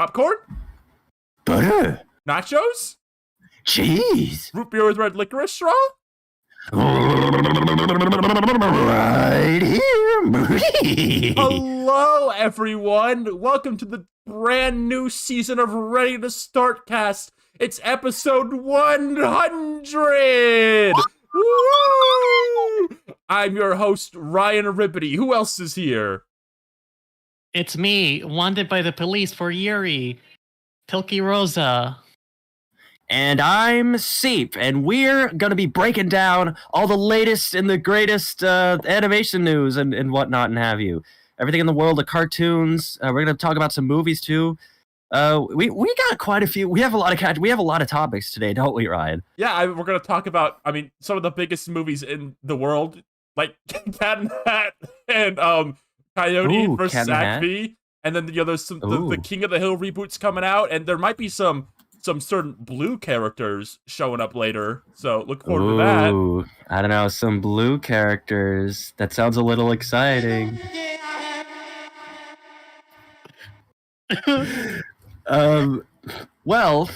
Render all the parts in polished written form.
Popcorn? Butter. Nachos? Cheese. Root beer with red licorice straw? Right here. Hello, everyone. Welcome to the brand new season of Ready to Start Cast. It's episode 100. Woo! I'm your host, Ryan Ribbity. Who else is here? It's me, wanted by the police for Yuri. Pilky Rosa. And I'm Seep, and we're gonna be breaking down all the latest and the greatest animation news and whatnot and have you. Everything in the world of cartoons. We're gonna talk about some movies too. We got quite a few. We have a lot of topics today, don't we, Ryan? Yeah, we're going to talk about, some of the biggest movies in the world, like Cat and Hat and Coyote versus Acme. And then, there's some the King of the Hill reboots coming out, and there might be some certain blue characters showing up later. So look forward to that. I don't know, some blue characters. That sounds a little exciting. Well,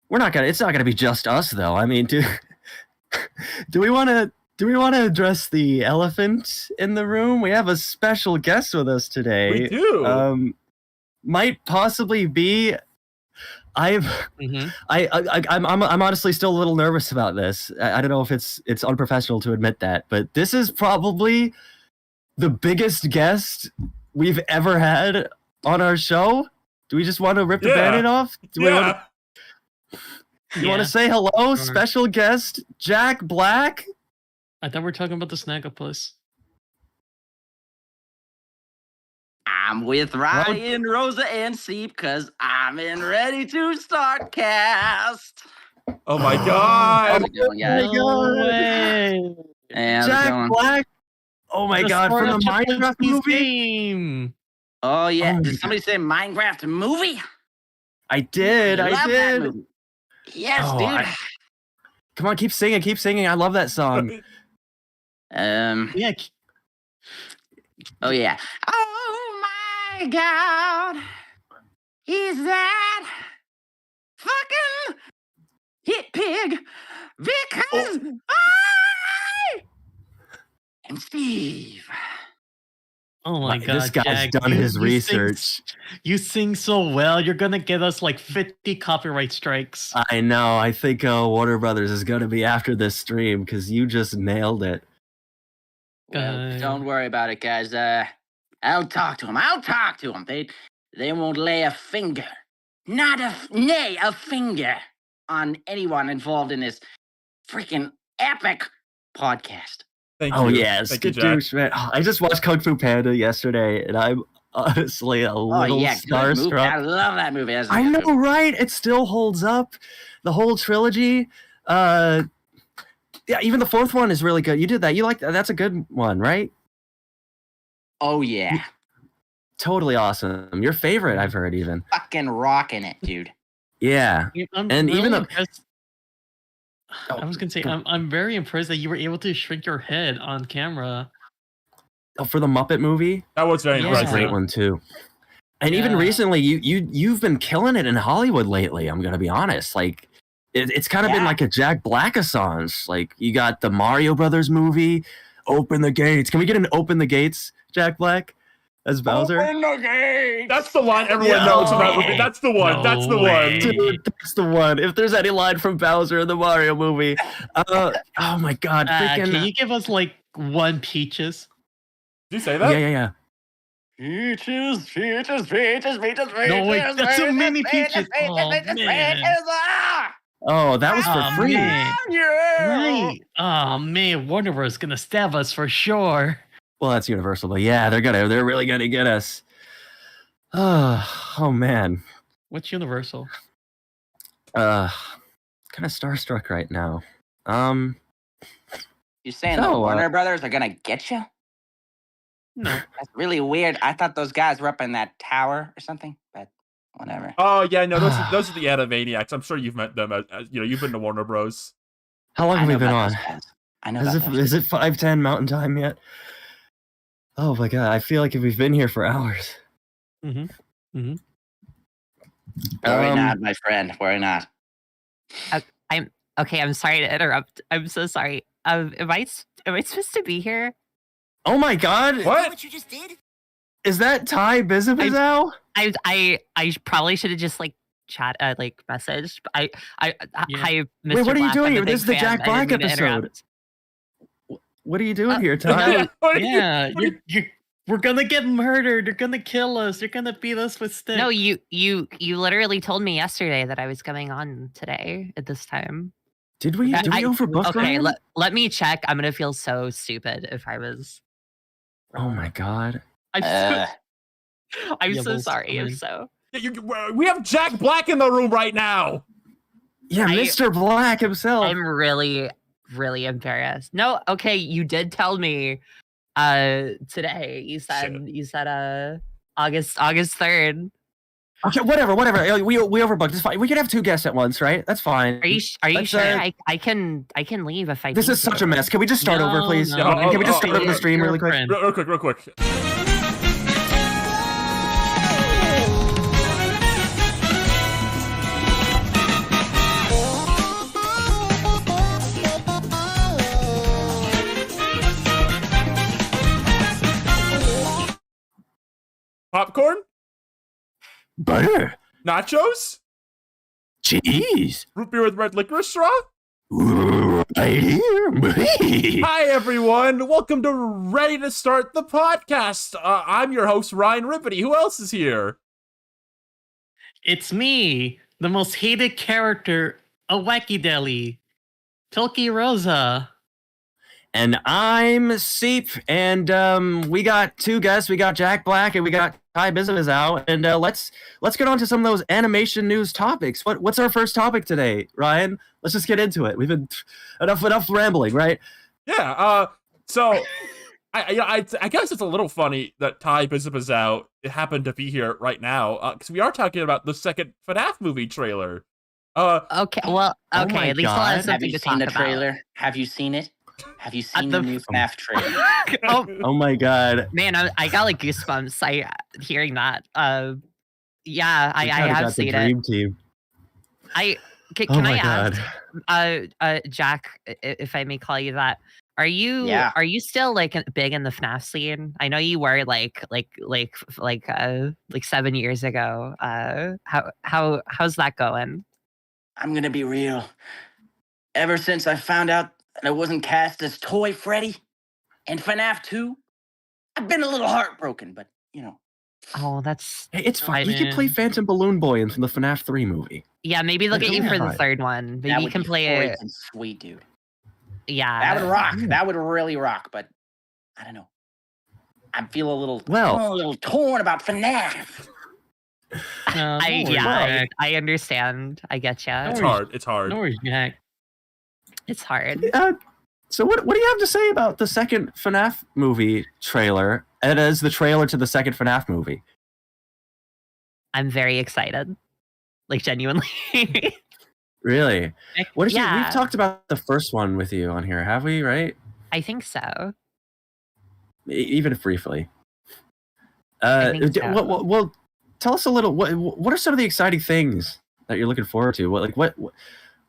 it's not gonna be just us though. I mean, do we want to address the elephant in the room? We have a special guest with us today. We do. Might possibly be. I'm honestly still a little nervous about this. I don't know if it's unprofessional to admit that, but this is probably the biggest guest we've ever had on our show. Do we just want to rip the Band-Aid off? You want to say hello, sure. Special guest Jack Black? I thought we were talking about the Snagglepuss. I'm with Ryan, Rosa, and Seep because I'm in Ready to Start Cast. Oh my god! How's it going, guys? No way! Hey, Jack Black! Oh my god, from the Minecraft movie? Game. Oh yeah, did somebody say Minecraft movie? I did. That movie. Yes, dude. Come on, keep singing. I love that song. Yeah. Oh yeah. Oh my god. He's that fucking hit pig because I am Steve. Oh my god, this guy's Jack, done his research. You sing so well. You're gonna get us like 50 copyright strikes. I know. I think Warner Brothers is gonna be after this stream because you just nailed it. Well, don't worry about it, guys. I'll talk to him. They won't lay a finger, a finger on anyone involved in this freaking epic podcast. Thank you. Oh yes, Thank you, douche, man. I just watched Kung Fu Panda yesterday, and I'm honestly a little starstruck. I love that movie. I know, right? It still holds up. The whole trilogy. Yeah, even the fourth one is really good. You did that. You like that? That's a good one, right? Oh yeah. Totally awesome. Your favorite, I've heard, even. Fucking rocking it, dude. Yeah. I'm and really even impressed. I was gonna say, I'm very impressed that you were able to shrink your head on camera. For the Muppet movie, that was very That was impressive. a great one too. And even recently, you've been killing it in Hollywood lately. I'm gonna be honest. Like, it's kind of been like a Jack Black-a-sance. Like, you got the Mario Brothers movie, Open the Gates. Can we get an Open the Gates, Jack Black, as Bowser? Open the gates! That's the line everyone knows from that movie. That's the one. No That's the way. one. Dude, that's the one. If there's any line from Bowser in the Mario movie, oh my god, freaking! Can you give us like one Peaches? Did you say that? Yeah. Peaches. No wait, that's so many Peaches. Oh man. Oh, that was for free. Man. Right. Oh man, Warner Bros. Gonna stab us for sure. Well, that's Universal, but yeah, they're really gonna get us. Oh man. What's Universal? Kind of starstruck right now. You saying the Warner Brothers are gonna get you? No. That's really weird. I thought those guys were up in that tower or something, but whatever. Oh yeah, no, those are the Animaniacs. I'm sure you've met them. You've been to Warner Bros. How long have we been on? I know. Is it 5:10 Mountain Time yet? Oh my god, I feel like we've been here for hours. Mm-hmm. Mm-hmm. Worry not, my friend. Worry not. I'm okay. I'm sorry to interrupt. I'm so sorry. Am I supposed to be here? Oh my God! Is that what you just did? Is that Ty Bizabizao? I probably should have just like chat like messaged. Hi, Mr. Wait, what are you Black, doing? I'm a This is big the Jack fan. I Black didn't mean to episode. interrupt. What are you doing here, Ty? Yeah, we're gonna get murdered. They're gonna kill us. They're gonna beat us with sticks. No, you literally told me yesterday that I was coming on today at this time. Did we overbook? Okay, Ryan? let me check. I'm gonna feel so stupid if I was. Oh my God! I'm Yeah, so we'll sorry. I'm find. so. We have Jack Black in the room right now. Yeah, Mr. Black himself. I'm really, really embarrassed. No, okay, you did tell me today. You said August 3rd. Okay, whatever. We overbooked. It's fine. We can have 2 guests at once, right? That's fine. Are you sure? I can leave if I. This is such a mess. Can we just start over, please? No, Can we just start over the stream You're really a quick? friend. Real quick. Popcorn? Butter, Nachos? cheese, Root beer with red licorice straw? right here. Hi, everyone. Welcome to Ready to Start the Podcast. I'm your host, Ryan Rippety. Who else is here? It's me, the most hated character, a Wacky Deli, Tilky Rosa. And I'm Seep, and we got 2 guests. We got Jack Black and we got Ty Bizabizao. And let's get on to some of those animation news topics. What's our first topic today, Ryan? Let's just get into it. We've been enough rambling, right? Yeah. So I guess it's a little funny that Ty Bizabizao happened to be here right now because we are talking about the second FNAF movie trailer. Okay, well, Oh okay. my At least I'll God. have Have something you to seen talk the about. trailer? Have you seen it? Have you seen the- the new FNAF trailer? Oh my God! Man, I got like goosebumps. Hearing that. Yeah, I We kinda have got the seen it. dream team. Can Oh I my ask, Jack, if I may call you that? Are you Yeah. are you still like big in the FNAF scene? I know you were like 7 years ago. How's that going? I'm gonna be real. Ever since I found out that I wasn't cast as Toy Freddy in FNAF 2, I've been a little heartbroken, but you know. Oh, that's Hey, it's fine. Right, We can play man. Phantom Balloon Boy in the FNAF 3 movie. yeah. Maybe they'll That's get you for the fine. 3rd one. Maybe that you would can be play it. freaking sweet, dude. Yeah, That would rock. That would really rock, but I don't know. I feel a little torn about FNAF. I understand. I get ya. It's No worries. hard. It's hard. No worries, Jack. It's hard. So what do you have to say about the second FNAF movie trailer? And as the trailer to the second FNAF movie. I'm very excited. Like genuinely. Really? What did Yeah. we've talked about the first one with you on here, have we, right? I think so. Even if briefly. I think so. Well, tell us a little. What are some of the exciting things that you're looking forward to?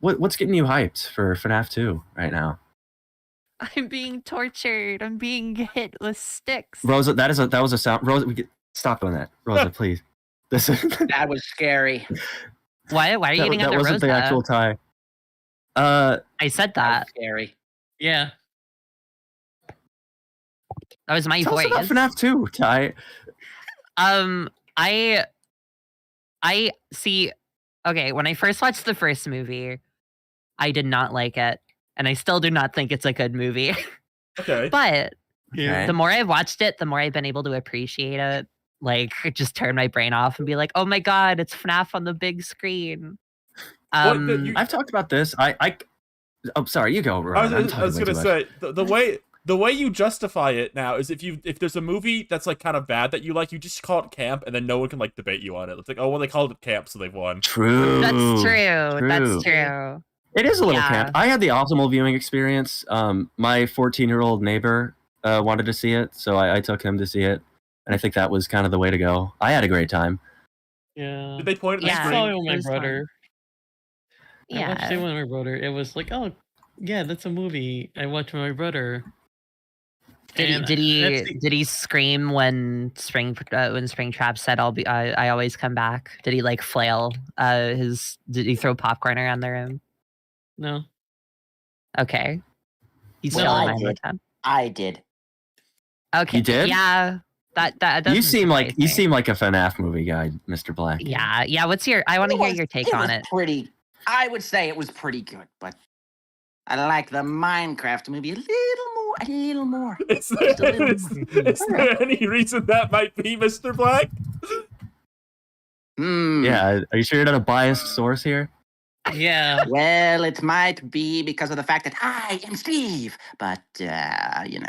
What's getting you hyped for FNAF 2 right now? I'm being tortured. I'm being hit with sticks. Rosa, that was a sound. Rosa, stop doing that. Rosa, please. That was scary. Why are you getting that under wasn't Rosa? the actual tie. I said That that. was scary. Yeah. That was my Tell voice. us about FNAF 2, Ty. I see. Okay, when I first watched the first movie, I did not like it, and I still do not think it's a good movie. Okay. But Okay. the more I've watched it, the more I've been able to appreciate it. Like, just turn my brain off and be like, "Oh my god, it's FNAF on the big screen." I've talked about this. I'm sorry. You go, Ryan. I was gonna say the way you justify it now is if there's a movie that's like kind of bad that you like, you just call it camp, and then no one can like debate you on it. It's like, oh well, they called it camp, so they've won. True. That's true. That's true. It is a little Yeah. camp. I had the optimal viewing experience. My 14-year-old neighbor wanted to see it, so I took him to see it, and I think that was kind of the way to go. I had a great time. Yeah. Did they point at the I screen? saw it with It my was brother. fun. I watched it Yeah. with my brother. It was like, oh, yeah, that's a movie. I watched with my brother. Did he scream when Springtrap said I always come back? Did he like flail did he throw popcorn around the room? No. Okay. He's Well, still I in my did. time. I did. Okay. You did? Yeah. That doesn't You seem like surprise me. a FNAF movie guy, Mr. Black. Yeah. I want to hear your take on it. Pretty. I would say it was pretty good, but I like the Minecraft movie a little more. Is there any reason that might be, Mr. Black? Yeah, are you sure you're not a biased source here? Yeah. Well, it might be because of the fact that I am Steve, but you know.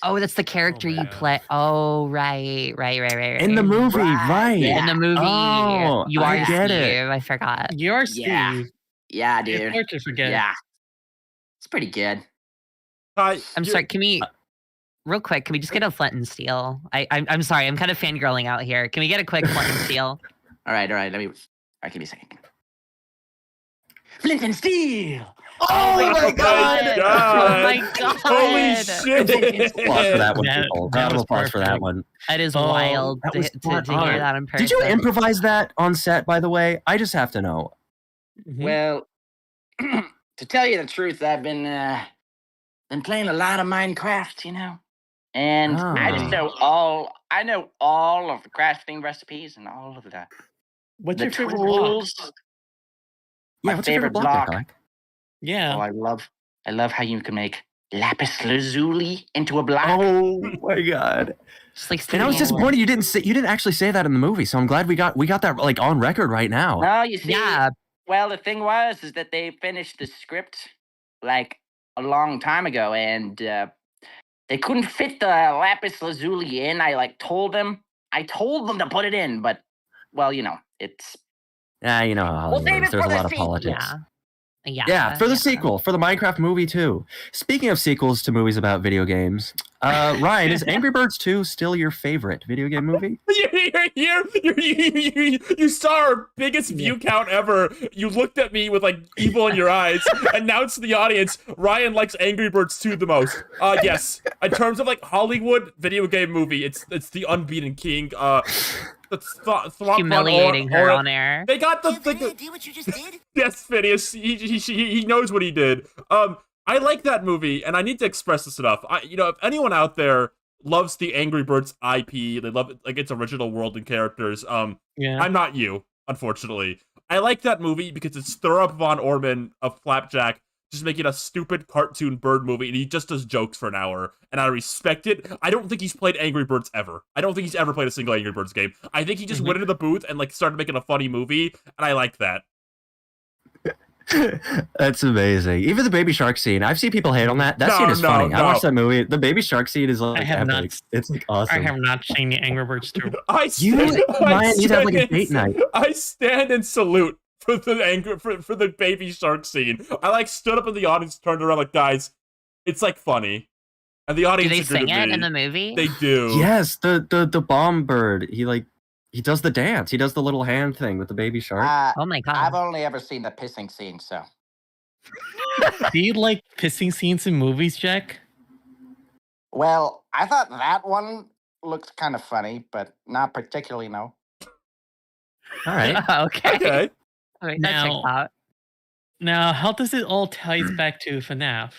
Oh, that's the character you play. Oh, right. In the movie, right. Yeah. In the movie, Oh, you are I get Steve. it. I forgot. You're Steve. Yeah, It's dude. hard to forget. Yeah. It's pretty good. I'm sorry. Can we, real quick? Can we just get a flint and steel? I'm sorry. I'm kind of fangirling out here. Can we get a quick flint and steel? All right. All right, give me a second. Flint and steel. Oh my god! Oh my god! Holy shit! Applause for that one, That- people. that Round of was applause for that perfect. one. That is Oh, wild that to, was to, spot to hear on. that in person. Did you improvise that on set, by the way? I just have to know. Mhm. Well, to tell you the truth, I've been playing a lot of Minecraft, you know, and I just know all of the crafting recipes and all of the What's the your favorite block? tools. Yeah, My what's your favorite favorite block? block? Nick? Yeah. Oh, I love how you can make lapis lazuli into a block. Oh my god! Just like And I was sticking- disappointed you didn't actually say that in the movie. So I'm glad we got that like on record right now. No, you see, Yeah, well, the thing is that they finished the script like a long time ago, and they couldn't fit the lapis lazuli in. I told them to put it in, but well, you know, it's Yeah, you know how We'll Hollywood save is. it There's for a the lot of sequel. politics. yeah. Yeah, for the sequel, for the Minecraft movie too. Speaking of sequels to movies about video games, Ryan, is Angry Birds 2 still your favorite video game movie? You saw our biggest view count ever. You looked at me with like evil in your eyes, announced to the audience, Ryan likes Angry Birds 2 the most. Yes. In terms of like Hollywood video game movie, it's the unbeaten king. That's Humiliating her on air. They got the do what you just did? Yes, Phineas. He knows what he did. I like that movie, and I need to express this enough. If anyone out there loves the Angry Birds IP, they love it, like its original world and characters. Yeah. I'm not you, unfortunately. I like that movie because it's Thurop Von Orman of Flapjack just making a stupid cartoon bird movie, and he just does jokes for an hour, and I respect it. I don't think he's played Angry Birds ever. I don't think he's ever played a single Angry Birds game. I think he just went into the booth and like started making a funny movie, and I like that. That's amazing. Even the baby shark scene. I've seen people hate on that. That scene is funny. I watched that movie. The baby shark scene is like epic. It's like awesome. I have not seen the Angry Birds 2. Ryan, you have like a date night. I stand and salute for the baby shark scene. I like stood up in the audience, turned around like, guys, it's like funny. And the audience Do they agreed sing with it me. in the movie? They do. Yes, the bomb bird. He does the dance. He does the little hand thing with the baby shark. Oh my god. I've only ever seen the pissing scene, so. Do you like pissing scenes in movies, Jack? Well, I thought that one looked kind of funny, but not particularly, no. All right. Okay. Okay. Wait, Now- that checks out. Now, how does it all ties back to FNAF?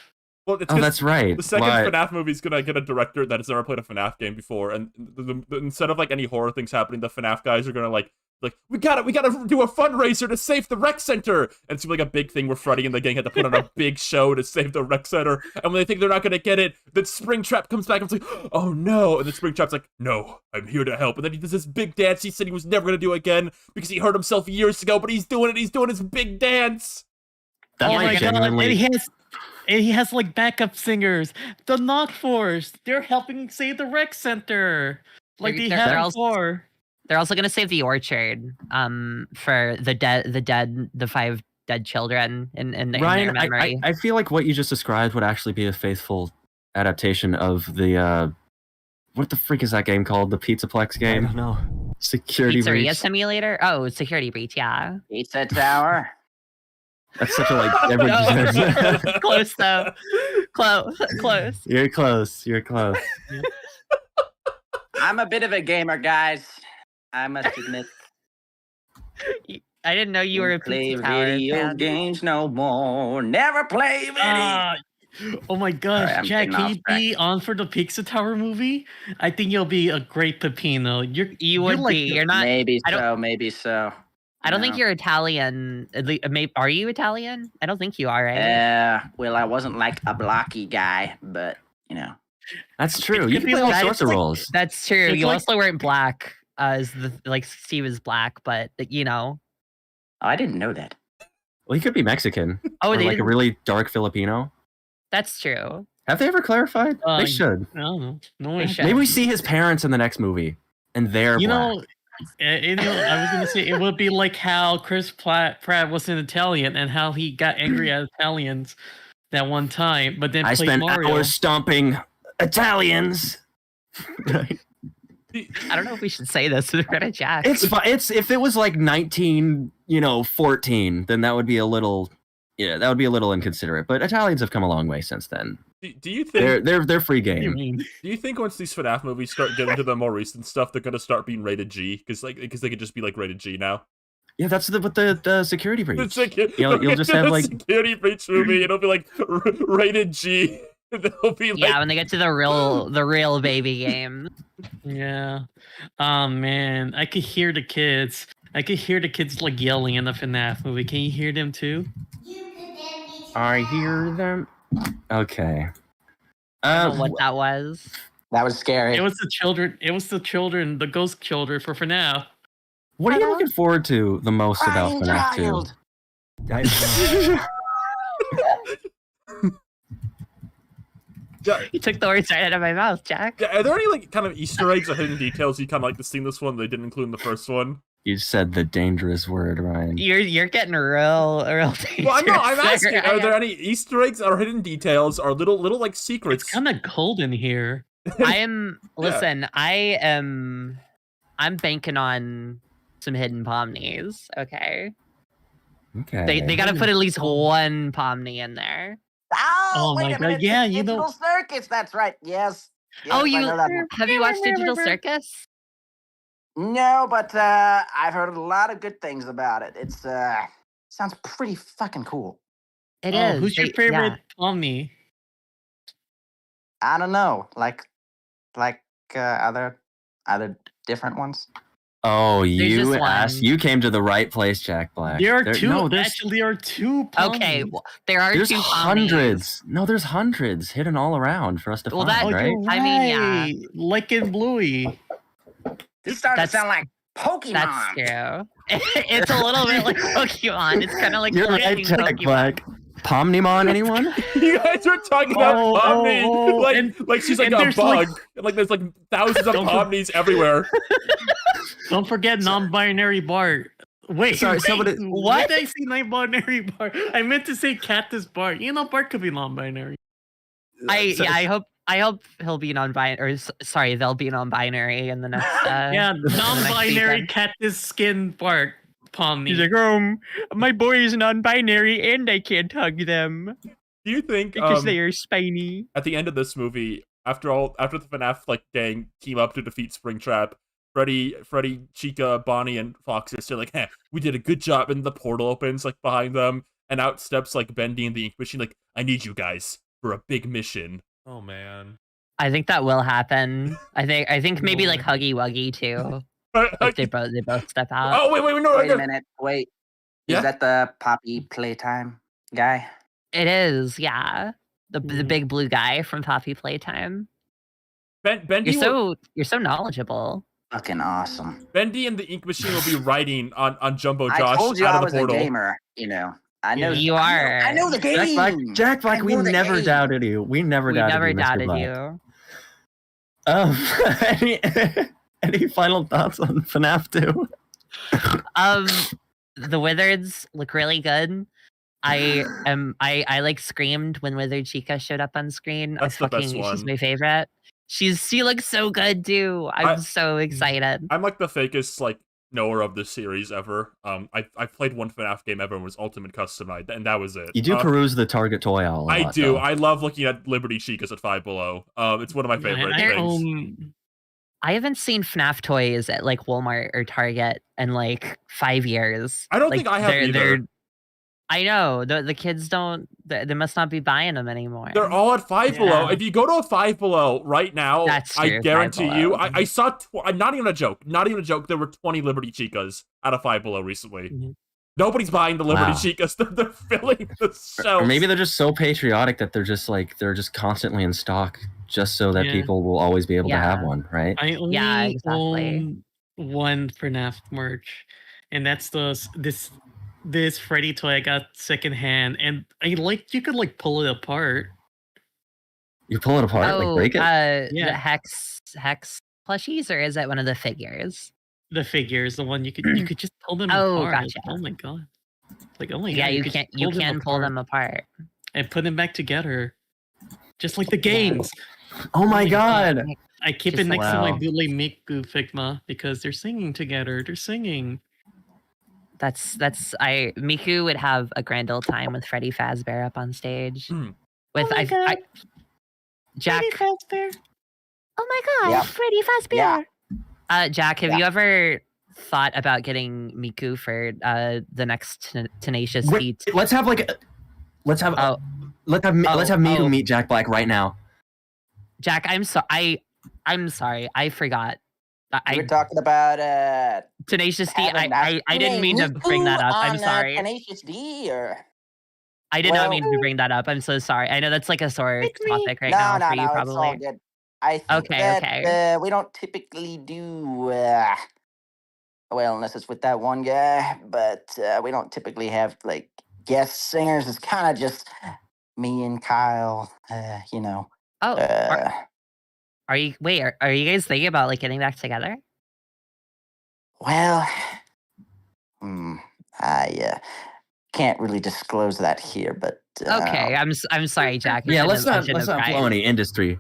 Well, it's Oh, 'cause that's right. the second Why- FNAF movie is gonna get a director that has never played a FNAF game before, and instead of like any horror things happening, the FNAF guys are gonna like we gotta do a fundraiser to save the rec center, and it's like a big thing where Freddy and the gang had to put on a big show to save the rec center, and when they think they're not gonna get it, then Springtrap comes back and it's like, oh no, and then Springtrap's like, no, I'm here to help, and then he does this big dance he said he was never gonna do again because he hurt himself years ago, but he's doing his big dance. That Oh might my god! genuinely. And he has like backup singers. The Knock Force. They're helping save the rec center. Like they They're had also- before. They're also gonna save the orchard, for the 5 dead children in their Ryan, memory. I feel like what you just described would actually be a faithful adaptation of the what the freak is that game called? The Pizzaplex game? I don't know. Security Pizzeria breach. simulator? Oh, security breach, yeah. Pizza Tower. That's such a like. Close though. Close. You're close. You're close. I'm a bit of a gamer, guys. I must admit. I didn't know you were a play Pizza Tower video fan. games no more. Never play video. Oh my gosh, Sorry, Jack, can you be on for the Pizza Tower movie? I think you'll be a great Pepino. You would like be. You're not. Maybe so. Maybe so. I don't think you're Italian. At least, are you Italian? I don't think you are, right? Well, I wasn't like a blocky guy, but you know. That's true. You can play all sorts of roles. That's true. You also weren't black, as Steve is black, but you know. Oh, I didn't know that. Well, he could be Mexican. Oh, or like a really dark Filipino. That's true. Have they ever clarified? They should. No, Maybe we see his parents in the next movie, and they're black. I was gonna say it would be like how Chris Pratt was an Italian and how he got angry at Italians that one time, but then I spent Mario. hours stomping Italians. Right. I don't know if we should say this. We're gonna jack. It's fine. It's if it was like 1914, then that would be a little, that would be a little inconsiderate. But Italians have come a long way since then. Do you think they're free game? Do you think once these FNAF movies start getting to the more recent stuff, they're gonna start being rated G? Because they could just be like rated G now. Yeah, that's the security breach. You'll just have like security breach movie. It'll be like rated G. They'll be like... when they get to the real baby game. Yeah. Oh man, I could hear the kids. I could hear the kids like yelling in the FNAF movie. Can you hear them too? I hear them. Okay. I don't know what that was. That was scary. It was the children. It was the children, the ghost children for FNAF. What are you looking forward to the most about FNAF 2? You took the words right out of my mouth, Jack. Yeah, are there any like kind of Easter eggs or hidden details you kind of like to see in this one they didn't include in the first one? You said the dangerous word, Ryan. You're getting real dangerous. Well, I'm asking. Are there any Easter eggs or hidden details or little like secrets? It's kind of cold in here. Listen, I'm banking on some hidden Pomnies. Okay. Okay. They got to put at least one Pomni in there. Oh my wait a God, minute. yeah, Digital Circus. That's right. Yes. Oh, I know that one. have you watched Digital Circus? No, but I've heard a lot of good things about it. It's sounds pretty fucking cool. It is. Who's your favorite Pomni? I don't know, like other different ones. Oh, There's you came to the right place, Jack Black. There are two. Actually, there are two Pomni. Okay, well, there's two hundreds. No, there's hundreds hidden all around for us to find, right? I mean, yeah. Like in Bluey. This starting to sound like Pokemon. That's true. It's a little bit like Pokemon. It's kind of like You're right, Jack Black. Pomnimon, anyone? You guys were talking about Pomni. Like she's like a bug. Like there's like thousands of Pomnis everywhere. Don't forget non-binary Bart. Wait, somebody. What did I say non-binary Bart? I meant to say Cactus Bart. You know, Bart could be non-binary. I hope he'll be non-binary. Or sorry, they'll be non-binary in the next. Non-binary Cactus Skin Bart. Pomni. He's like, my boy is non-binary and I can't hug them. Do you think because they are spiny? At the end of this movie, after the FNAF like gang team up to defeat Springtrap, Freddy, Chica, Bonnie, and Fox are like, we did a good job, and the portal opens like behind them, and out steps like Bendy and the Ink Machine, like, I need you guys for a big mission. Oh man. I think that will happen. I think maybe like Huggy Wuggy too. Like they both step out. Oh wait, no. Wait a minute. Wait. Is that the Poppy Playtime guy? It is, yeah. The big blue guy from Poppy Playtime. Bendy, you're so knowledgeable. Fucking awesome. Bendy and the Ink Machine will be riding on Jumbo Josh I told you out I of was the portal. A gamer, you know. I know you are. I know the game. Jack Black, we never doubted you. We never doubted you. Any final thoughts on FNAF 2? The Wizards look really good. I like screamed when Wizard Chica showed up on screen. That's the best one. She's my favorite. She looks so good too. I'm so excited. I'm like the fakest like knower of this series ever. I played one FNAF game ever and was Ultimate Custom Night, and that was it. You do peruse the Target Toy Owl a lot, I do. though. I love looking at Liberty Chicas at Five Below. It's one of my favorite things. I haven't seen FNAF toys at like Walmart or Target in like 5 years. I don't think I have either. I know the kids don't. They must not be buying them anymore. They're all at Five Below. If you go to a Five Below right now, I guarantee you, I saw. Not even a joke. Not even a joke. There were 20 Liberty Chicas at a Five Below recently. Mm-hmm. Nobody's buying the Liberty Chicas. They're filling the shelves. Or maybe they're just so patriotic that they're just constantly in stock, just so that people will always be able to have one, right? I only own one FNAF merch, and that's this Freddy toy I got secondhand, and you could like pull it apart. You pull it apart, like break it? The Hex plushies, or is it one of the figures? The figures, the one you could just pull them apart. Gotcha. Oh my god! Like oh my god! Yeah, you can pull them apart and put them back together, just like the games. Oh my god! I keep it next to my bootleg Miku Figma because they're singing together. They're singing. Miku would have a grand old time with Freddy Fazbear up on stage. With Jack. Freddy Fazbear. Oh my god, Freddy Fazbear. Yeah. Jack, have you ever thought about getting Miku for the next Tenacious Feet? Let's have Miku meet Jack Black right now. Jack, I'm sorry. I forgot. We're talking about Tenacious D. I didn't mean to bring that up. I'm sorry. Tenacious D, or I did not mean to bring that up. I'm so sorry. I know that's like a sore topic right now for you, probably. It's all good. I think that we don't typically do well, unless it's with that one guy. But we don't typically have like guest singers. It's kind of just me and Kyle. You know. Oh. Are you guys thinking about like getting back together? Well, I can't really disclose that here, but okay. I'm sorry, Jack. Yeah, let's not blow any industry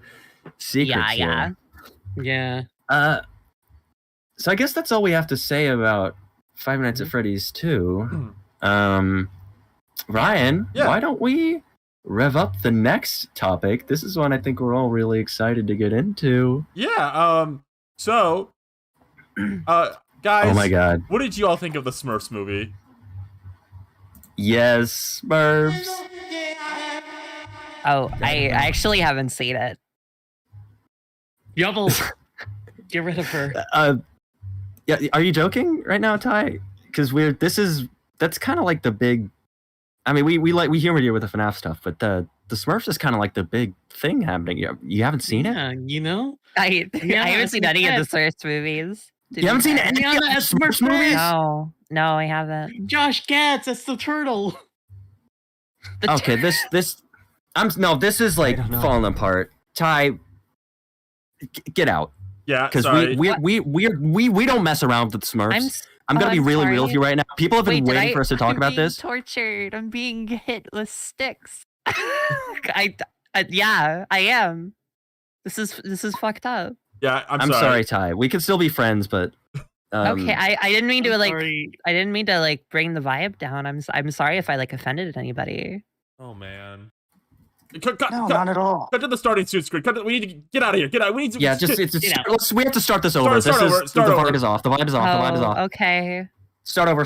secrets here. Yeah. So I guess that's all we have to say about Five Nights at Freddy's 2. Ryan, why don't we rev up the next topic? This is one I think we're all really excited to get into. Yeah. So, guys. Oh my god. What did you all think of the Smurfs movie? Yes, Smurfs. Oh, I actually haven't seen it. Yubbles. Get rid of her. Yeah, are you joking right now, Ty? Because that's kind of like the big. I mean, we humor you with the FNAF stuff, but the Smurfs is kind of like the big thing happening. You haven't seen it? Yeah, you know? I haven't seen any of the Smurfs movies. You haven't seen any of the Smurfs movies? No, I haven't. Josh Gad, that's the turtle. Okay, this is like falling apart. Ty, get out. Yeah, because we don't mess around with the Smurfs. I'm gonna be really real with you right now. People have been waiting for us to talk about this. Tortured. I'm being hit with sticks. Yeah, I am. This is fucked up. Yeah, I'm sorry, Ty. We can still be friends, but okay. I didn't mean to I didn't mean to like bring the vibe down. I'm sorry if I like offended anybody. Oh man. Not at all. Cut to the starting suit screen. We need to get out of here. Get out. We need to. Yeah, we have to start this over. The vibe is off. The vibe is off. The vibe is off. Okay. Start over.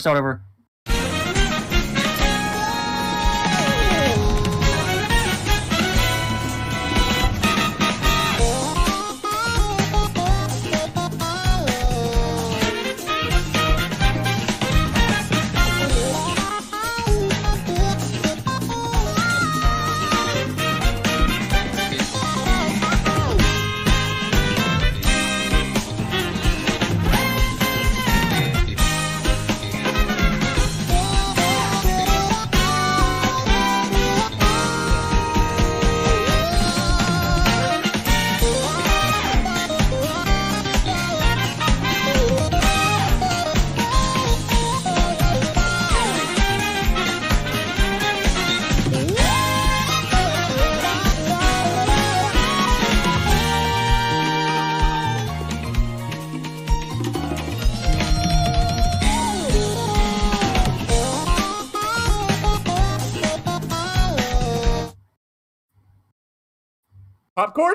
Popcorn?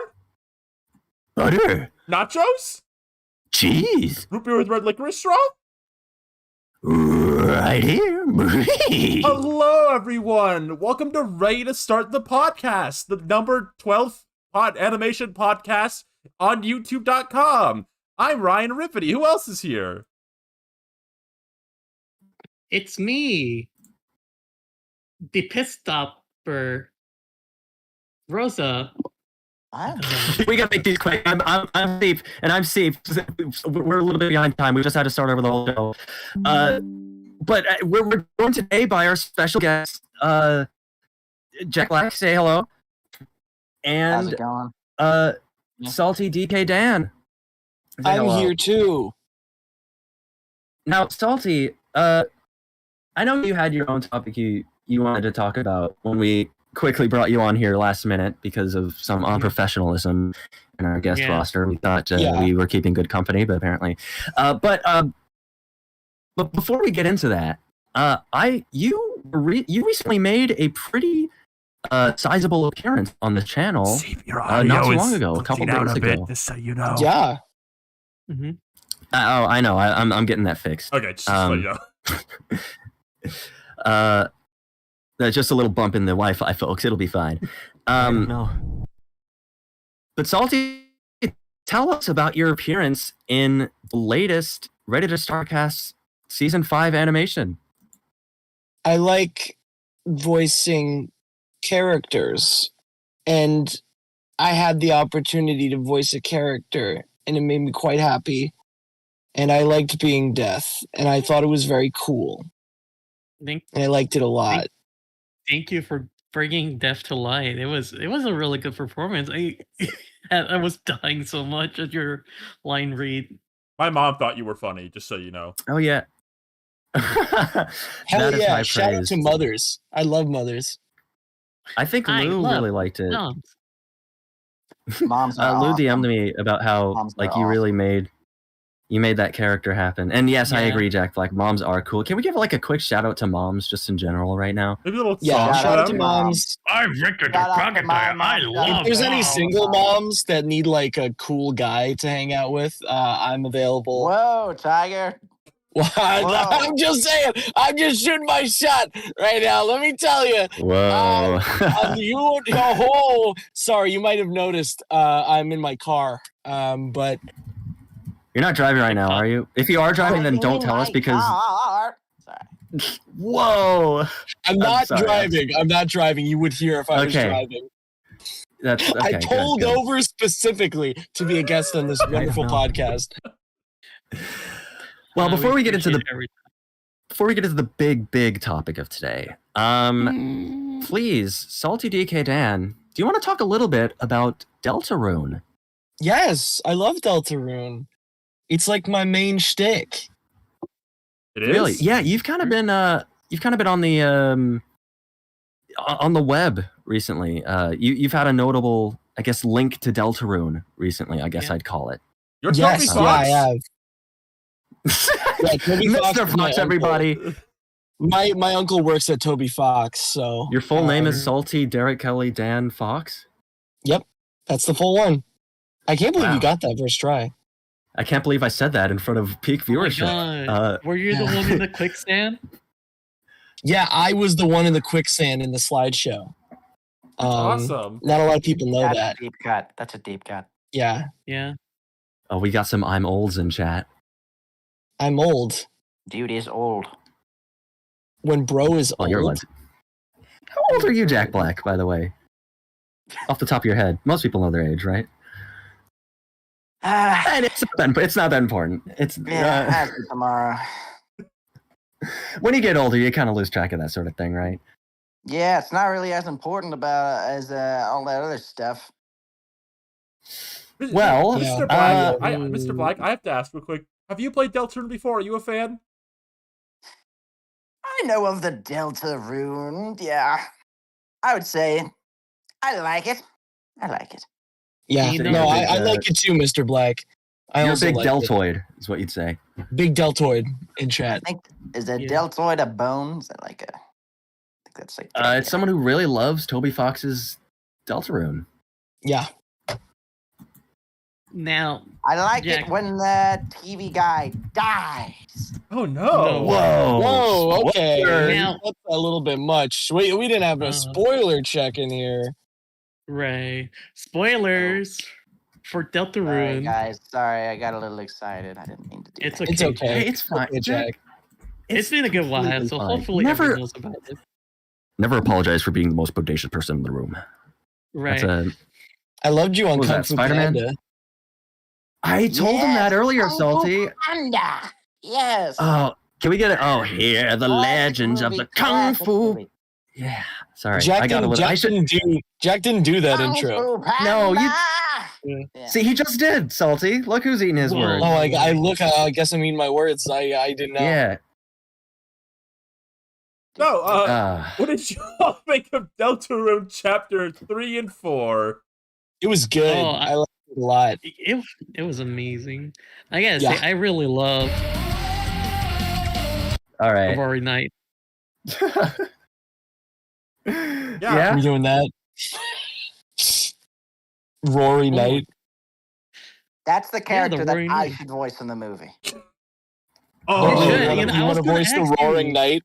Butter. Nachos? Cheese. Root beer with red licorice straw? Right here. Hello, everyone. Welcome to Ready to Start the Podcast, the number 12th animation podcast on YouTube.com. I'm Ryan Rippity. Who else is here? It's me, the pit stopper, Rosa. We gotta make these quick. I'm safe, and I'm safe. We're a little bit behind time. We just had to start over the whole show. But we're joined today by our special guest, Jack Black. Say hello. And how's it going? Salty DK Dan. Say I'm hello. here too. Now, Salty, I know you had your own topic you wanted to talk about when we quickly brought you on here last minute because of some unprofessionalism in our guest roster. We thought we were keeping good company, but apparently. But before we get into that, you recently made a pretty sizable appearance on the channel not too long ago, a couple days ago. Just so you know. Yeah. Mm-hmm. I know. I'm getting that fixed. Okay, just so you know. Just a little bump in the Wi-Fi, folks. It'll be fine. No. But Salty, tell us about your appearance in the latest Ready to Starcast Season 5 animation. I like voicing characters, and I had the opportunity to voice a character, and it made me quite happy. And I liked being Death, and I thought it was very cool. And I liked it a lot. Thank you for bringing Death to light. It was a really good performance. I was dying so much at your line read. My mom thought you were funny, just so you know. Oh, yeah. Hell yeah. Shout out to mothers. I love mothers. I think Lou really liked it. Moms. Moms Lou awesome. DM'd me about how Moms like are you really awesome. made that character happen. And yes, I Yeah. agree, Jack. Like moms are cool. Can we give like a quick shout out to moms just in general right now? Maybe a little Yeah, song shout out to them. moms. I'm Victor the Shout out to Crocodile. my mom. I If love If there's any moms. single moms that need like a cool guy to hang out with, I'm available. Whoa, Tiger. I'm just saying. I'm just shooting my shot right now. Let me tell you. Whoa. Sorry, you might have noticed. I'm in my car. But You're not driving right now, are you? If you are driving, then don't tell us because. Sorry. Whoa. I'm not sorry. driving. I'm not driving. You would hear if I was Okay. driving. That's okay. I pulled good. over specifically to be a guest on this wonderful know. podcast. Well, before we get into the appreciate big topic of today, please, Salty DK Dan, do you want to talk a little bit about Deltarune? Yes, I love Deltarune. It's like my main shtick. It is? Really? Yeah, you've kind of been on the web recently. You've had a notable, I guess, link to Deltarune recently. I guess I'd call it. You're Yes, Toby yeah, I Fox? have. Yeah, Toby Fox Mr. is my Fox, uncle. everybody. My uncle works at Toby Fox, so Your full name is Salty Derek Kelly Dan Fox? that's the full one. I can't believe Wow. you got that first try. I can't believe I said that in front of peak viewership. God. Were you the one in the quicksand? Yeah, I was the one in the quicksand in the slideshow. Awesome. Not a lot of people know That's that. a deep cut. That's a deep cut. Yeah, Yeah. Oh, we got some I'm olds in chat. I'm old. Dude is old. When bro is Well, old. you're old. How old are you, Jack Black, by the way? Off the top of your head. Most people know their age, right? And it's not that important. It's Yeah, tomorrow. when you get older, you kind of lose track of that sort of thing, right? Yeah, it's not really as important about as all that other stuff. Well, Yeah. Mr. Black, Mr. Black, I have to ask real quick. Have you played Deltarune before? Are you a fan? I know of the Deltarune. Yeah, I would say I like it. I like it. Yeah, You no, know, I like it too, Mr. Black. I you're a also big like it. deltoid, is what you'd say. Big deltoid in chat. I think is a Yeah. deltoid a bone? Is that like a? I think that's like. It's someone who really loves Toby Fox's Deltarune. Yeah, Now, I like Jack. it when the TV guy dies. Oh no! No. Whoa, okay. Now- That's a little bit much. Wait, we didn't have a spoiler check in here. Right. Spoilers for Sorry, Deltarune. guys. Sorry, I got a little excited. I didn't mean to do It's that. okay. It's okay. Hey, it's fine. Okay, Jack. It's been a good while, completely so fine. hopefully everyone knows about it. Never apologize for being the most bodacious person in the room. Right. That's I loved you on What was Kung that, Fu Spider-Man? Panda. I told him that earlier, Kung Fu Salty. Panda. Yes. Oh, can we get it? Oh, here the Classic legends of movie, the Kung classic Fu. movie. Yeah, sorry. Jack, I got a didn't, little. I should. Jack didn't do that Kung intro. Fu Panda. No, you- Yeah. See, he just did, Salty. Look who's eating his Whoa. words. Oh, I guess I mean my words. I didn't know. Yeah. No, Uh, what did you all think of Deltarune Chapter 3 and 4? It was good. Oh, I liked it a lot. It was amazing. I gotta Yeah. say, I really loved all right. Rory Knight. Yeah. We're doing that. Rory Knight. That's the character that Roaring I Knight. should voice in the movie. Oh, should. you You know, I want was to gonna voice the ask you. Roaring Knight?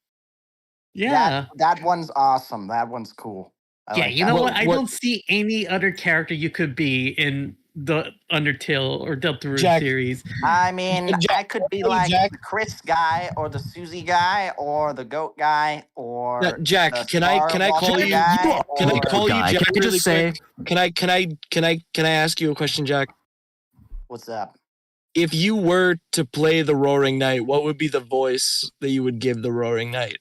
Yeah. That one's awesome. That one's cool. I Yeah, like you that know one. what? I don't see any other character you could be in the Undertale or Deltarune Jack. series. I mean, Jack- I could be hey, like Jack. the Chris guy or the Susie guy or the goat guy or Yeah, Jack, the can I Star call Walker you? guy Can I or- call you Guy. Jack Can I really just say? quick? Can I ask you a question, Jack? What's up? If you were to play the Roaring Knight, what would be the voice that you would give the Roaring Knight?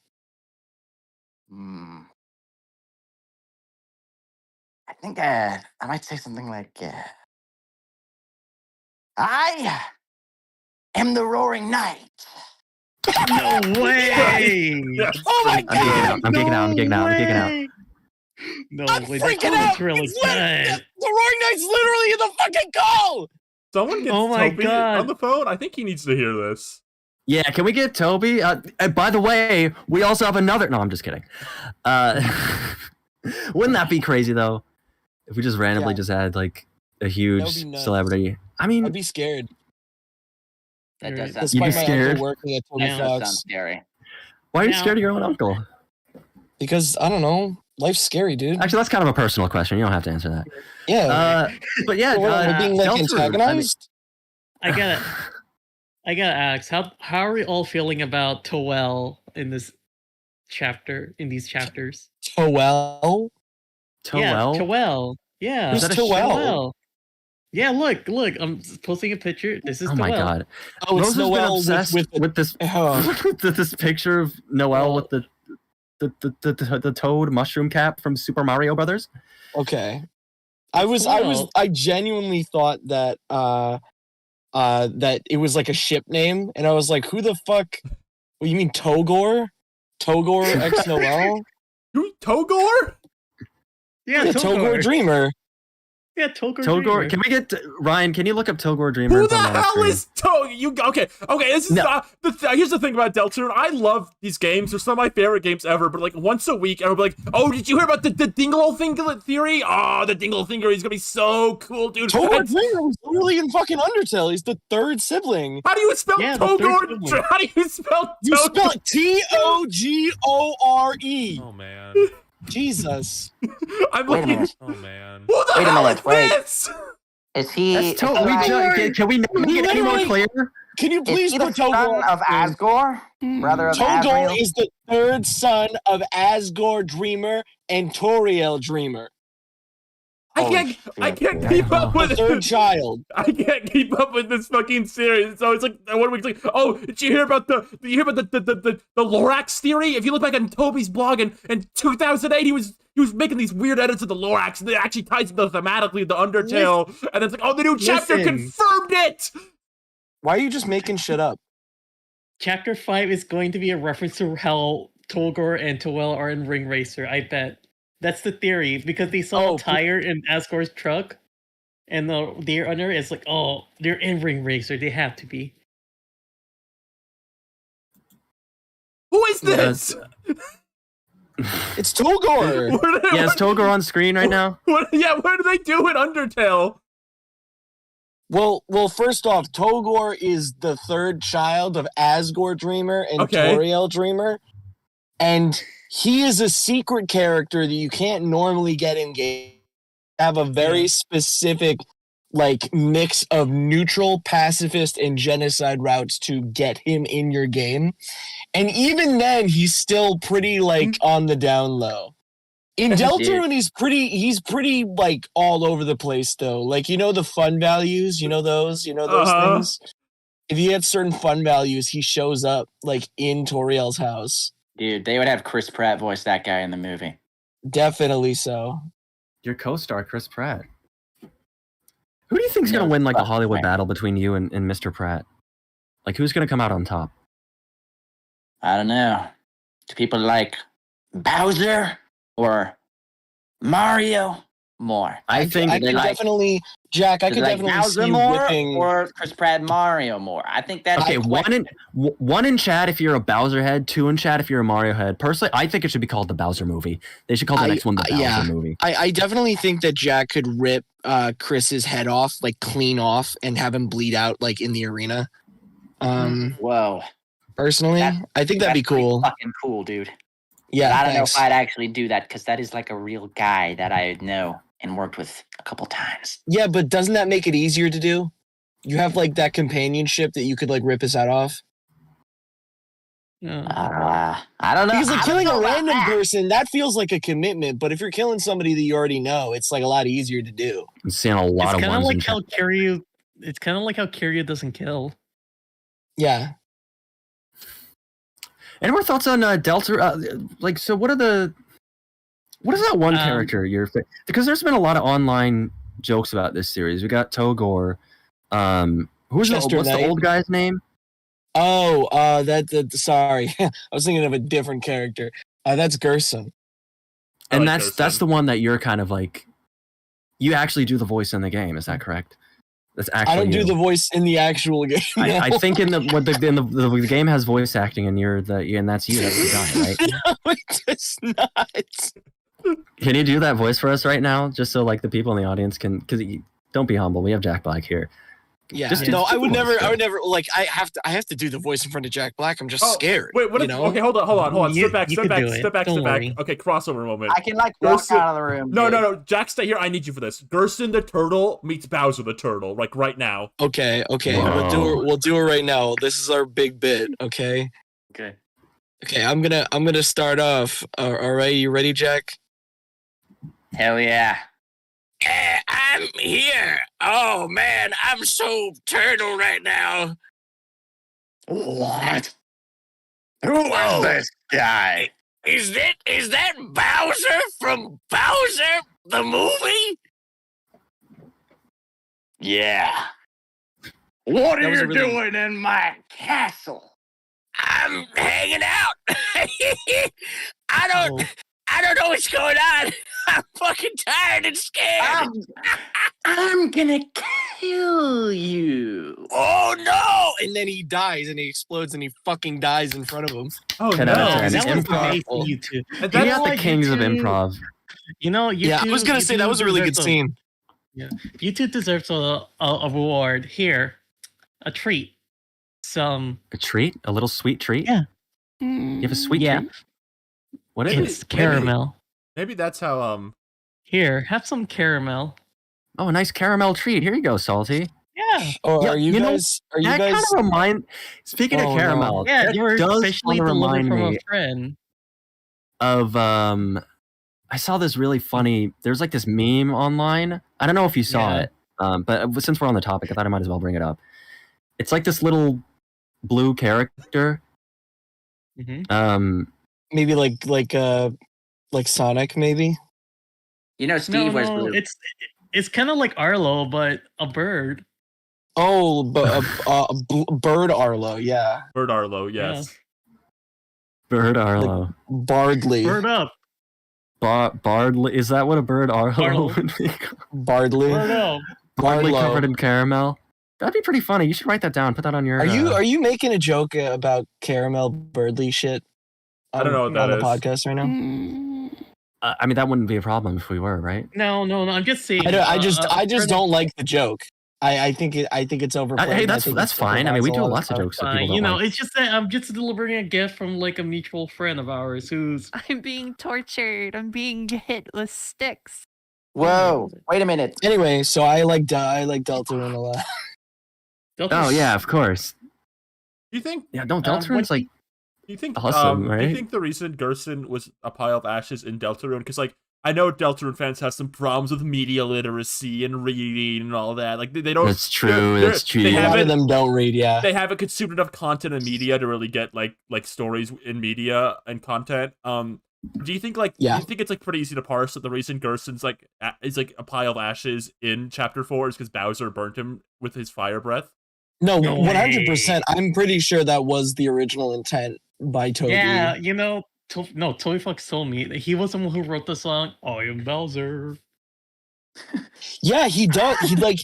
I think I might say something like, I am the Roaring Knight. No way! Oh my I'm geeking out. No I'm way! freaking That's out! really It's literally- good. the Roaring Knight's literally in the fucking call! someone gets Oh my Toby God. on the phone? I think he needs to hear this. Yeah, can we get Toby? And by the way, we also have another. No, I'm just kidding. Wouldn't that be crazy though? If we just randomly Yeah. just had like a That would huge be nuts. celebrity. I mean, I'd be scared. That does Right. sound You'd be Despite my scared? uncle working at Toby Yeah. That does sound Fox. scary. why are you Now- scared of your own uncle? Because, I don't know, life's scary, dude. Actually, that's kind of a personal question. You don't have to answer that. Yeah. But yeah, What, we're being like Deltarune, antagonized? I gotta ask, how are we all feeling about Toel in this chapter? In these chapters? Toel? Yeah, Toel? Toel. Yeah. Who's that a Toel? Yeah, look, I'm posting a picture. This is Oh my Toel. god. Oh, it's Rose has been Noel obsessed with this Oh. with this picture of Noel with the toad mushroom cap from Super Mario Brothers. Okay. I genuinely thought that that it was like a ship name, and I was like, who the fuck? What, you mean Togor? Togor X Noel? Who? Togor? Yeah, Yeah, Togor Dreamer. Yeah, Togor. Togor, Dreamer. can we get Ryan? Can you look up Togor Dreamer? Who and the put him on hell screen? is You okay? This is No. here's the thing about Deltarune. I love these games. They're some of my favorite games ever. But like once a week, everybody like, oh, did you hear about the Dingle Finger theory? Oh, the Dingle Finger. He's gonna be so cool, dude. Togor And Dreamer was literally in fucking Undertale. He's the third sibling. how do you spell Yeah, the third Togor? sibling. How do you spell You Togor? spell it Togore. Oh man. Jesus. I'm Wait a looking. minute. Oh man. Wait Who the a hell minute, is wait. this? Is he? That's totally. Can we not We get any more literally- clear? Can you Is please he the put son Togor of Asgore? Brother of Togor Asriel? is the third son of Asgore Dreamer and Toriel Dreamer. I Holy can't shit. keep up The with third it. child. I can't keep up with this fucking series. So it's like 1 week, like, oh, did you hear about the Lorax theory? If you look back on Toby's blog in 2008, he was making these weird edits of the Lorax, and it actually ties into thematically the Undertale. And it's like, oh, the new chapter Listen. confirmed it. Why are you just making shit up? Chapter 5 is going to be a reference to how Togor and Toel are in Ring Racer. I bet. That's the theory, because they saw Oh, a tire in Asgore's truck, and the deer under it's like, oh, they're in Ring Racer. They have to be. Who is this? It's Togor. Yeah, is Togor on screen right now? What do they do in Undertale? Well, first off, Togor is the third child of Asgore Dreamer and Toriel Dreamer, and he is a secret character that you can't normally get in game. Have a very specific like mix of neutral, pacifist, and genocide routes to get him in your game. And even then, he's still pretty like on the down low. In Deltarune, he's pretty like all over the place though. Like the fun values, those things. If you have certain fun values, he shows up like in Toriel's house. Dude, they would have Chris Pratt voice that guy in the movie. Definitely so. Your co-star, Chris Pratt. Who do you think's gonna win like a Hollywood battle between you and Mr. Pratt? Like who's gonna come out on top? I don't know. Do people like Bowser or Mario more? I could definitely Bowser see more whipping or Chris Pratt Mario more. I think that's okay. One in chat if you're a Bowser head, two in chat if you're a Mario head. Personally, I think it should be called the Bowser movie. They should call the next one the Bowser movie. I definitely think that Jack could rip Chris's head off, like clean off, and have him bleed out like in the arena. Whoa. Personally, I think that'd be cool. Fucking cool, dude. Yeah, I don't know if I'd actually do that because that is like a real guy that I know and worked with a couple times. Yeah, but doesn't that make it easier to do? You have like that companionship that you could like rip his head off. I don't know. Because like killing a random person, that feels like a commitment. But if you're killing somebody that you already know, it's like a lot easier to do. I'm seeing a lot of ones. It's kind of like how Kiryu doesn't kill. Yeah. Any more thoughts on Delta? Like, so what is that one character because there's been a lot of online jokes about this series. We got Togor. What's the old guy's name? Oh, sorry. I was thinking of a different character. That's Gerson. And that's the one that you're kind of like, you actually do the voice in the game. Is that correct? That's actually I don't do the voice in the actual game. No. I think the game has voice acting, and that's you. That's the guy, right? No, it's not. Can you do that voice for us right now, just so like the people in the audience can? Because don't be humble. We have Jack Black here. Yeah. I would never. Like I have to do the voice in front of Jack Black. I'm just scared. Wait, what? Okay, hold on. Step back. Okay, crossover moment. I can like walk out of the room. No. Jack, stay here. I need you for this. Gerson the turtle meets Bowser the turtle. Like right now. Okay. We'll do it right now. This is our big bit. Okay. Okay. I'm gonna start off. All right. You ready, Jack? Hell yeah. I'm here. Oh man, I'm so turtle right now. What? Who is this guy? Is that Bowser from Bowser the movie? Yeah. What are you doing in my castle? I'm hanging out. I don't know what's going on. I'm fucking tired and scared. I'm gonna kill you. Oh no! And then he dies and he explodes and he fucking dies in front of him. Oh no! That was amazing, YouTube. You got the kings of improv. I was gonna say that was a really good scene. Yeah, YouTube deserves a reward. Here, a treat. A treat? A little sweet treat? Yeah. You have a sweet treat? What is it? It's caramel. Maybe that's how Here, have some caramel. Oh, a nice caramel treat. Here you go, Salty. Yeah. Oh, are you guys? Kind of remind. Speaking of caramel, yeah, you were especially delivered from a friend. Of I saw this really funny. There's like this meme online. I don't know if you saw it, but since we're on the topic, I thought I might as well bring it up. It's like this little blue character. Mm-hmm. Maybe like Sonic, maybe. Steve wears blue. It's kind of like Arlo, but a bird. Oh, but Bird Arlo, yeah. Bird Arlo, yes. Yeah. Bird Arlo. Like Bardley. Bird up. Bardley. Is that what a bird Arlo would be? Bardley. Bird up. Bardley covered in caramel. That'd be pretty funny. You should write that down. Put that on your. Are you making a joke about caramel Birdley shit? I don't know what that is. On the podcast right now. I mean, that wouldn't be a problem if we were, right? No. I'm just saying. I just don't like the joke. I think it's overplayed. Hey, that's fine. I mean, we do lots of jokes that people don't like. It's just that I'm just delivering a gift from like a mutual friend of ours who's. I'm being tortured. I'm being hit with sticks. Whoa! Wait a minute. Anyway, so I like Deltarune a lot. Oh yeah, of course. You think? Yeah, Deltarune's like. You think? Awesome, right? Do you think the reason Gerson was a pile of ashes in Deltarune? Because like I know Deltarune fans have some problems with media literacy and reading and all that. Like they don't. That's true. That's true. A lot of them don't read. Yeah. They haven't consumed enough content in media to really get like stories in media and content. Do you think like do you think it's like pretty easy to parse that the reason Gerson's like is like a pile of ashes in chapter 4 is because Bowser burnt him with his fire breath? No, 100%. I'm pretty sure that was the original intent by Toby. Yeah, Toby Fox told me that he was the one who wrote the song "I Am Bowser." Yeah, he does. He like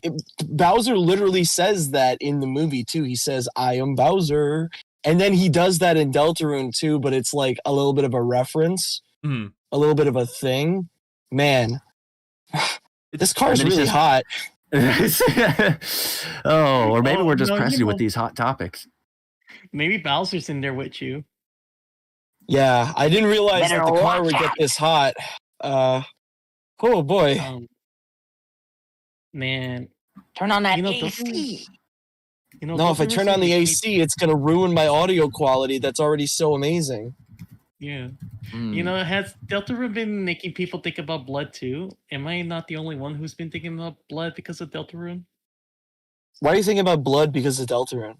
Bowser literally says that in the movie too. He says, "I am Bowser." And then he does that in Deltarune too, but it's like a little bit of a reference, a little bit of a thing. Man, this car's really hot. Oh, or maybe we're just pressing with these hot topics. Maybe Bowser's in there with you. Yeah, I didn't realize that the car would get this hot. Oh boy. Man. Turn on that AC. No, if I turn on the AC, it's going to ruin my audio quality that's already so amazing. Yeah. Has Deltarune been making people think about blood too? Am I not the only one who's been thinking about blood because of Deltarune? Why are you thinking about blood because of Deltarune?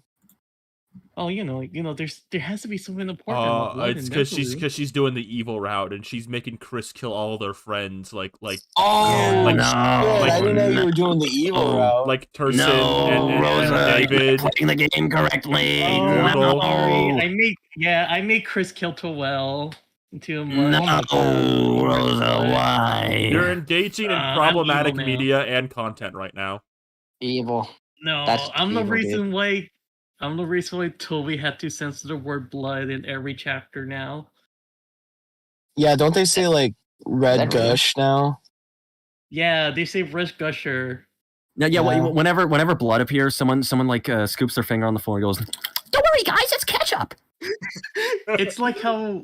Oh, there has to be something important. It's because she's doing the evil route and she's making Chris kill all their friends, I didn't know you were doing the evil route. Like Turson and David. Playing the game correctly. I made Chris kill Toel. Rosa, why? You're engaging in problematic media and content right now. Evil. No, I'm the reason why Toby had to censor the word blood in every chapter now. Yeah, don't they say like red gush now? Yeah, they say red gusher. Yeah. Whenever blood appears, someone like scoops their finger on the floor and goes, "Don't worry, guys, it's ketchup." It's like how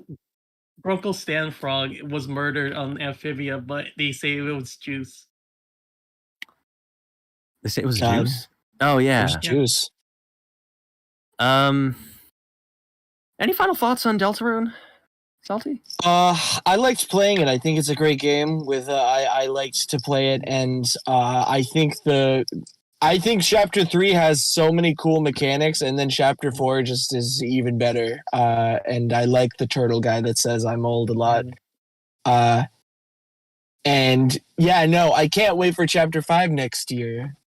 Grunkle Stanfrog was murdered on Amphibia, but they say it was juice. They say it was juice? Oh, yeah. It was juice. Any final thoughts on Deltarune, Salty? I liked playing it. I think it's a great game. I liked to play it, and I think Chapter 3 has so many cool mechanics, and then Chapter 4 just is even better. And I like the turtle guy that says I'm old a lot. And yeah, no, I can't wait for Chapter 5 next year.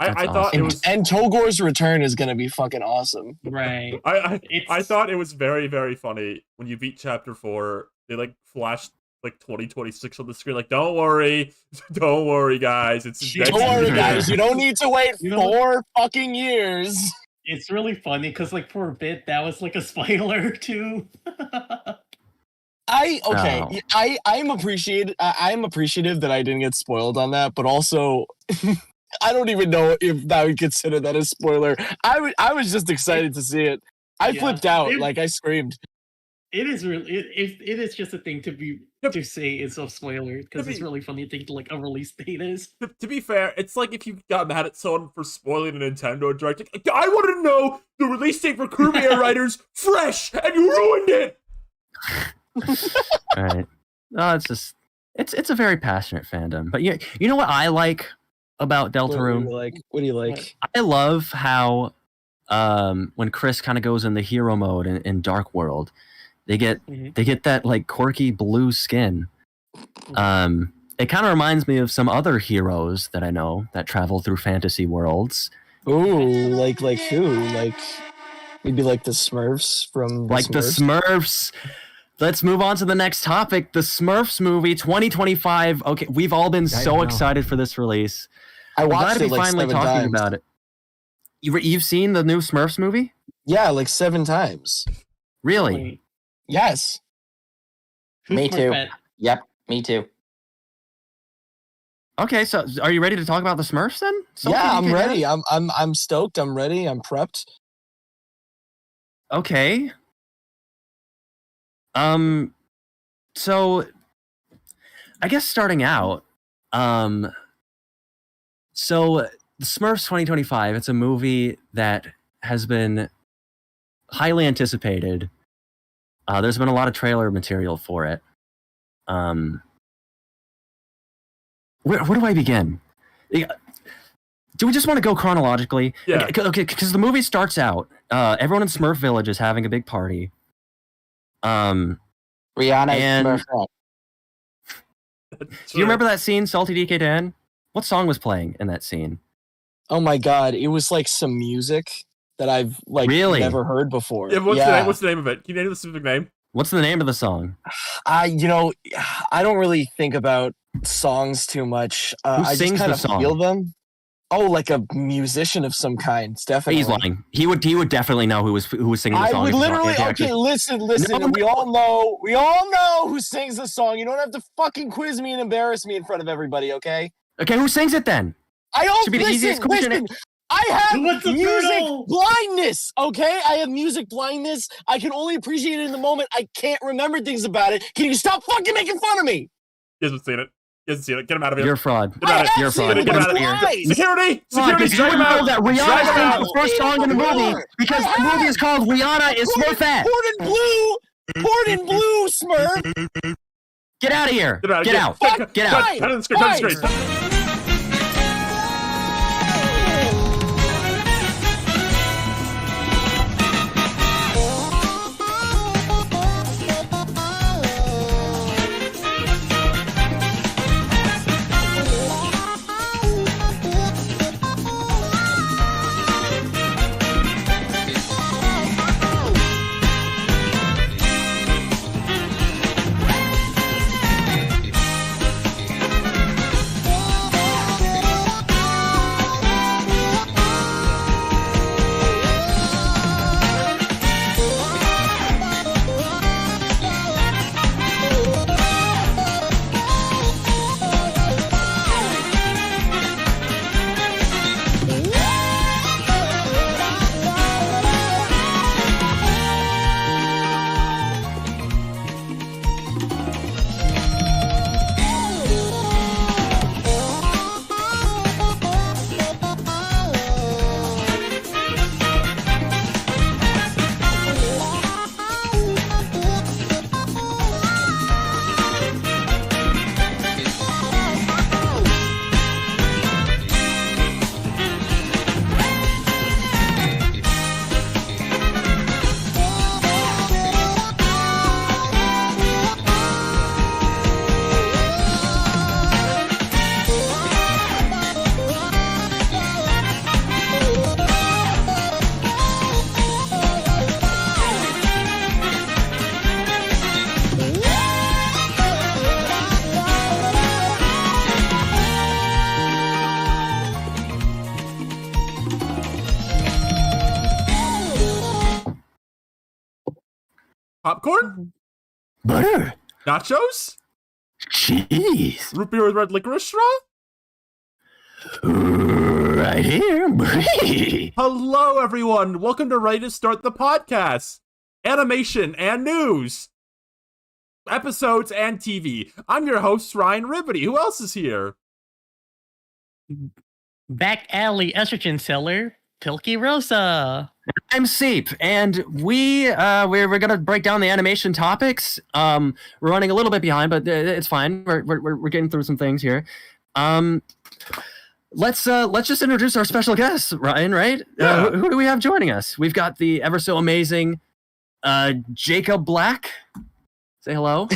I thought it was, and Togor's return is gonna be fucking awesome. Right. I thought it was very, very funny when you beat Chapter 4. They like flashed like 2026 on the screen. Like, don't worry, guys. Don't worry, guys. You don't need to wait 4 fucking years. It's really funny because like for a bit that was like a spoiler too. I'm appreciative that I didn't get spoiled on that, but also. I don't even know if I would consider that a spoiler. I was just excited to see it. I flipped out, I screamed. It is really it is just a thing to say it's a spoiler because it's really funny to think like a release date is. To be fair, it's like if you got mad at someone for spoiling a Nintendo Direct. Like, I want to know the release date for Kirby Air Riders fresh, and you ruined it. All right. No, it's a very passionate fandom, but you know what I like about Deltarune? What do you like? I love how when Chris kind of goes in the hero mode in Dark World, they get that like quirky blue skin. It kind of reminds me of some other heroes that I know that travel through fantasy worlds. Ooh, like who? Like maybe like the Smurfs from the Smurfs. Let's move on to the next topic. The Smurfs movie 2025. Okay, we've all been so excited for this release. I watched it like finally 7 talking times. about it. You've seen the new Smurfs movie? Yeah, like 7 times. Really? Yes. Me too. Yep, me too. Okay, so are you ready to talk about the Smurfs then? Yeah, I'm ready. I'm stoked. I'm ready. I'm prepped. Okay. So I guess starting out, so the Smurfs 2025, it's a movie that has been highly anticipated. There's been a lot of trailer material for it. Where do I begin? Do we just want to go chronologically? Yeah. Okay, because the movie starts out, everyone in Smurf Village is having a big party. Rihanna and Smurf. Do you remember that scene, Salty DK Dan? What song was playing in that scene? Oh my god, it was like some music that I've never heard before. Yeah, what's the name of it? Can you name the specific name? What's the name of the song? I don't really think about songs too much. I just kind of feel them. Oh, like a musician of some kind. It's definitely. He's lying. He would definitely know who was singing the song. I would literally. Okay, listen. No, we all know who sings the song. You don't have to fucking quiz me and embarrass me in front of everybody. Okay. Okay, who sings it then? I don't listen. I have music blindness, okay? I have music blindness. I can only appreciate it in the moment. I can't remember things about it. Can you stop fucking making fun of me? He hasn't seen it. Get him out of here. You're a fraud. Get out of here. Get out of here. Security! Drag him out! That Rihanna is the first song in the movie because the movie is called Rihanna is Smurfette. Poured in blue, Smurf. Get out of here. Get out. Get out. Cut the screen. Popcorn? Butter? Nachos? Cheese? Root beer with red licorice straw? Right here. Hello, everyone. Welcome to Ready to Start the Podcast. Animation and news. Episodes and TV. I'm your host, Ryan Ribbity. Who else is here? Back alley estrogen seller, Pilky Rosa. I'm Seep, and we're gonna break down the animation topics. We're running a little bit behind, but it's fine. We're getting through some things here. Let's just introduce our special guest, Ryan. Right? Yeah. Who do we have joining us? We've got the ever so amazing Jacob Black. Say hello.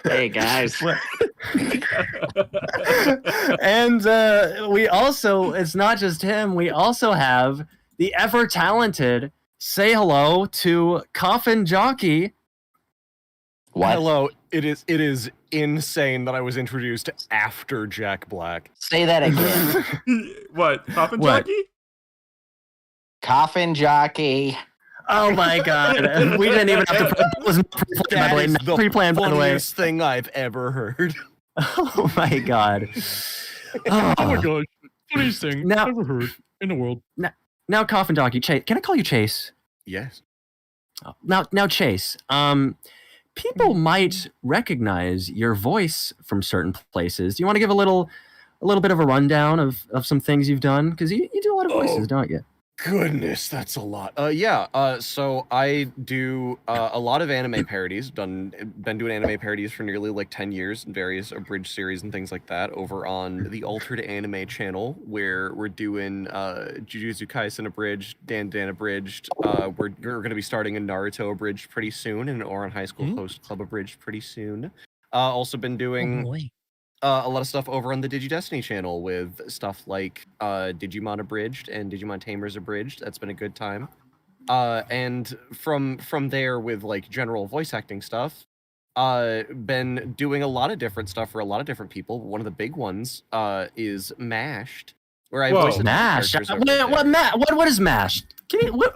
Hey guys. And we also, it's not just him, we also have the ever talented say hello to Coffin Jockey. What? Hello. It is insane that I was introduced after Jack Black. Say that again. What? Coffin Jockey? Coffin Jockey. Oh my god, we didn't even have to. That was pre-planned, by the way. Funniest thing I've ever heard. Oh my god. Oh my gosh. Funniest thing I've ever heard in the world. Now, Coffin Jockey, Chase. Can I call you Chase? Yes. Oh, now, Chase. People might recognize your voice from certain places. Do you want to give a little bit of a rundown of some things you've done? Because you do a lot of voices, don't you? Goodness, that's a lot. So I do a lot of anime parodies. Been doing anime parodies for nearly like 10 years in various abridged series and things like that over on the Altered Anime channel, where we're doing Jujutsu Kaisen abridged, Dan abridged. We're going to be starting a Naruto abridged pretty soon, and an Ouran High School Host Club abridged pretty soon. Also been doing a lot of stuff over on the DigiDestiny channel with stuff like Digimon Abridged and Digimon Tamers Abridged. That's been a good time. And from there with like general voice acting stuff, been doing a lot of different stuff for a lot of different people. One of the big ones is Mashed, where I voice Mashed. What is Mashed? Can you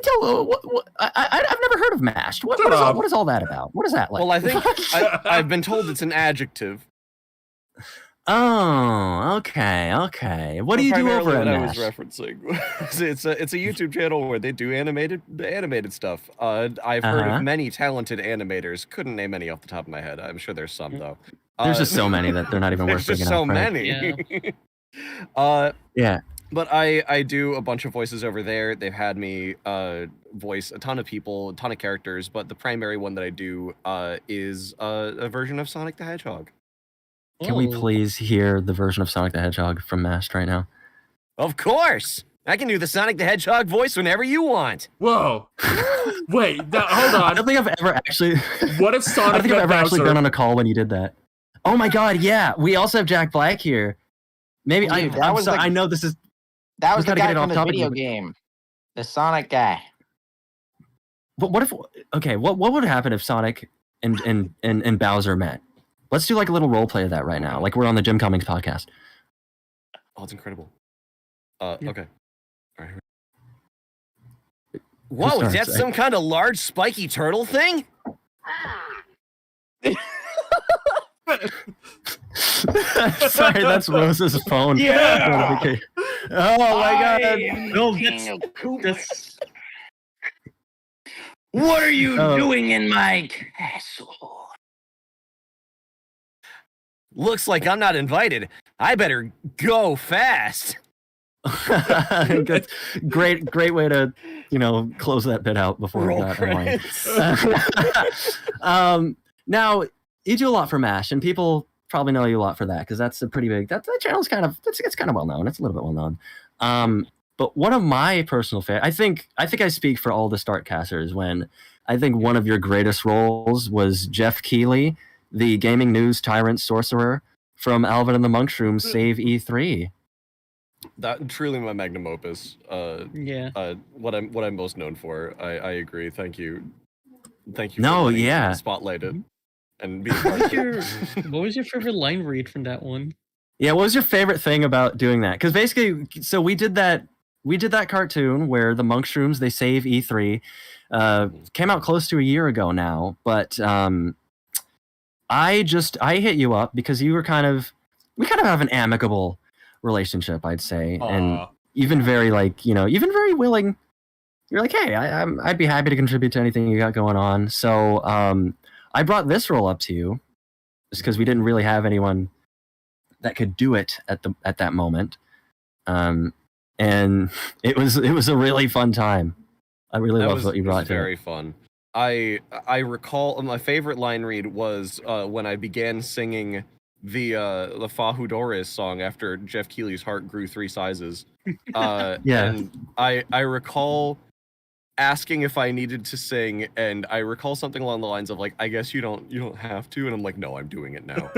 tell? I've never heard of Mashed. What is all that about? What is that like? Well, I think I've been told it's an adjective. Oh, okay. What do you do over at Mashed? I was referencing. It's a YouTube channel where they do animated stuff. I've heard of many talented animators. Couldn't name any off the top of my head. I'm sure there's some though. There's just so many that they're not even worth bringing up. There's just so many. Yeah. But I do a bunch of voices over there. They've had me voice a ton of people, a ton of characters, but the primary one that I do is a version of Sonic the Hedgehog. Can we please hear the version of Sonic the Hedgehog from Mashed right now? Of course! I can do the Sonic the Hedgehog voice whenever you want. Whoa. Wait, hold on. I don't think I've ever actually... What if Sonic I don't think I've ever actually been on a call when you did that. Oh my god, yeah. We also have Jack Black here. Maybe I know this is... That was the guy from the video game. The Sonic guy. But what if... Okay, what would happen if Sonic and Bowser met? Let's do like a little role play of that right now. Like we're on the Jim Cummings podcast. Oh, it's incredible. Okay. All right. Whoa, is that some kind of large spiky turtle thing? Sorry, that's Rose's phone. Yeah. Oh my god. No, that's... What are you doing in my castle? Looks like I'm not invited. I better go fast. Great way to, close that bit out before we got annoying. Now, you do a lot for MASH, and people probably know you a lot for that because that's a pretty big. That channel's kind of it's kind of well known. It's a little bit well known. But one of my personal favorites, I think I speak for all the Startcasters when I think one of your greatest roles was Jeff Keighley, the gaming news tyrant sorcerer from Alvin and the Monkshrooms Save E3. That truly my magnum opus. What I'm most known for. I agree. Thank you. No, yeah. Spotlighted and be what was your favorite line read from that one? Yeah, what was your favorite thing about doing that? Because basically, so we did that cartoon where the Monkshrooms they save E3. Came out close to a year ago now, but I hit you up because we kind of have an amicable relationship, I'd say. Aww. And even very even very willing. You're like, hey, I'd be happy to contribute to anything you got going on. So I brought this role up to you just because we didn't really have anyone that could do it at that moment. And it was a really fun time. I really loved what you brought to it. Very fun. I recall my favorite line read was when I began singing the Fahudores song after Jeff Keighley's heart grew 3 sizes. And I recall asking if I needed to sing, and I recall something along the lines of like, I guess you don't have to, and I'm like, no, I'm doing it now.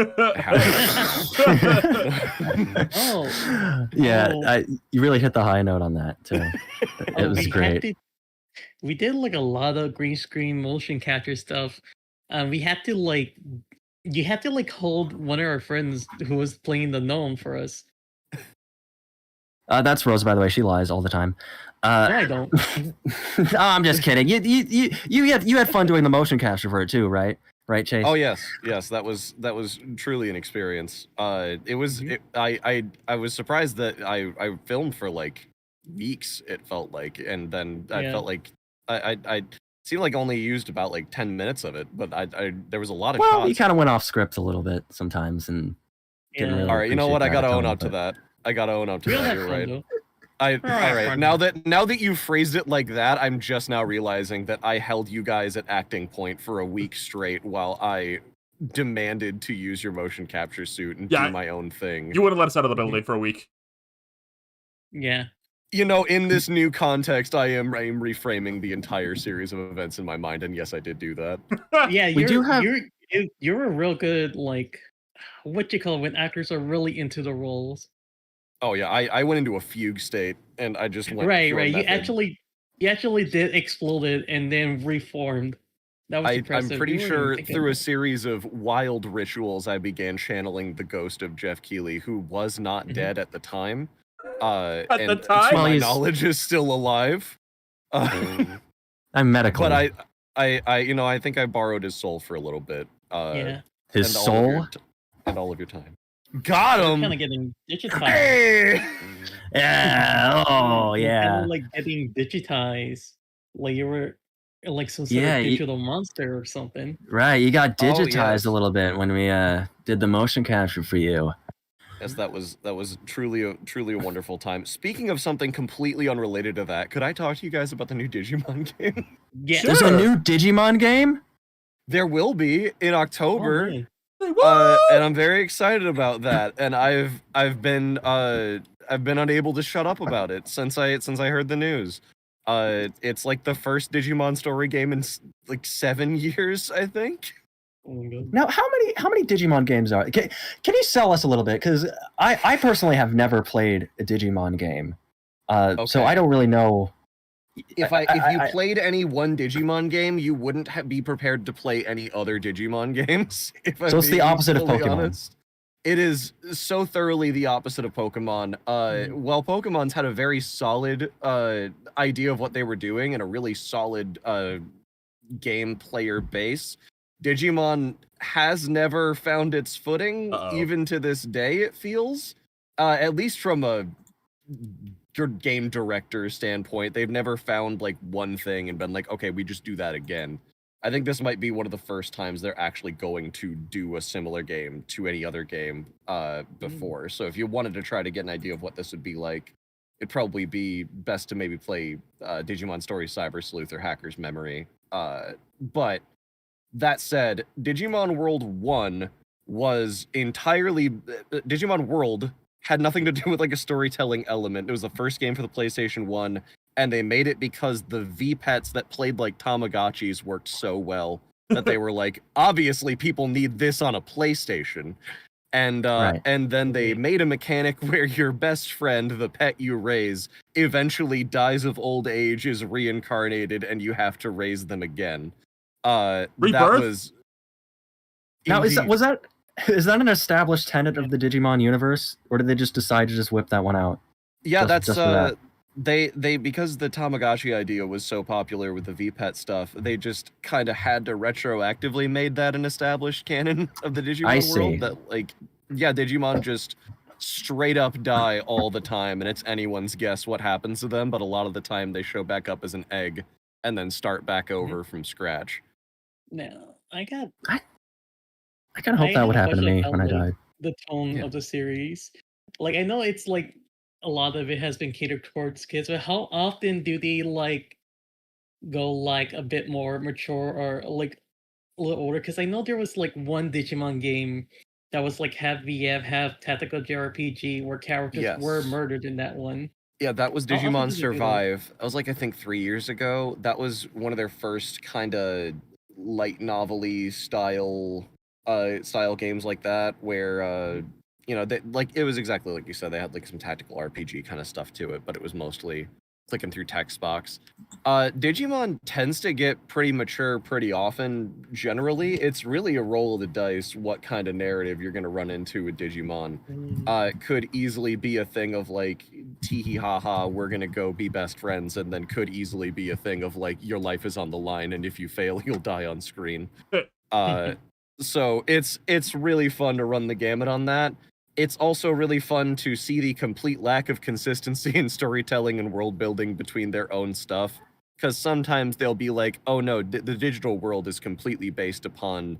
You really hit the high note on that too. It was great. We did like a lot of green screen motion capture stuff. You had to hold one of our friends who was playing the gnome for us. That's Rose, by the way. She lies all the time. No, I don't. No, I'm just kidding. You had fun doing the motion capture for it too, right? Right, Chase? Oh yes, that was truly an experience. It was I was surprised that I filmed for like weeks. It felt like, and then I felt like I seemed like only used about like 10 minutes of it, but I there was a lot of shots. You kind of went off script a little bit sometimes, and didn't really. All right, you know what? I gotta own up to that. You're right. Though. All right. Now that you phrased it like that, I'm just now realizing that I held you guys at acting point for a week straight while I demanded to use your motion capture suit and do my own thing. You wouldn't let us out of the building for a week. Yeah. You know, in this new context, I am reframing the entire series of events in my mind, and yes, I did do that. Yeah, you're a real good, like, what you call it, when actors are really into the roles. Oh yeah, I went into a fugue state, and I just went right. method. You actually did exploded and then reformed. That was impressive. I'm pretty sure through a series of wild rituals, I began channeling the ghost of Jeff Keighley, who was not dead at the time. At the time, to my knowledge, is still alive. I'm medical, but I think I borrowed his soul for a little bit. His soul and all of your time. Got him. Kind of getting digitized. Yeah. Oh yeah. Kind of like getting digitized, like you were like some sort of digital monster or something. Right. You got digitized a little bit when we did the motion capture for you. Yes, that was truly a wonderful time. Speaking of something completely unrelated to that, could I talk to you guys about the new Digimon game? Yeah. There's a new Digimon game? There will be in October. Oh, and I'm very excited about that. And I've been unable to shut up about it since I heard the news. It's like the first Digimon story game in like 7 years, I think. Now, how many Digimon games are? Can you sell us a little bit? Because I personally have never played a Digimon game, so I don't really know. If you played any one Digimon game, you wouldn't be prepared to play any other Digimon games. So it's the opposite of Pokemon. Honest. It is so thoroughly the opposite of Pokemon. Well, Pokemon's had a very solid idea of what they were doing and a really solid game player base. Digimon has never found its footing, even to this day, it feels. At least from a game director standpoint, they've never found like one thing and been like, okay, we just do that again. I think this might be one of the first times they're actually going to do a similar game to any other game before. So if you wanted to try to get an idea of what this would be like, it'd probably be best to maybe play Digimon Story Cyber Sleuth or Hacker's Memory. But that said, Digimon World 1 was entirely... Digimon World had nothing to do with like a storytelling element. It was the first game for the PlayStation 1, and they made it because the V-Pets that played like Tamagotchis worked so well that they were like, obviously people need this on a PlayStation. And and then they made a mechanic where your best friend, the pet you raise, eventually dies of old age, is reincarnated, and you have to raise them again. Rebirth? That was... Now, is that an established tenet of the Digimon universe, or did they just decide to just whip that one out? Yeah, that's they because the Tamagotchi idea was so popular with the V-Pet stuff, they just kind of had to retroactively made that an established canon of the Digimon world. That like, yeah, Digimon just straight up die all the time, and it's anyone's guess what happens to them. But a lot of the time, they show back up as an egg and then start back over from scratch. No, I kind of hope that would happen to me when I died. The tone of the series, like I know it's like a lot of it has been catered towards kids, but how often do they like go like a bit more mature or like a little older? Because I know there was like one Digimon game that was like half VF, half tactical JRPG, where characters were murdered in that one. Yeah, that was Digimon Survive. That was like I think 3 years ago. That was one of their first kind of light novel-y style games like that, where you know, like it was exactly like you said, they had like some tactical RPG kind of stuff to it, but it was mostly clicking through text box. Digimon tends to get pretty mature pretty often. Generally, it's really a roll of the dice what kind of narrative you're going to run into with Digimon. Could easily be a thing of like, tee ha ha, we're going to go be best friends, and then could easily be a thing of like, your life is on the line, and if you fail, you'll die on screen. So it's really fun to run the gamut on that. It's also really fun to see the complete lack of consistency in storytelling and world building between their own stuff. Because sometimes they'll be like, oh no, the digital world is completely based upon,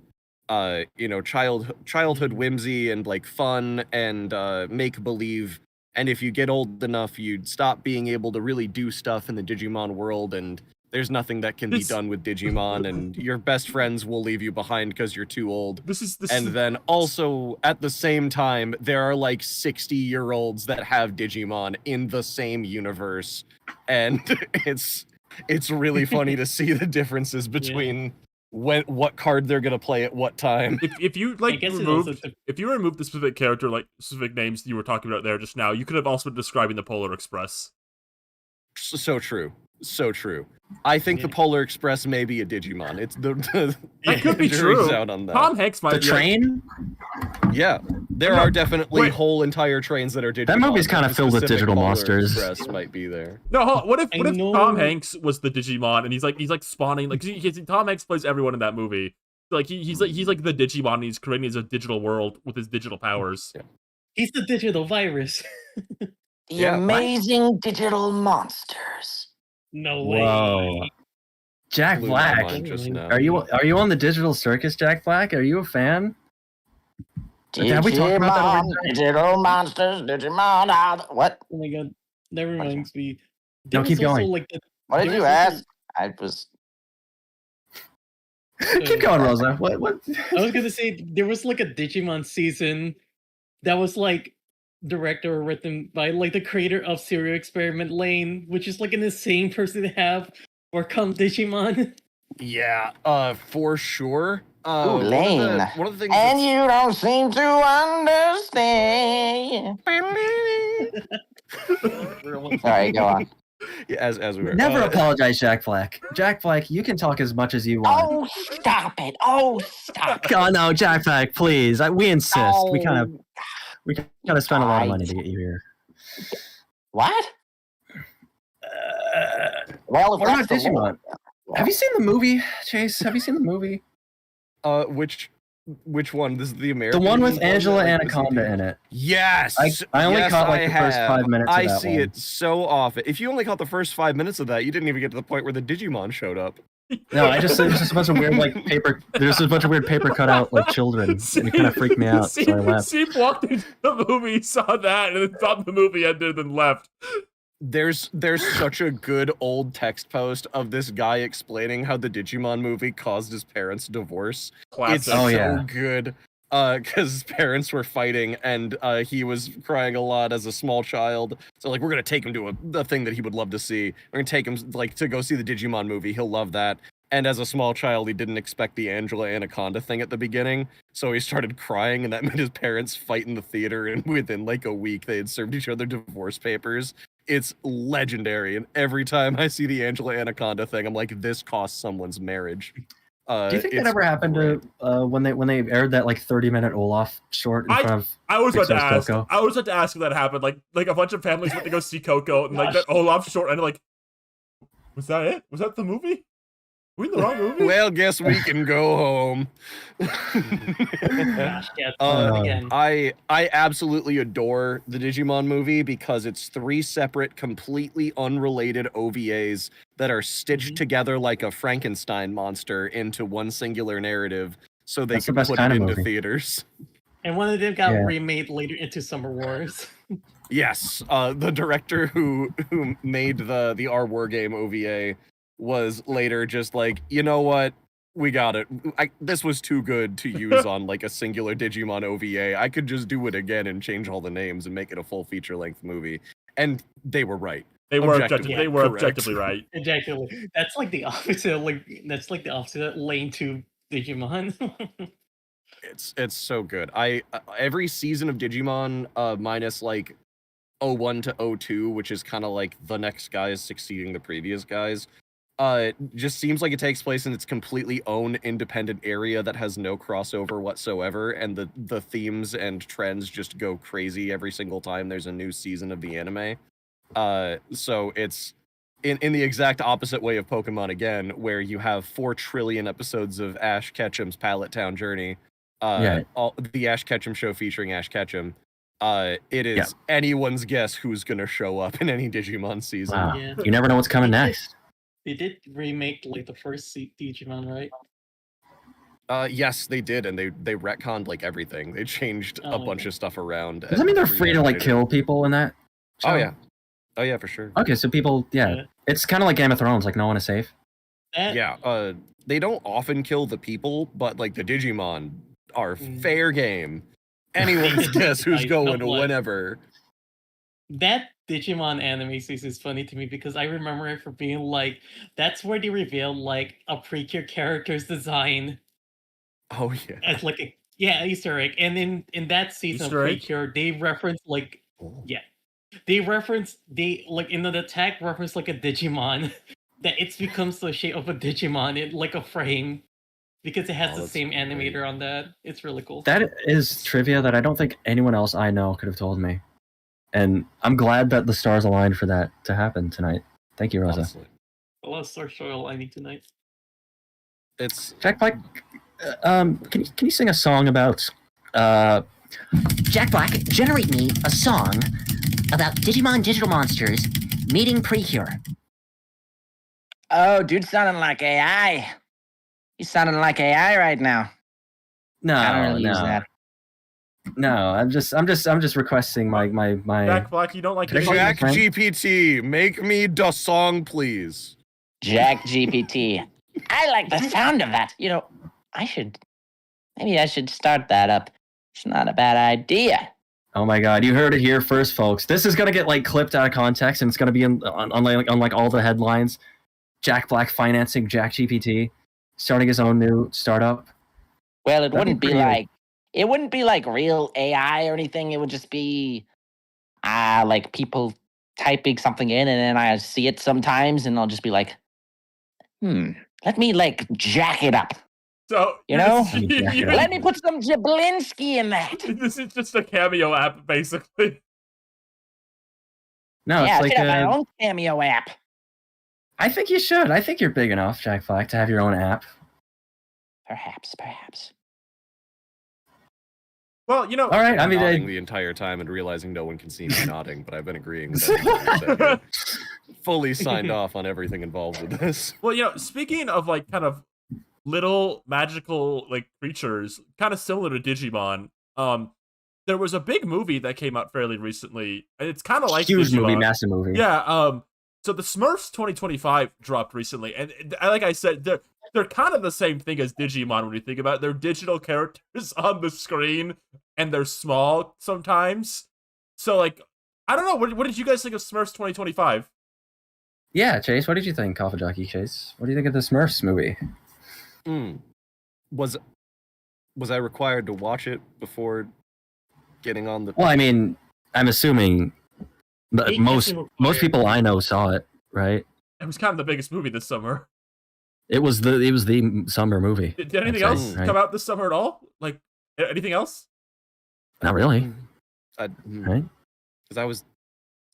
childhood whimsy and like fun and make believe. And if you get old enough, you'd stop being able to really do stuff in the Digimon world, and there's nothing that can be done with Digimon, and your best friends will leave you behind because you're too old. Then also, at the same time, there are like 60-year-olds that have Digimon in the same universe, and it's really funny to see the differences between what card they're gonna play at what time. If you remove the specific character, like specific names you were talking about there just now, you could have also been describing the Polar Express. So true. So true. I think the Polar Express may be a Digimon. It's that could be true. Out on that. Tom Hanks might the be train. Yeah, there are definitely whole entire trains that are Digimon. That movie's kind of filled with digital Polar monsters. Express might be there. No, what if Tom Hanks was the Digimon and he's like spawning like Tom Hanks plays everyone in that movie. Like he's like the Digimon and he's creating his digital world with his digital powers. Yeah. He's the digital virus. The amazing digital monsters. No way. Whoa. Jack Black, are you on the digital circus, Jack Black? Are you a fan? Have we talked about that already? Digital monsters, Digimon. What? Oh my god, that reminds me. No, keep going. Like what did you ask? I was. Keep going, Rosa. What? I was gonna say there was like a Digimon season that was like directed or written by like the creator of Serial Experiment Lane, which is like an insane person to have or come Digimon. Yeah, for sure. Lane. One of the things and you don't seem to understand. Sorry, go on. Yeah, as we were. Never apologize, Jack Black. Jack Black, you can talk as much as you want. Oh, stop it! Oh, stop it! Oh no, Jack Black, please. We insist. Oh. We kind of spent a lot of money to get you here. What? Well, what about Digimon? Have you seen the movie, Chase? Have you seen the movie? Which one? This is the American. The one with Angela Anaconda in it. Yes. I only caught like the first 5 minutes of that I see it so often. If you only caught the first 5 minutes of that, you didn't even get to the point where the Digimon showed up. No, there's just a bunch of weird like paper. There's a bunch of weird paper cutout like children, and it kind of freaked me out. So I left. Steve walked into the movie, saw that, and then thought the movie ended, and left. There's such a good old text post of this guy explaining how the Digimon movie caused his parents' divorce. Classic. It's so good. Because his parents were fighting, and he was crying a lot as a small child. So like, we're gonna take him to a thing that he would love to see. We're gonna take him like to go see the Digimon movie. He'll love that. And as a small child, he didn't expect the Angela Anaconda thing at the beginning, so he started crying, and that made his parents fight in the theater. And within like a week, they had served each other divorce papers. It's legendary, and every time I see the Angela Anaconda thing, I'm like, this cost someone's marriage. Do you think that ever happened to when they aired that like 30-minute Olaf short in front of I was about to ask. Coco? I was about to ask if that happened. Like a bunch of families went to go see Coco, and like that Olaf short, and like, was that it? Was that the movie? Are we in the wrong movie? Well, guess we can go home. Gosh, I absolutely adore the Digimon movie because it's 3 separate, completely unrelated OVAs that are stitched together like a Frankenstein monster into one singular narrative, so they can put it into theaters. And one of them got remade later into Summer Wars. Yes, the director who made the Our War Game OVA was later just like, you know what? We got it. This was too good to use on like a singular Digimon OVA. I could just do it again and change all the names and make it a full feature-length movie. And they were right. They were objectively right. Objectively. That's like the opposite. That's like the opposite Lane to Digimon. It's so good. Every season of Digimon, minus like 01 to 02, which is kind of like the next guys succeeding the previous guys, just seems like it takes place in its completely own independent area that has no crossover whatsoever, and the themes and trends just go crazy every single time there's a new season of the anime. So it's in the exact opposite way of Pokemon again, where you have 4 trillion episodes of Ash Ketchum's Pallet Town Journey, the Ash Ketchum show featuring Ash Ketchum. It is anyone's guess who's gonna show up in any Digimon season. Wow. You never know what's coming next. They did remake like the first Digimon, right? Yes, they did, and they retconned like everything. They changed a bunch of stuff around. Does that mean they're free to like kill people in that show? Oh yeah, for sure. Okay, so people, it's kind of like Game of Thrones, like no one is safe. They don't often kill the people, but like the Digimon are fair game. Anyone's guess who's going whenever. That Digimon anime series is funny to me because I remember it for being like, that's where they revealed like a Precure character's design. Oh yeah. As like a Easter egg. And in that season Easter of egg? Precure, they reference like the tag reference like a Digimon that it's becomes the shape of a Digimon in like a frame. Because it has the same animator on that. It's really cool. That is trivia that I don't think anyone else I know could have told me. And I'm glad that the stars aligned for that to happen tonight. Thank you, Rosa. Honestly. A lot of stars are aligning tonight. It's Jack Black, can you sing a song about... Jack Black, generate me a song about Digimon digital monsters meeting Precure. Oh, dude sounding like AI. He's sounding like AI right now. No, I don't really use that. No, I'm just requesting my Jack Black, you don't like Jack GPT, make me the song, please. Jack GPT. I like the sound of that. You know, maybe I should start that up. It's not a bad idea. Oh my god, you heard it here first, folks. This is gonna get like clipped out of context, and it's gonna be on like all the headlines. Jack Black financing Jack GPT, starting his own new startup. Well, it wouldn't be like real AI or anything. It would just be like people typing something in, and then I see it sometimes, and I'll just be like, let me like jack it up. So let me put some Jablinski in that. This is just a Cameo app, basically. No, it's like I should have my own Cameo app. I think you should. I think you're big enough, Jack Black, to have your own app. Perhaps. Well, you know. All right. I mean, nodding the entire time and realizing no one can see me nodding, but I've been agreeing with everything. Fully signed off on everything involved with this. Well, you know, speaking of like kind of little magical like creatures, kind of similar to Digimon. There was a big movie that came out fairly recently. It's kind of like huge Digimon. movie, massive movie. Yeah. So the Smurfs 2025 dropped recently, and like I said, they're kind of the same thing as Digimon when you think about it. They're digital characters on the screen, and they're small sometimes. So like, I don't know. What did you guys think of Smurfs 2025? Yeah, Chase, what did you think, Coffin Jockey Chase? What do you think of the Smurfs movie? Was I required to watch it before getting on the... Well, I mean, I'm assuming most people I know saw it, right? It was kind of the biggest movie this summer. It was the summer movie. Did anything else come out this summer at all? Like anything else? Not really. Right? Because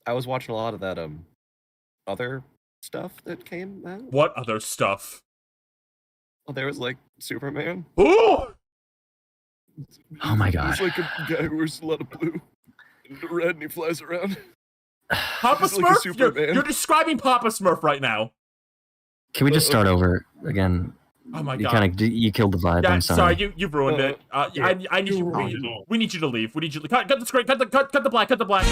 I was watching a lot of that other stuff that came out. What other stuff? Well, there was like Superman. Ooh! Oh my god! He's like a guy who wears a lot of blue and red, and he flies around. Papa Smurf? Like you're describing Papa Smurf right now. Can we just start over again? Oh my god! You killed the vibe. Yeah, I'm sorry. You ruined it. I need you. We need you to leave. We need you to cut the screen. Cut the black. Cut the black.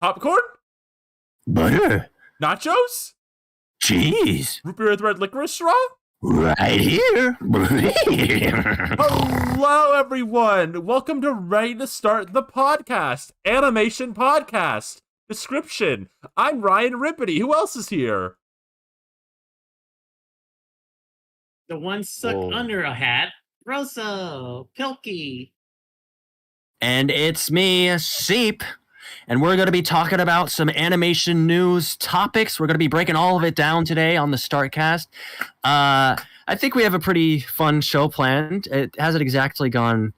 Popcorn? Butter. Nachos? Cheese. Root beer with red licorice straw? Right here. Hello, everyone. Welcome to Ready to Start the Podcast, Animation Podcast. Description. I'm Ryan Rippity. Who else is here? The one stuck under a hat, Rosa, Pilkey. And it's me, Seep. And we're going to be talking about some animation news topics. We're going to be breaking all of it down today on the Startcast. I think we have a pretty fun show planned. It hasn't exactly gone,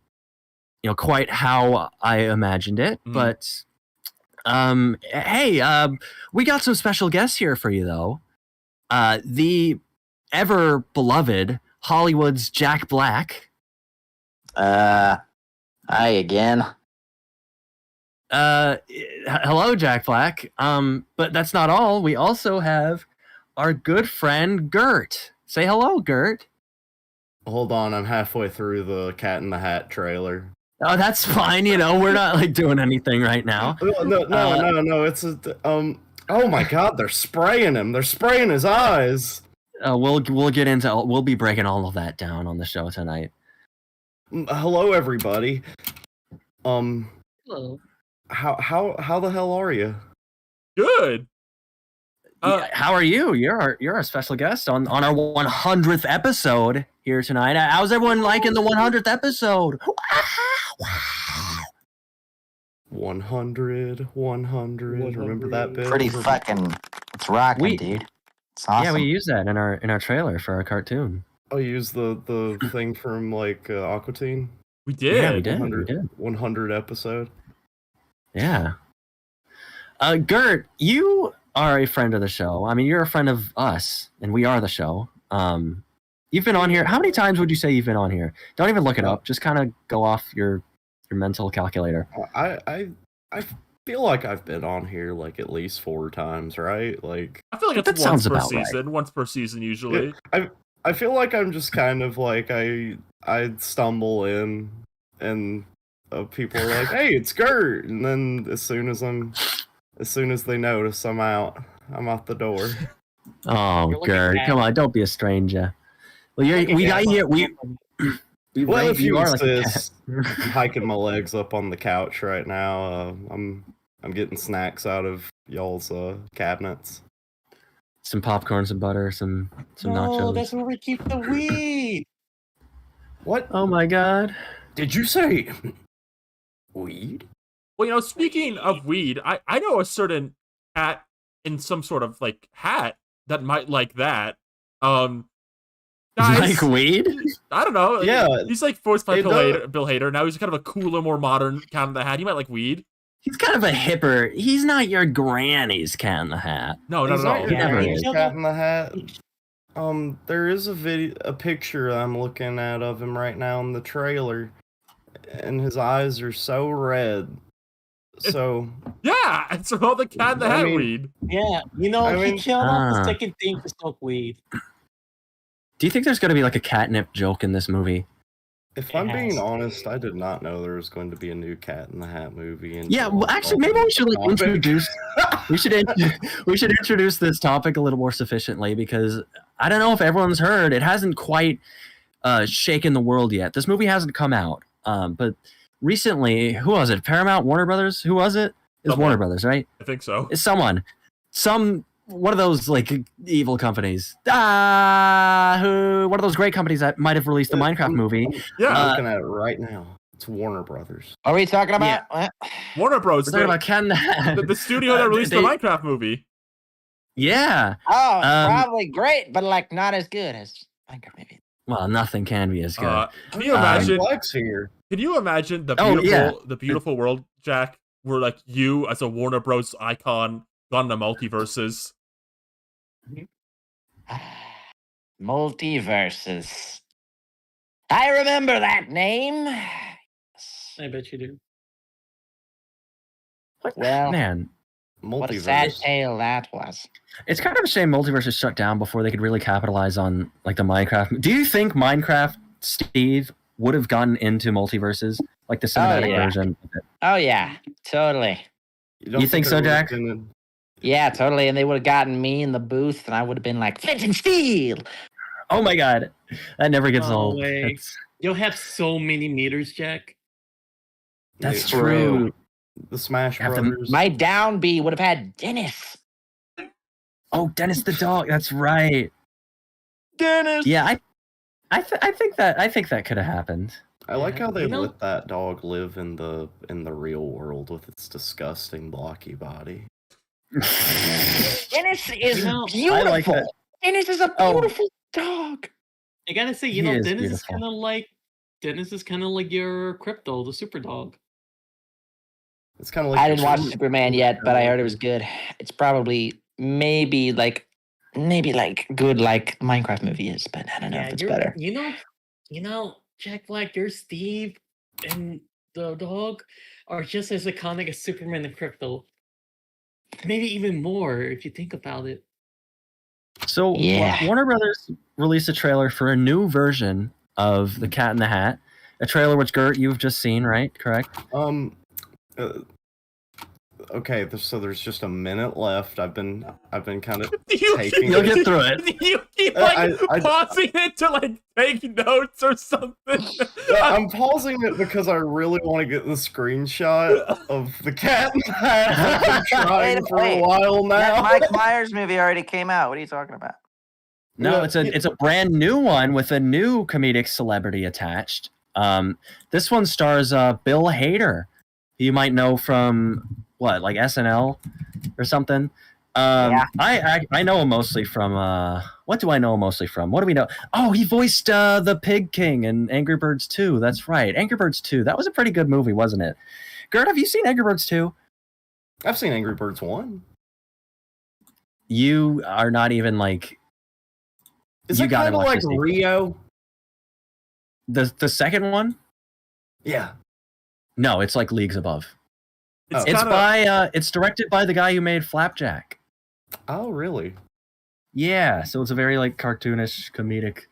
quite how I imagined it. But, hey, we got some special guests here for you, though. The ever-beloved Hollywood's Jack Black. Hi again. Hello, Jack Black. But that's not all. We also have our good friend Gert. Say hello, Gert. Hold on, I'm halfway through the Cat in the Hat trailer. Oh, that's fine. We're not doing anything right now. No. It's oh my God, they're spraying him. They're spraying his eyes. We'll get into. We'll be breaking all of that down on the show tonight. Hello, everybody. Hello. How the hell are you? Good. How are you? You're our special guest on our 100th episode here tonight. How's everyone liking the 100th episode? Wow. 100. Remember that bit? Pretty fucking. It's rocking, dude. It's awesome. Yeah, we use that in our trailer for our cartoon. I used the thing from Aqua Teen. We did. Yeah, we did. 100 episode. Yeah. Gert, you are a friend of the show. I mean, you're a friend of us, and we are the show. You've been on here. How many times would you say you've been on here? Don't even look it up. Just kind of go off your mental calculator. I feel like I've been on here at least 4 times, right? I feel like it's once per season. Right. Once per season, usually. I feel like I'm just kind of I stumble in and people are like, "Hey, it's Gert," and then as soon as they notice, I'm out the door. Oh, Gert, come on, don't be a stranger. Well, we got here. Well, if you insist, I'm hiking my legs up on the couch right now. I'm getting snacks out of y'all's cabinets. Some popcorn, some butter, some nachos. No, that's where we keep the weed. What? Oh my God! Did you say weed? Well, speaking of weed, I know a certain cat in some sort of hat that might like that. Guys, like weed? I don't know. Yeah, he's voiced by Bill Hader. Now he's kind of a cooler, more modern Cat in the Hat. He might like weed. He's kind of a hipper. He's not your granny's Cat in the Hat. No, not at all. Cat in the Hat. There is a picture I'm looking at of him right now in the trailer, and his eyes are so red. So yeah, it's all the Cat in the Hat weed. Yeah, he killed off the second thing to smoke weed. Do you think there's going to be a catnip joke in this movie? If I'm being honest, I did not know there was going to be a new Cat in the Hat movie. Yeah, well, actually, maybe we should introduce. we should introduce this topic a little more sufficiently, because I don't know if everyone's heard. It hasn't quite shaken the world yet. This movie hasn't come out, but recently, who was it? Paramount, Warner Brothers? Who was it? It's Warner Brothers, right? I think so. It's one of those evil companies. One of those great companies that might have released the Minecraft movie. Yeah, I'm looking at it right now. It's Warner Brothers. Are we talking about Warner Bros? We're talking about the studio that released the Minecraft movie. Yeah. Oh, probably great, but not as good as Minecraft movie. Well, nothing can be as good. Can you imagine? Here. Can you imagine the beautiful world, Jack, where you as a Warner Bros. Icon gone to multiverses? Multiverses. I remember that name. I bet you do. Well, man, what a sad tale that was. It's kind of a shame Multiverse is shut down before they could really capitalize on the Minecraft. Do you think Minecraft, Steve, would have gotten into multiverses, the cinematic version of it? Oh yeah, totally. You think so, Jack? Yeah, totally. And they would have gotten me in the booth, and I would have been like, flint and steel. Oh my god, that never gets old. You'll have so many meters, Jack. That's true. The Smash Brothers. My down B would have had Dennis. Oh, Dennis the dog. That's right. Dennis. Yeah, I think that could have happened. I like how they let that dog live in the real world with its disgusting blocky body. Dennis is beautiful. I like that. Dennis is a beautiful dog. I gotta say, Dennis is kind of like your Crypto, the super dog. It's kind of like I didn't watch Superman yet, but I heard it was good. It's probably maybe like good like Minecraft movie is, but I don't know if it's better. You know, Jack Black, your Steve and the dog are just as iconic as Superman and Crypto. Maybe even more if you think about it. So Warner Brothers released a trailer for a new version of The Cat in the Hat. A trailer which, Gert, you've just seen, right? Correct? Okay, so there's just a minute left. I've been kind of taking. You'll get through it. You keep pausing it to take notes or something. I'm pausing it because I really want to get the screenshot of the cat in the hat. I've been trying for a while now. That Mike Myers movie already came out. What are you talking about? No, it's a brand new one with a new comedic celebrity attached. This one stars Bill Hader, who you might know from like SNL or something. I know him mostly from what do I know him mostly from? What do we know? Oh, he voiced the Pig King in Angry Birds 2. That's right. Angry Birds 2. That was a pretty good movie, wasn't it? Gert, have you seen Angry Birds 2? I've seen Angry Birds 1. You are not even like Is it kind of like Rio? The second one? Yeah. No, it's like leagues above. It's directed by the guy who made Flapjack. Oh, really? Yeah, so it's a very cartoonish, comedic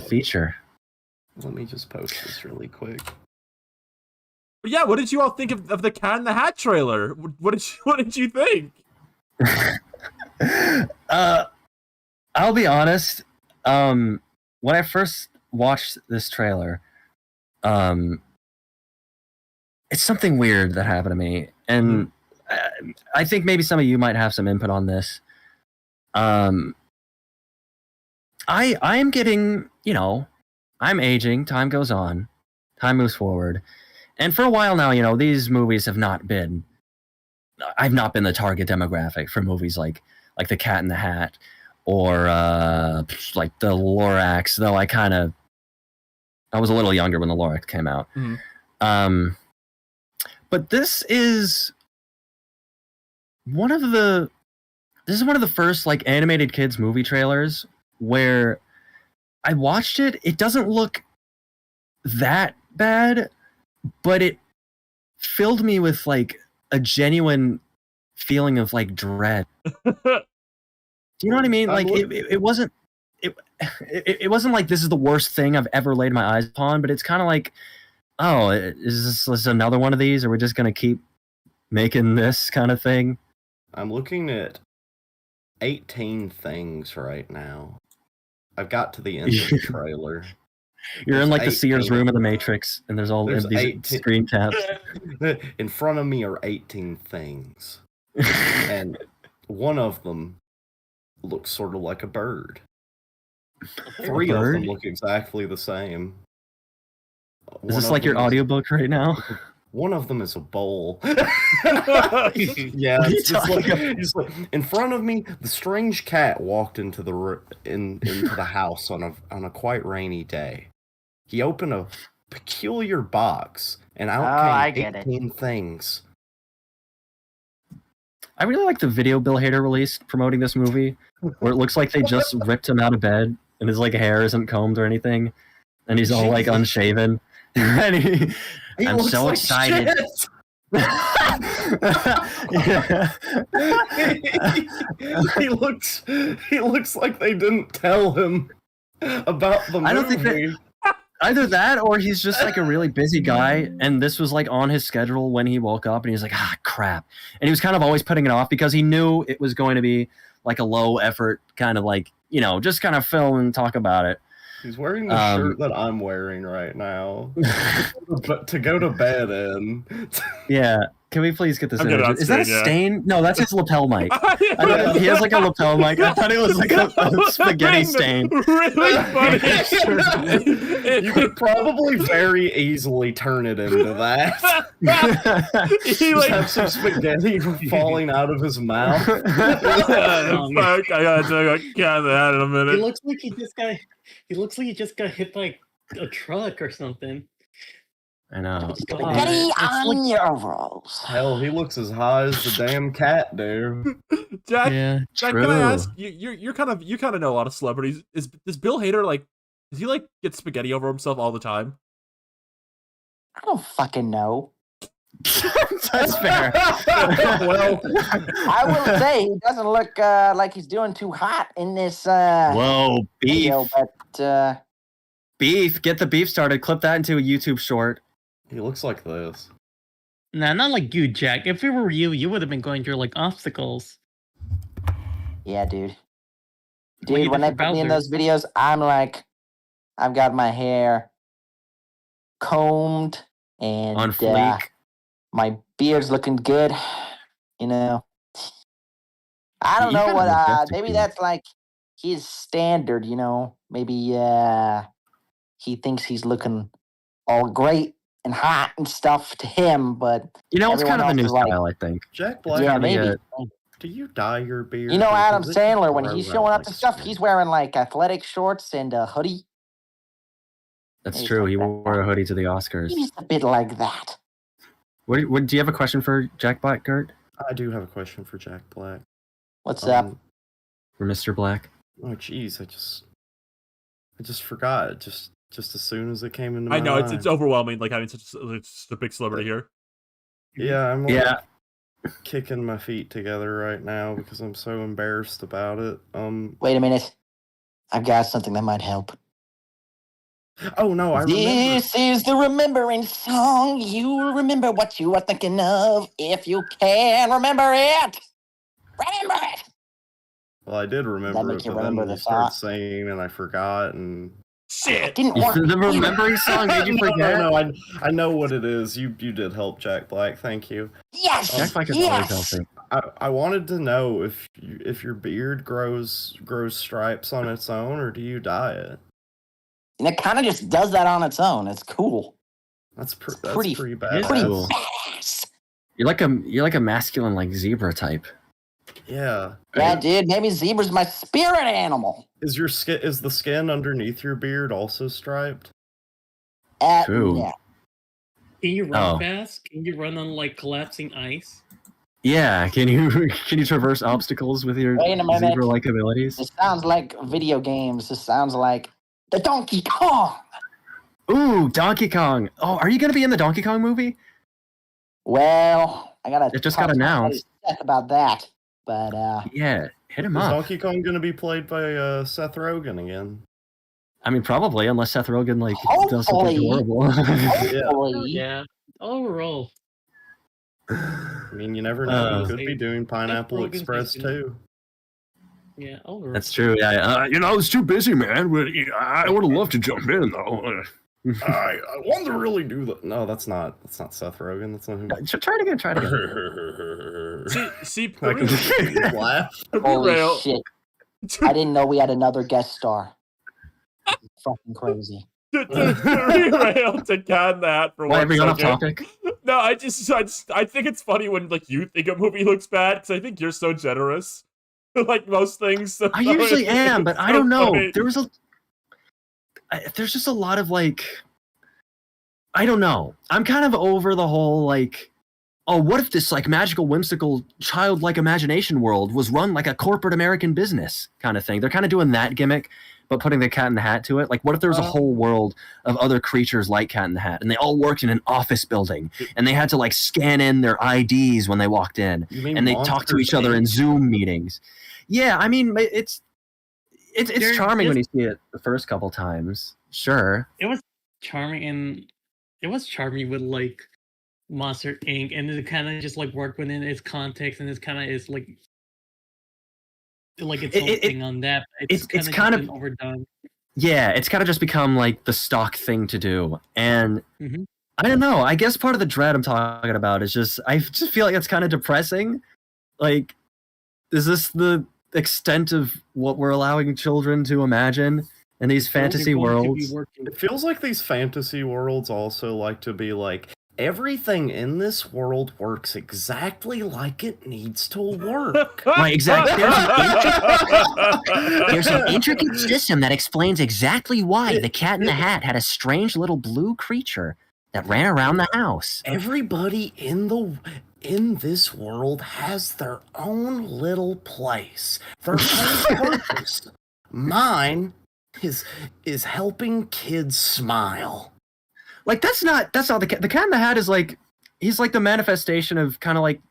feature. Let me just post this really quick. But yeah, what did you all think of the Cat in the Hat trailer? What did you think? I'll be honest. When I first watched this trailer, it's something weird that happened to me, and I think maybe some of you might have some input on this. I am getting, I'm aging. Time goes on. Time moves forward, and for a while now, these movies have not been. I've not been the target demographic for movies like The Cat in the Hat or like the Lorax. Though I was a little younger when the Lorax came out. Mm-hmm. But this is one of the first animated kids movie trailers where I watched it. It doesn't look that bad, but it filled me with a genuine feeling of dread. Do you know what I mean? It wasn't it wasn't like this is the worst thing I've ever laid my eyes upon, but it's kind of like, oh, is this another one of these? Or we're just going to keep making this kind of thing? I'm looking at 18 things right now. I've got to the end of the trailer. You're in the Sears room of the Matrix, and there's all these screen caps. In front of me are 18 things. And one of them looks sort of like a bird. Three of them look exactly the same. Is this like your audiobook right now? One of them is a bowl. Yeah, it's just in front of me. The strange cat walked into the house on a quite rainy day. He opened a peculiar box, and out came 18 things. I really like the video Bill Hader released promoting this movie, where it looks like they just ripped him out of bed, and his hair isn't combed or anything, and he's all unshaven. And I'm so excited. He looks like they didn't tell him about the movie. Either that, or he's just like a really busy guy, and this was like on his schedule when he woke up, and he was like, crap. And he was kind of always putting it off because he knew it was going to be like a low effort kind of like, just kind of film and talk about it. He's wearing the shirt that I'm wearing right now, but to go to bed in. Yeah. Can we please get this image? Is that a stain? No, that's his lapel mic. He has like a lapel mic. I thought it was like a spaghetti stain. Really funny. You could probably very easily turn it into that. He just have some spaghetti falling out of his mouth. Fuck, I gotta count that in a minute. He looks like he just got hit by a truck or something. I know. Spaghetti on your overalls. Hell, he looks as high as the damn cat, dude. Jack, can I ask you? You kind of know a lot of celebrities. Does Bill Hader does he get spaghetti over himself all the time? I don't fucking know. That's fair. Well, I will say he doesn't look like he's doing too hot in this. Whoa, beef! Video, but beef! Get the beef started. Clip that into a YouTube short. he looks like this. Nah, not like you, Jack. If it were you, you would have been going through like obstacles. yeah, dude. What you Dude, when did they for put me in Bowser. those videos, I'm like, I've got my hair combed and On fleek. my beard's looking good. I don't You know kinda what. majestic Maybe beard. that's like his standard. Maybe he thinks he's looking all great and hot and stuff to him, but It's kind everyone of a else new is like, style, I think. Jack Black, yeah, kinda maybe. do you dye your beard? Adam Because it Sandler, when grows he's out showing up like to stuff, skin. he's wearing like athletic shorts and a hoodie. That's Maybe true. He something like wore that. a hoodie to the Oscars. He's a bit like that. Do you have a question for Jack Black, Gert? I do have a question for Jack Black. What's up? For Mr. Black? Oh, jeez, I just forgot. Just as soon as it came into my I know it's mind. overwhelming, like having such a big celebrity here. Yeah, I'm Yeah. kicking my feet together right now because I'm so embarrassed about it. Wait a minute. I've got something that might help. Oh no, I remember. This is the remembering song. You will remember what you are thinking of if you can remember it. Remember it. Well, I did remember make it, you but then remember when the you started thought? singing and I forgot and. It didn't work. The remembering song made you forget? No, I know what it is. You did help, Jack Black. Thank you. Yes. Jack Black is always yes. helping. I wanted to know if your beard grows stripes on its own or do you dye it? And it kind of just does that on its own. It's cool. That's pretty- pretty bad. Pretty Cool. badass. You're like a masculine like zebra type. Yeah. Yeah, dude. Maybe zebra's my spirit animal. Is the skin underneath your beard also striped? True. Yeah. Can you run Oh. fast? Can you run on like collapsing ice? Yeah, can you traverse obstacles with your Wait a minute. zebra-like abilities? This sounds like video games. This sounds like the Donkey Kong. Ooh, Donkey Kong. Oh, are you gonna be in the Donkey Kong movie? Well, I gotta. It just talk got to my announced. buddy Seth about that, but Yeah, hit him Is up. Donkey Kong gonna be played by Seth Rogen again? I mean, probably, unless Seth Rogen does Hopefully. something horrible. hopefully, Yeah. Overall. I mean, you never know. He could be doing Pineapple Rogen's Express basically- too. Yeah, overall. That's true. Yeah, I was too busy, man. But I would have loved to jump in though. I want to really do that. No, that's not Seth Rogen. That's not him. Try it again. Try it again. See, I can just laugh. holy Rail. shit! I didn't know we had another guest star. Fucking crazy. to derail to can that for Why one have we gone off second. topic? No, I think it's funny when like you think a movie looks bad because I think you're so generous. Like most things. So I usually am, but I so don't know. funny. There's just a lot of like, I don't know. I'm kind of over the whole like, oh, what if this like magical, whimsical, childlike imagination world was run like a corporate American business kind of thing. They're kind of doing that gimmick, but putting the Cat in the Hat to it. Like, what if there was a whole world of other creatures like Cat in the Hat, and they all worked in an office building, and they had to like scan in their IDs when they walked in, You mean and they talked to Monsters, each other in Inc.? Zoom meetings. Yeah, I mean, it's There- charming when you there's- see it the first couple times. Sure. It was charming, and it was charming with like Monster Inc. and it kind of just like worked within its context, and it's kind of is like its own thing on that. It's kind of overdone. Yeah, it's kind of just become like the stock thing to do, and I don't know. I guess part of the dread I'm talking about is just I just feel like it's kind of depressing. Like, is this the extent of what we're allowing children to imagine in these fantasy worlds? It feels like these fantasy worlds also like to be like, everything in this world works exactly like it needs to work. Right, exactly. There's an intricate system that explains exactly why the Cat in the Hat had a strange little blue creature that ran around the house. Everybody in this world has their own little place, their own purpose. Mine is helping kids smile. Like that's not the Cat in the Hat is like he's like the manifestation of kind of like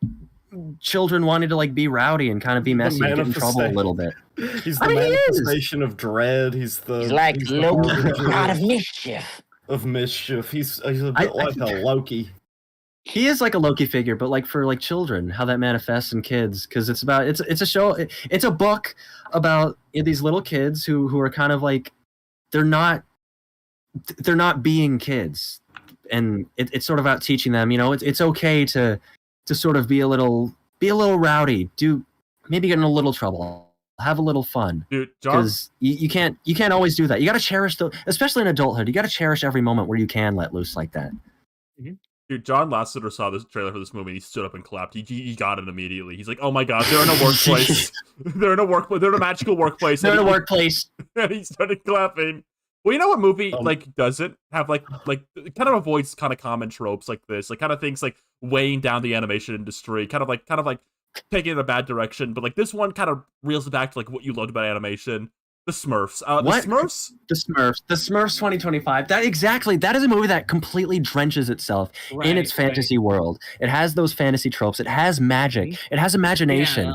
children wanting to like be rowdy and kind of be messy and get in trouble a little bit. He's the manifestation of dread. He's like Loki, god of mischief. Of mischief. He's a bit like a Loki. He is like a Loki figure, but like for like children, how that manifests in kids, because it's a show, it's a book about these little kids who are kind of like they're not being kids, and it's sort of about teaching them, it's okay to sort of be a little rowdy, maybe get in a little trouble, have a little fun, dude. Because you can't always do that. You got to cherish especially in adulthood. You got to cherish every moment where you can let loose like that. Dude, John Lasseter saw this trailer for this movie and he stood up and clapped. He got it immediately. He's like, "Oh my god, they're in a workplace. They're in a magical workplace. They're in a workplace." And he started clapping. Well, you know what movie like doesn't have like kind of avoids kind of common tropes like this, like kind of things like weighing down the animation industry, kind of like taking it in a bad direction, but like this one kind of reels it back to like what you loved about animation. The Smurfs. What? The Smurfs? The Smurfs 2025. That is a movie that completely drenches itself in its fantasy world. It has those fantasy tropes. It has magic. It has imagination. Yeah.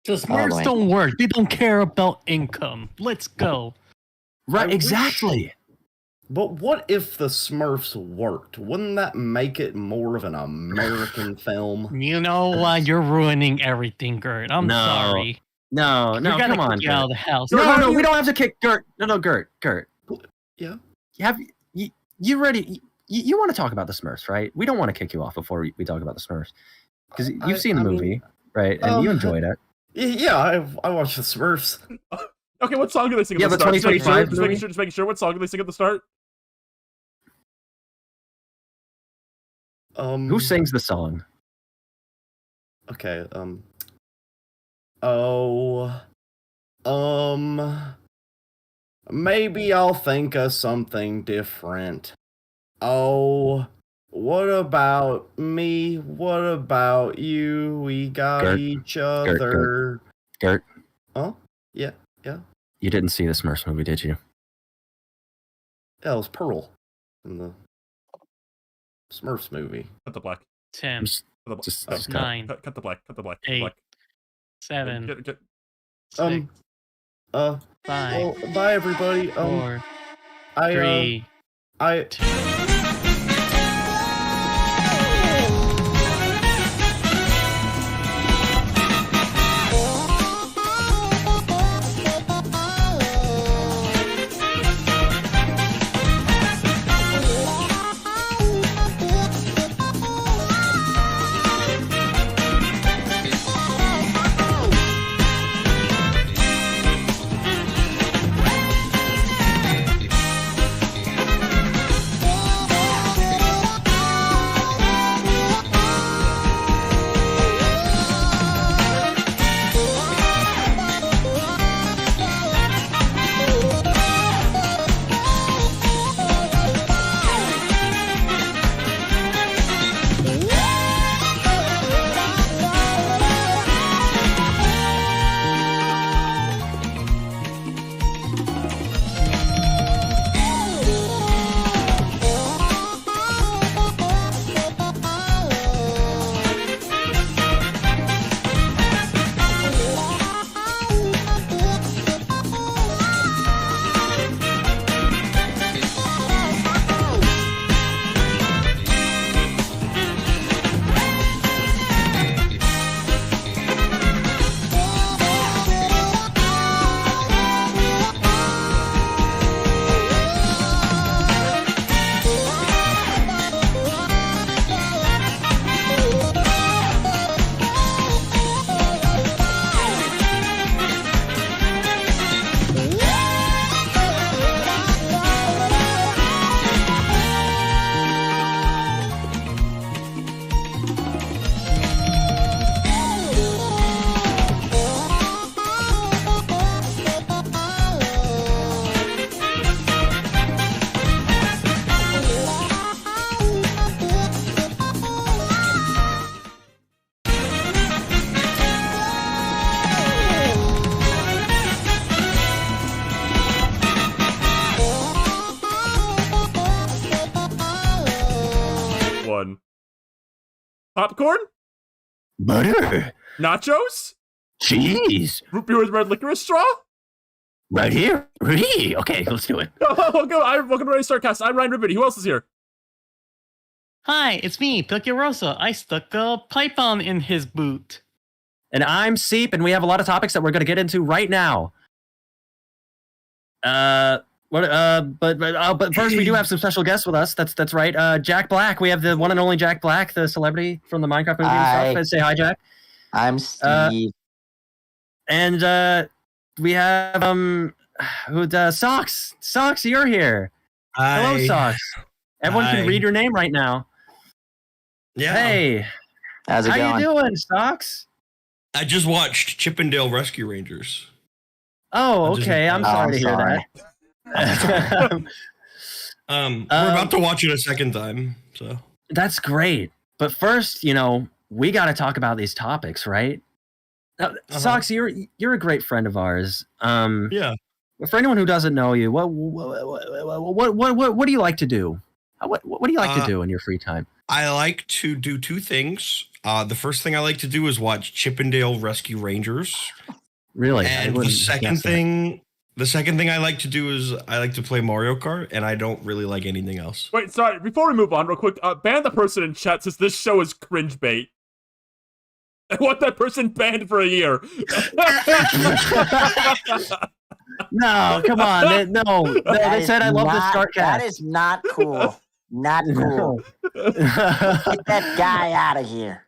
The Smurfs don't work. They don't care about income. Let's go. Right, exactly. But what if the Smurfs worked? Wouldn't that make it more of an American film? You know what? You're ruining everything, Gert. I'm sorry. No, come on. Get out of the house. No, we don't have to kick Gert. No, Gert. Yeah. You ready? You want to talk about the Smurfs, right? We don't want to kick you off before we talk about the Smurfs. Because you've seen the movie, right? And you enjoyed it. Yeah, I watched the Smurfs. Okay, what song do they sing at the start? 2025 just making sure. What song do they sing at the start? Who sings the song? Okay, maybe I'll think of something different. Oh, what about me? What about you? We got each other. Gert. Oh, yeah. You didn't see the Smurfs movie, did you? Yeah, it was Pearl in the Smurfs movie. Cut the black. 10. Just 9. Cut the black. 8. 7. 6. Well, 5. bye everybody. 4. 3. 2. Popcorn? Butter. Nachos? Cheese. Root beer with red licorice straw? Right here. Okay, let's do it. Welcome to Ready Start Cast. I'm Ryan Ribbity. Who else is here? Hi, it's me, Pinocchio Rosa. I stuck a python in his boot. And I'm Seep, and we have a lot of topics that we're going to get into right now. But first we do have some special guests with us. That's right. Jack Black. We have the one and only Jack Black, the celebrity from the Minecraft movie and stuff. Say hi, Jack. I'm Steve. And we have Socks. Socks, you're here. Hi. Hello, Socks. Everyone can read your name right now. Yeah. Hey. How's it going? How you doing, Socks? I just watched Chippendale Rescue Rangers. Oh, okay. I'm sorry to hear that. We're about to watch it a second time, so that's great. But first, we got to talk about these topics, right? Socks, you're a great friend of ours. Yeah. For anyone who doesn't know you, what do you like to do? What do you like to do in your free time? I like to do two things. The first thing I like to do is watch Chippendale Rescue Rangers. Really? And the second thing I like to do is I like to play Mario Kart, and I don't really like anything else. Wait, sorry. Before we move on, real quick, ban the person in chat says this show is cringe bait. I want that person banned for a year. No, come on. They said I love the StartCast. That is not cool. Not cool. Get that guy out of here.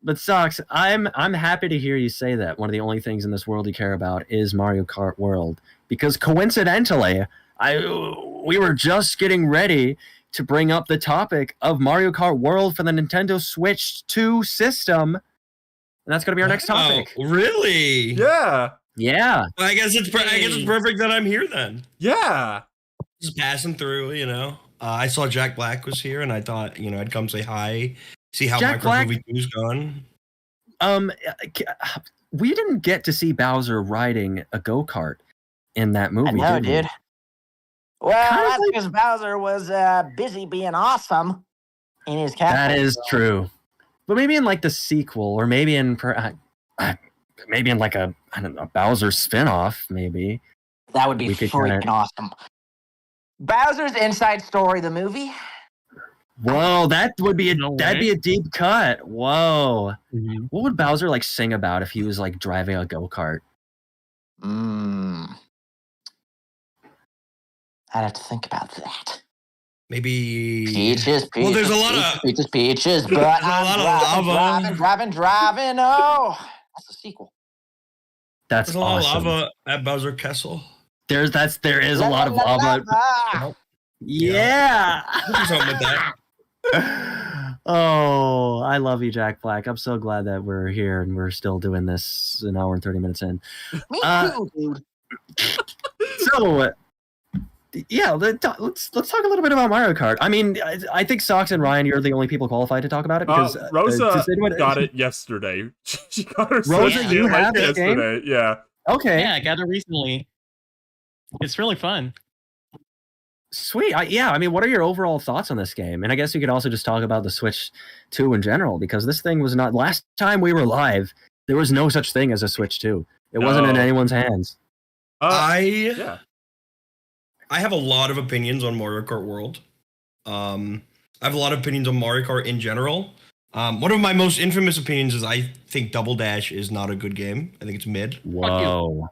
But Socks, I'm happy to hear you say that. One of the only things in this world you care about is Mario Kart World, because coincidentally, we were just getting ready to bring up the topic of Mario Kart World for the Nintendo Switch 2 system, and that's going to be our next topic. Oh, really? Yeah. Yeah. Well, I guess it's perfect that I'm here then. Yeah. Just passing through, I saw Jack Black was here, and I thought, I'd come say hi, see how Jack Minecraft Black, Movie 2's gone. We didn't get to see Bowser riding a go-kart in that movie. I know, did dude. Well, that's because Bowser was busy being awesome in his castle. That is true. But maybe in like the sequel, or maybe in like a Bowser spin-off, maybe. That would be freaking awesome. Bowser's Inside Story, the movie. Whoa, that'd be a deep cut. Whoa. Mm-hmm. What would Bowser like sing about if he was like driving a go-kart? I'd have to think about that. Maybe peaches. Well, there's a lot of peaches. But I'm driving. Oh, that's a sequel. That's a lot of lava at Bowser Castle. There is a lot of lava. Yeah. Something like that. Oh, I love you, Jack Black. I'm so glad that we're here and we're still doing this an hour and 30 minutes in. Me too, dude. So, yeah, let's talk a little bit about Mario Kart. I mean, I think Socks and Ryan, you're the only people qualified to talk about it because Rosa got it yesterday. She got her Rosa, you have it yesterday. Game? Yeah. Okay. Yeah, I got it recently. It's really fun. Sweet. I mean, what are your overall thoughts on this game? And I guess you could also just talk about the Switch 2 in general, because this thing was not... Last time we were live, there was no such thing as a Switch 2. It wasn't in anyone's hands. I have a lot of opinions on Mario Kart World. I have a lot of opinions on Mario Kart in general. One of my most infamous opinions is I think Double Dash is not a good game. I think it's mid. Whoa.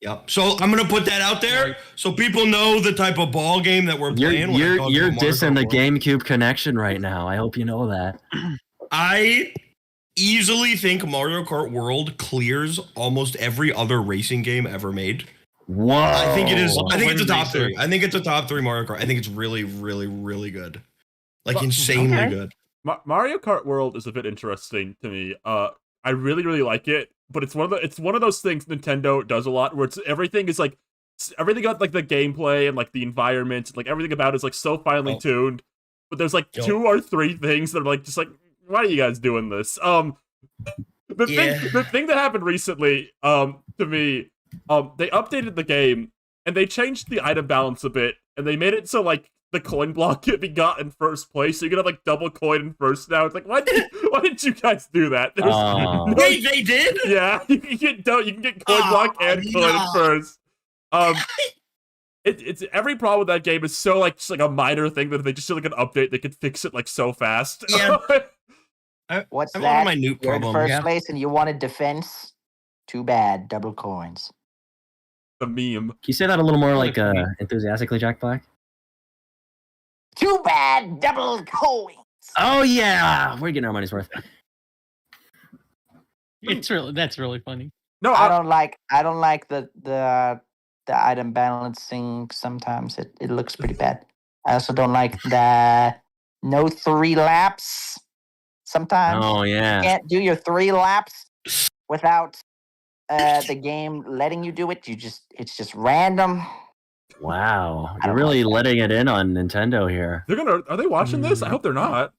Yep. So I'm gonna put that out there so people know the type of ball game that we're playing. You're dissing the GameCube connection right now. I hope you know that. I easily think Mario Kart World clears almost every other racing game ever made. Whoa. I think it is. I think it's a top 3. I think it's a top 3 Mario Kart. I think it's really, really, really good. Like insanely good. Mario Kart World is a bit interesting to me. I really, really like it. But it's one of those things Nintendo does a lot where everything about like the gameplay and like the environment, like everything about it is like so finely tuned. But there's like 2 or 3 things that are like just like, why are you guys doing this? The thing that happened recently, to me, they updated the game and they changed the item balance a bit and they made it so like the coin block can be got in first place, so you can have like double coin in first now. It's like, why did you guys do that? Wait, they did? Yeah, you can get coin block and coin in first. It's every problem with that game is so like just like a minor thing that if they just do like an update, they could fix it like so fast. Yeah. What's I'm that? one of my new You're in problems. first place and you wanted defense? Too bad. Double coins. The meme. Can you say that a little more like enthusiastically, Jack Black? Too bad. Double coins. Oh yeah, we're getting our money's worth. That's really funny. No, I don't like the item balancing. Sometimes it looks pretty bad. I also don't like the no 3 laps. Sometimes Oh yeah, you can't do your 3 laps without the game letting you do it. It's just random. wow, I you're don't really like that. letting it in on Nintendo here. are they watching this? I hope they're not.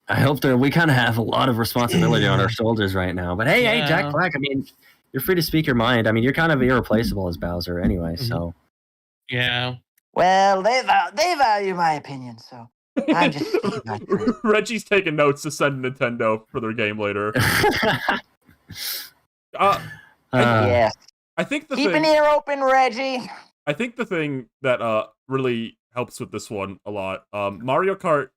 I hope they're. We kind of have a lot of responsibility on our shoulders right now. But hey, Yeah. Jack Black. I mean, you're free to speak your mind. I mean, you're kind of irreplaceable as Bowser anyway. So Yeah. Well, they value my opinion, so I'm just sticking my truth. Reggie's taking notes to send Nintendo for their game later. Yes. I think Keep an ear open, Reggie. I think the thing that really helps with this one a lot, Mario Kart,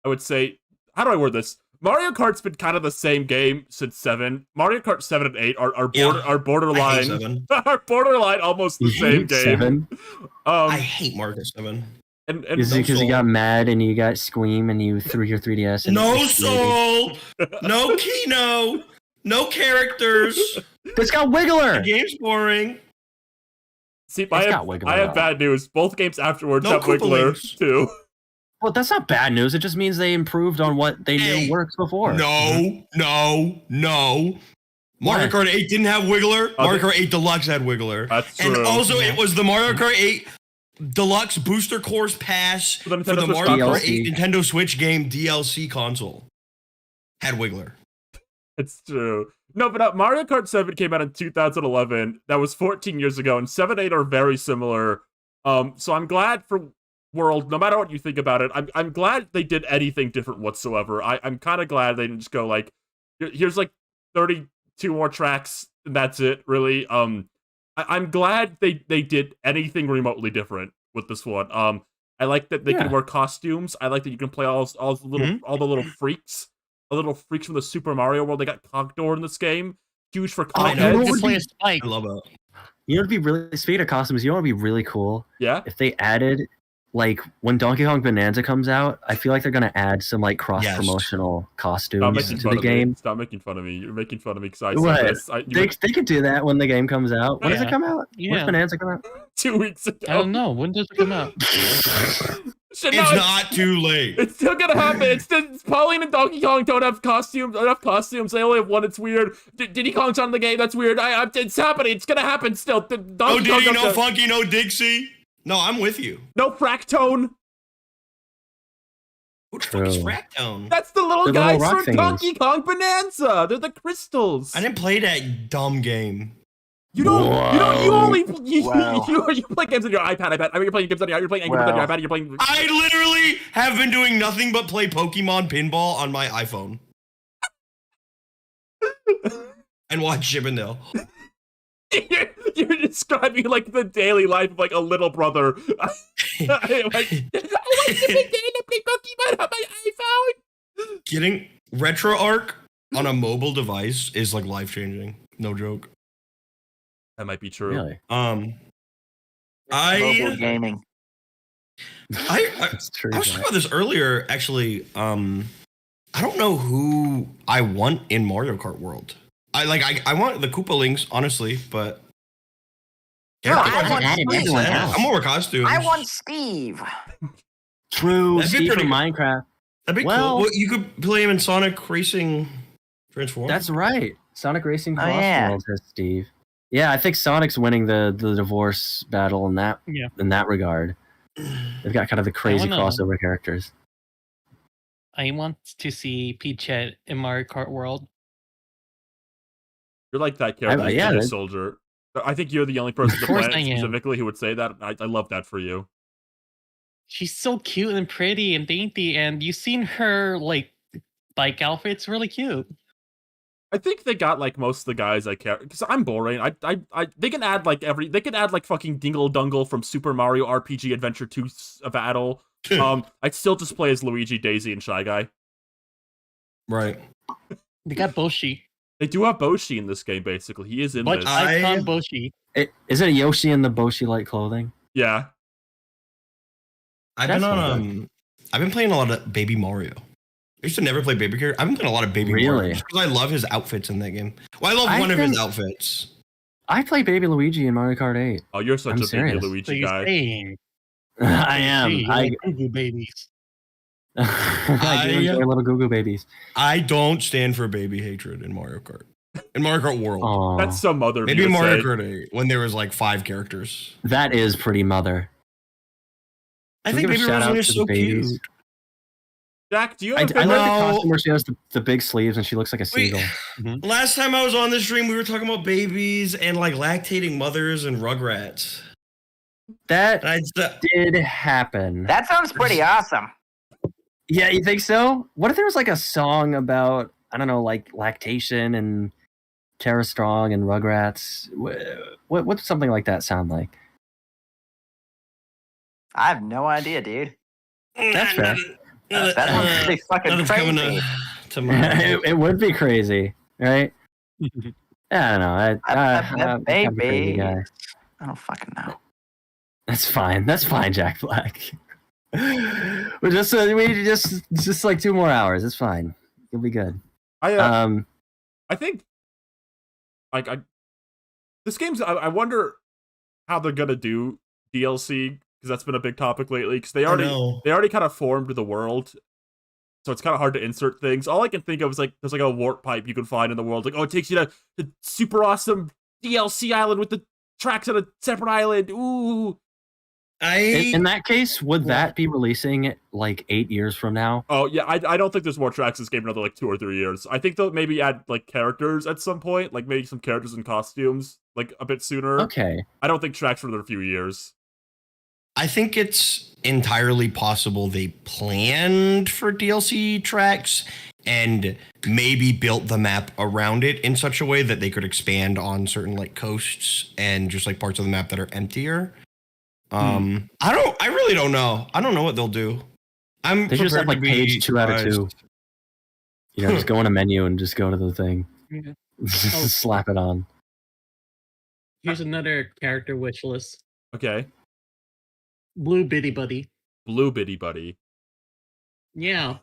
I would say, how do I word this? Mario Kart's been kind of the same game since 7. Mario Kart 7 and 8 are borderline are borderline almost the same game. 7? I hate Mario Kart 7. And because you got mad and you got Squeam and you threw your 3DS. And No soul, no Kino, no characters. It's got Wiggler. The game's boring. See, I have bad news. Both games afterwards No have Wiggler Koopalings. too. Well, that's not bad news. It just means they improved on what they knew works before. No. Mario Kart 8 didn't have Wiggler. Mario Kart 8 Deluxe had Wiggler. That's and true. also, it was the Mario Kart 8 Deluxe Booster Course Pass for the Mario Kart 8 Nintendo Switch game DLC console. Had Wiggler. It's true. No, but Mario Kart 7 came out in 2011. That was 14 years ago, and 7 and 8 are very similar. So I'm glad for World, no matter what you think about it, I'm glad they did anything different whatsoever. I'm kind of glad they didn't just go like, here's like 32 more tracks, and that's it, really. I'm glad they did anything remotely different with this one. I like that they can wear costumes. I like that you can play all the little freaks. The little freaks from the Super Mario World. They got Cogdor in this game. Huge for content. I love it. You know, it'd be really speaking of costumes. You know, it'd be really cool. Yeah. If they added, like, when Donkey Kong Bonanza comes out, I feel like they're gonna add some like cross promotional costumes to the game. Stop making fun of me. You're making fun of me because I said this. They could do that when the game comes out. When does it come out? Yeah. When's Bonanza come out? 2 weeks ago. I don't know. When does it come out? Shit, It's not too late. It's still gonna happen. It's Pauline and Donkey Kong don't have costumes. They only have one. It's weird. Diddy Kong's on the game. That's weird. It's happening. It's gonna happen still. No Diddy, no Funky, no Dixie. No, I'm with you. No Fractone. Who the fuck is Fractone? That's the little They're the guys little rock from thingies. Donkey Kong Bonanza. They're the crystals. I didn't play that dumb game. You don't. You only. Wow. You play games on your iPad. I mean, you're playing games on your. You're playing games on your iPad. You're playing. I literally have been doing nothing but play Pokemon Pinball on my iPhone. And watch Chippendale. You're describing like the daily life of like a little brother. I want to play Pokemon on my iPhone. Getting RetroArch on a mobile device is like life changing. No joke. That might be true. Really? Mobile gaming. That's true. I was talking about this earlier, actually. I don't know who I want in Mario Kart World. I want the Koopalings, honestly, but No, I want everyone else. I'm more costumes. I want Steve. True. That'd be Steve pretty from Minecraft. That'd be Well- cool. Well, you could play him in Sonic Racing Transform. That's right. Sonic Racing Oh, Cross yeah. World has Steve. Yeah, I think Sonic's winning the divorce battle in that regard. They've got kind of the crazy know. crossover characters. I want to see Peachette in Mario Kart World. You're like that character, yeah, Soldier. I think you're the only person on the course planet I am. specifically who would say that. I love that for you. she's so cute and pretty and dainty, and you've seen her like bike outfits, really cute. I think they got like most of the guys I care because I'm boring. They can add like fucking Dingle Dungle from Super Mario RPG Adventure 2 Battle. I'd still just play as Luigi, Daisy, and Shy Guy. Right. They got Boshi. They do have Boshi in this game. Basically, he is in But this. icon Boshi. Is it Yoshi in the Boshi-like clothing? Yeah. I've been playing a lot of Baby Mario. I used to never play Baby character. I've been playing a lot of Baby Mario just because I love his outfits in that game. Well, I love one of his outfits. I play Baby Luigi in Mario Kart 8. Oh, you're such a serious. Baby Luigi guy. I am. Like Goo Goo babies. I do enjoy little Goo Goo babies. I don't stand for baby hatred in Mario Kart. In Mario Kart World. Aww. That's some mother. Maybe in Mario Kart 8 when there was like 5 characters. That is pretty mother. I think Baby Rosalina is so cute. Jack, do you I have like the costume where she has the big sleeves and she looks like a seagull. Last time I was on this stream, we were talking about babies and like lactating mothers and Rugrats. That did happen. That sounds pretty awesome. Yeah, you think so? What if there was like a song about, I don't know, like lactation and Tara Strong and Rugrats? What's something like that sound like? I have no idea, dude. That's fair. That sounds pretty fucking crazy. It would be crazy, right? I don't know. I'm a crazy guy. I don't fucking know. That's fine. That's fine, Jack Black. we just like 2 more hours. It's fine. You'll be good. I think like this game's. I wonder how they're gonna do DLC because that's been a big topic lately. Because they already kind of formed the world, so it's kind of hard to insert things. All I can think of is like there's like a warp pipe you can find in the world. Like, oh, it takes you to the super awesome DLC island with the tracks on a separate island. Ooh. In that case, would that be releasing like 8 years from now? Oh yeah, I don't think there's more tracks in this game in another like 2 or 3 years. I think they'll maybe add like characters at some point, like maybe some characters and costumes like a bit sooner. Okay. I don't think tracks for another few years. I think it's entirely possible they planned for DLC tracks and maybe built the map around it in such a way that they could expand on certain like coasts and just like parts of the map that are emptier. I really don't know. I don't know what they'll do. They just have like page 2 out of 2. You know, just go in a menu and just go to the thing. Yeah. Just slap it on. Here's another character wish list. Okay. Blue Bitty Buddy. Blue Bitty Buddy. Yeah.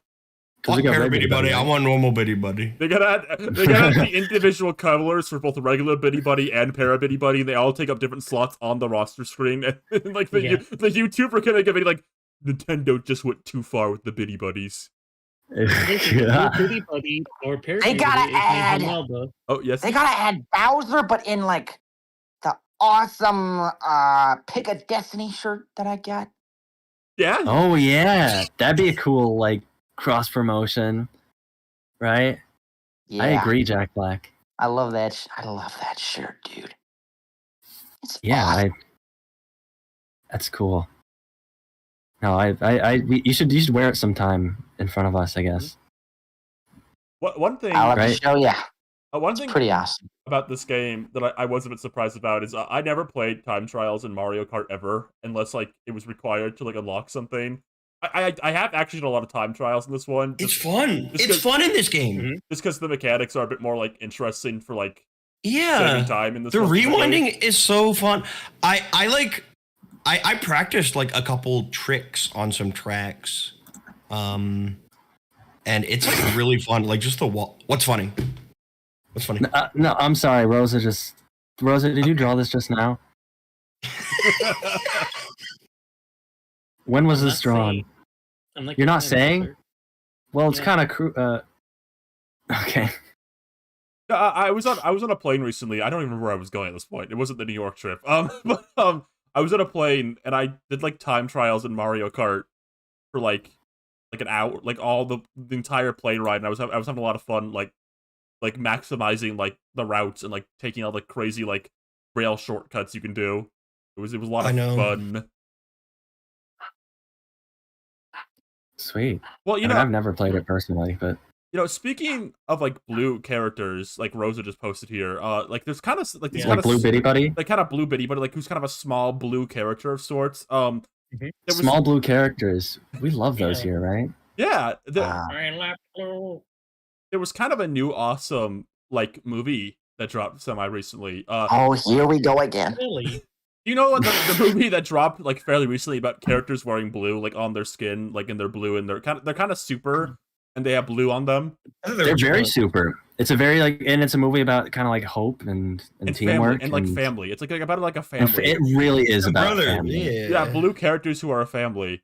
What pair Bitty Buddy? I want normal Bitty Buddy. They gotta add the individual cuddlers for both the regular Bitty Buddy and Para Bitty Buddy. They all take up different slots on the roster screen. And like the YouTuber kind of be like, Nintendo just went too far with the Bitty Buddies. Bitty Buddy or Para They gotta add. Oh yes. They gotta add Bowser, but in like the awesome Pick a Destiny shirt that I got. Yeah. Oh yeah, that'd be a cool like cross promotion, right? Yeah. I agree, Jack Black. I love that. I love that shirt, dude. It's awesome. That's cool. No, you should wear it sometime in front of us, I guess. One thing I'll have to show you. One thing pretty awesome about this game that I was a bit surprised about is I never played time trials in Mario Kart ever, unless like it was required to like unlock something. I have actually done a lot of time trials in this one. It's fun. It's fun in this game. Just because the mechanics are a bit more like interesting for like saving time in this. The rewinding is so fun. I practiced like a couple tricks on some tracks, and it's like really fun. Like just the what's funny. What's funny? No, I'm sorry, Rosa. Did you draw this just now? When was this drawn? You're not saying? Well, it's kind of okay. I was on a plane recently. I don't even remember where I was going at this point. It wasn't the New York trip. But I was on a plane and I did like time trials in Mario Kart for like an hour, like all the entire plane ride. And I was having a lot of fun, like maximizing like the routes and like taking all the crazy like rail shortcuts you can do. It was a lot of fun. Sweet. Well, I've never played it personally, but speaking of like blue characters, like Rosa just posted here, like there's kind of like these kind of blue bitty buddy, like kind of blue bitty buddy, like who's kind of a small blue character of sorts. Small blue characters. We love those here, right? Yeah. There was kind of a new awesome like movie that dropped semi recently. Oh, here we go again. Really? You know what the movie that dropped like fairly recently about characters wearing blue, like on their skin, like in their blue, and they're kind of super, and they have blue on them. They're very super. It's a very and it's a movie about kind of like hope and teamwork and like family. It's like about like a family. It really is about family. Yeah, blue characters who are a family.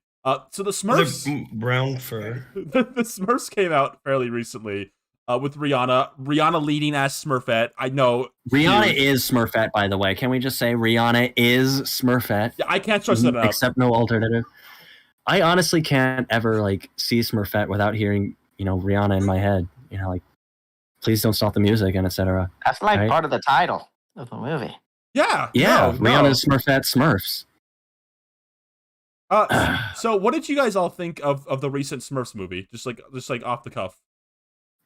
So the Smurfs, brown fur. the Smurfs came out fairly recently. With Rihanna leading as Smurfette. I know Rihanna is Smurfette, by the way. Can we just say Rihanna is Smurfette? Yeah, I can't trust that. Except no alternative. I honestly can't ever like see Smurfette without hearing Rihanna in my head. Like please don't stop the music and etc. That's like part of the title of the movie. Yeah. Rihanna's Smurfette Smurfs. So what did you guys all think of the recent Smurfs movie? Just like off the cuff.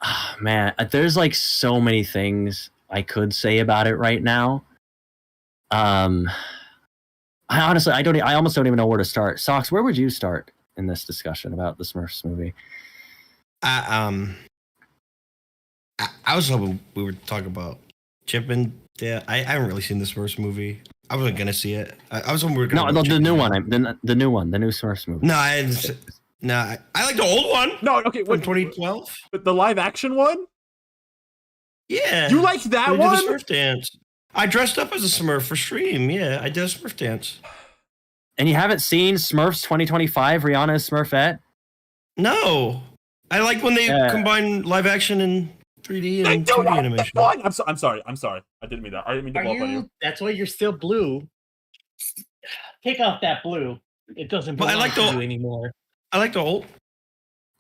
Oh, man, there's like so many things I could say about it right now. I honestly, I almost don't even know where to start. Socks, where would you start in this discussion about the Smurfs movie? I was hoping we were talking about Chip and Dale. I haven't really seen the Smurfs movie. I wasn't gonna see it. I was hoping we were gonna. No, the new one. The new one, the new Smurfs movie. No, I like the old one. No, okay, from 2012. But the live action one? Yeah. You liked that one? I did a Smurf dance. I dressed up as a Smurf for stream. Yeah, I did a Smurf dance. And you haven't seen Smurfs 2025, Rihanna's Smurfette? No. I like when they combine live action and 3D and 2D animation. I'm sorry. I didn't mean that. I didn't mean to blow up on you. That's why you're still blue. Take off that blue. It doesn't belong to you anymore. I like the old.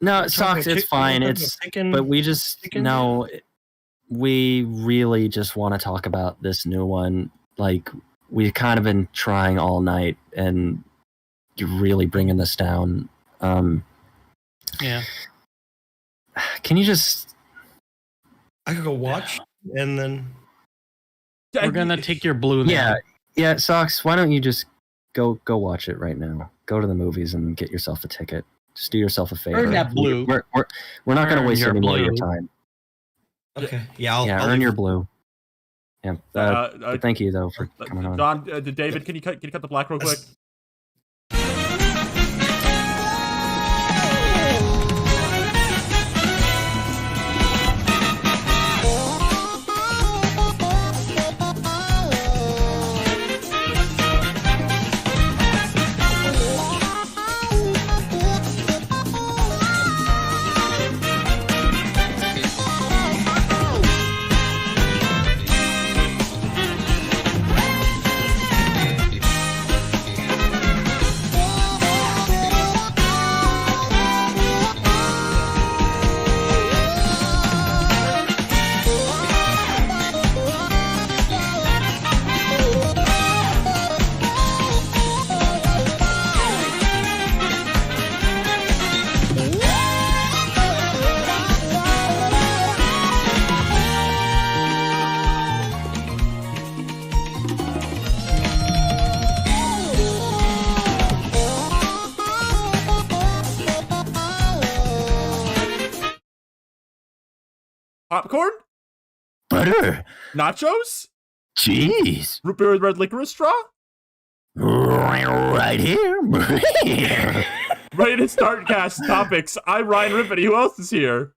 No, Socks, it's fine. But we just we really just want to talk about this new one. Like we've kind of been trying all night, and you're really bringing this down. Yeah. Can you just? I could go watch, and then we're gonna take your blue. Yeah. Socks, why don't you just go watch it right now? Go to the movies and get yourself a ticket. Just do yourself a favor. Earn that blue. We're not going to waste any more of your time. Okay. Yeah. I'll earn your blue. Yeah. Thank you though for coming on. Don, David, can you cut the black real quick? Popcorn? Butter? Nachos? Cheese? Root beer with red licorice straw? Right here. Ready to start cast topics. I'm Ryan Rippity. Who else is here?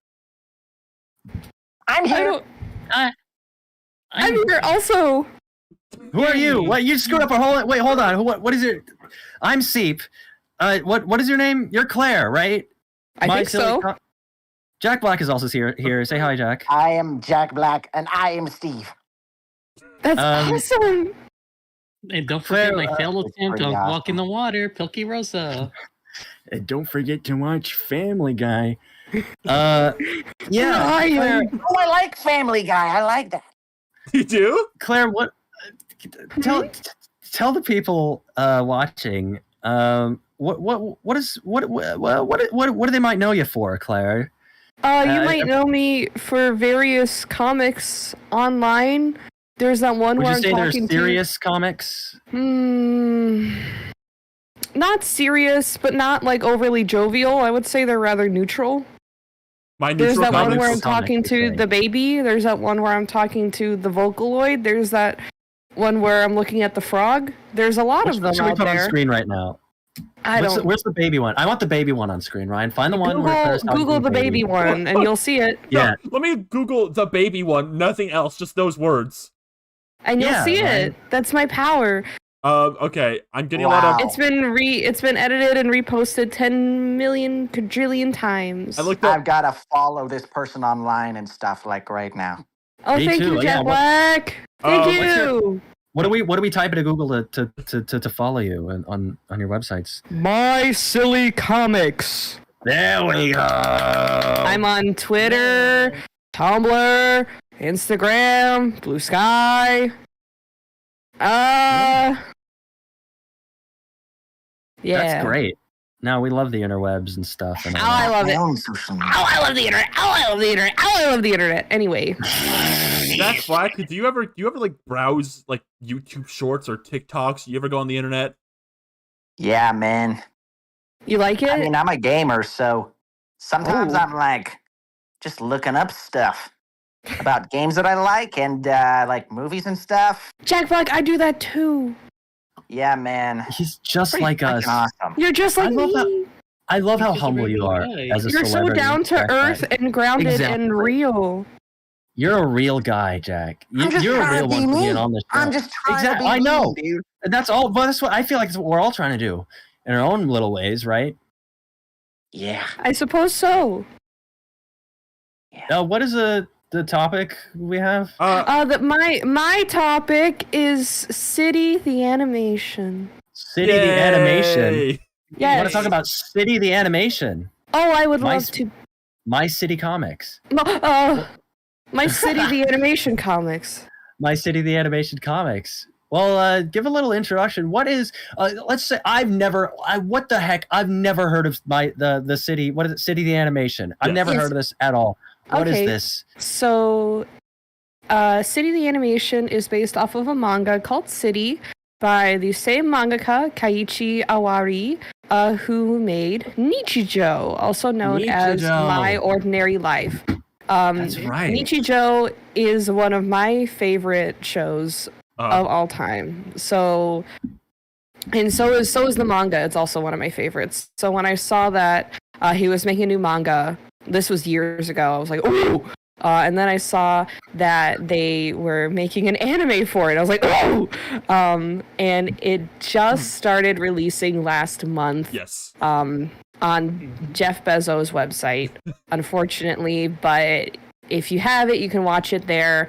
I'm here. I'm here also. Who are you? What? You screwed up a whole. Wait, hold on. What is it? I'm Seep. What is your name? You're Claire, right? I think so. Jack Black is also here. Say hi, Jack. I am Jack Black, and I am Steve. That's awesome. And don't forget my failed attempt on Walk in the Water, Pilky Rosa. And don't forget to watch Family Guy. Yeah, Claire. Oh, I like Family Guy. I like that. You do? Claire, what? Tell the people watching. what do they might know you for, Claire? You might know me for various comics online. There's that one Would where you I'm say talking they're serious comics? Not serious, but not like overly jovial. I would say they're rather neutral. There's that one where I'm talking to the baby. There's that one where I'm talking to the Vocaloid. There's that one where I'm looking at the frog. There's a lot of them should we out put there. on screen right now? Where's the baby one? I want the baby one on screen, Ryan. Find the one where Google the baby one, and you'll see it. Yeah. No, let me Google the baby one. Nothing else, just those words. And you'll see it. That's my power. Okay, I'm getting a lot of. It's been edited and reposted 10 million quadrillion times. I've got to follow this person online and stuff like right now. Oh, thank you, Jack Black. Thank you. What do we type into Google to follow you on your websites? My Silly Comics. There we go. I'm on Twitter, Tumblr, Instagram, Blue Sky. Yeah. That's great. No, we love the interwebs and stuff. And I love it. I love the internet. I love the internet. Anyway. Jack Black, do you ever like browse like YouTube Shorts or TikToks? You ever go on the internet? Yeah, man. You like it? I mean, I'm a gamer, so sometimes I'm like just looking up stuff about games that I like and like movies and stuff. Jack Black, I do that too. Yeah, man. He's just like us. Awesome. You're just like me. I love how humble you are as a You're celebrity. so down to earth and grounded and real. You're a real guy, Jack. You're a real one for being on this show. I'm just trying to be I know, me, dude. And that's all. But that's what I feel like. It's what we're all trying to do in our own little ways, right? Yeah. I suppose so. What is the topic we have? My topic is City the Animation. City the Animation. Yeah. You want to talk about City the Animation? Oh, I would love to. My City Comics. My City the Animation Comics. My City the Animation Comics. Well, give a little introduction. What is? Let's say what the heck? I've never heard of the city. What is it? City the Animation. I've never heard of this at all. What is this? So, City the Animation is based off of a manga called City by the same mangaka, Kaiichi Awari, who made Nichijou, also known as My Ordinary Life. That's right. Nichijou is one of my favorite shows of all time. So is the manga. It's also one of my favorites. So when I saw that he was making a new manga, this was years ago, I was like, ooh! And then I saw that they were making an anime for it. I was like, ooh! And it just started releasing last month. Yes. On Jeff Bezos' website, unfortunately. But if you have it, you can watch it there.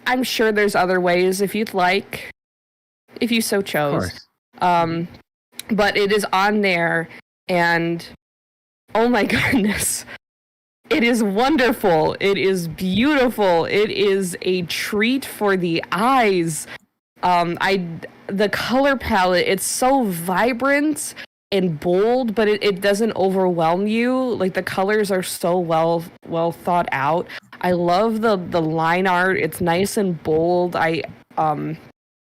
I'm sure there's other ways if you'd like, if you so chose. But it is on there, and oh my goodness. It is wonderful. It is beautiful. It is a treat for the eyes. The color palette, it's so vibrant and bold, but it doesn't overwhelm you. Like, the colors are so well thought out. I love the line art. It's nice and bold.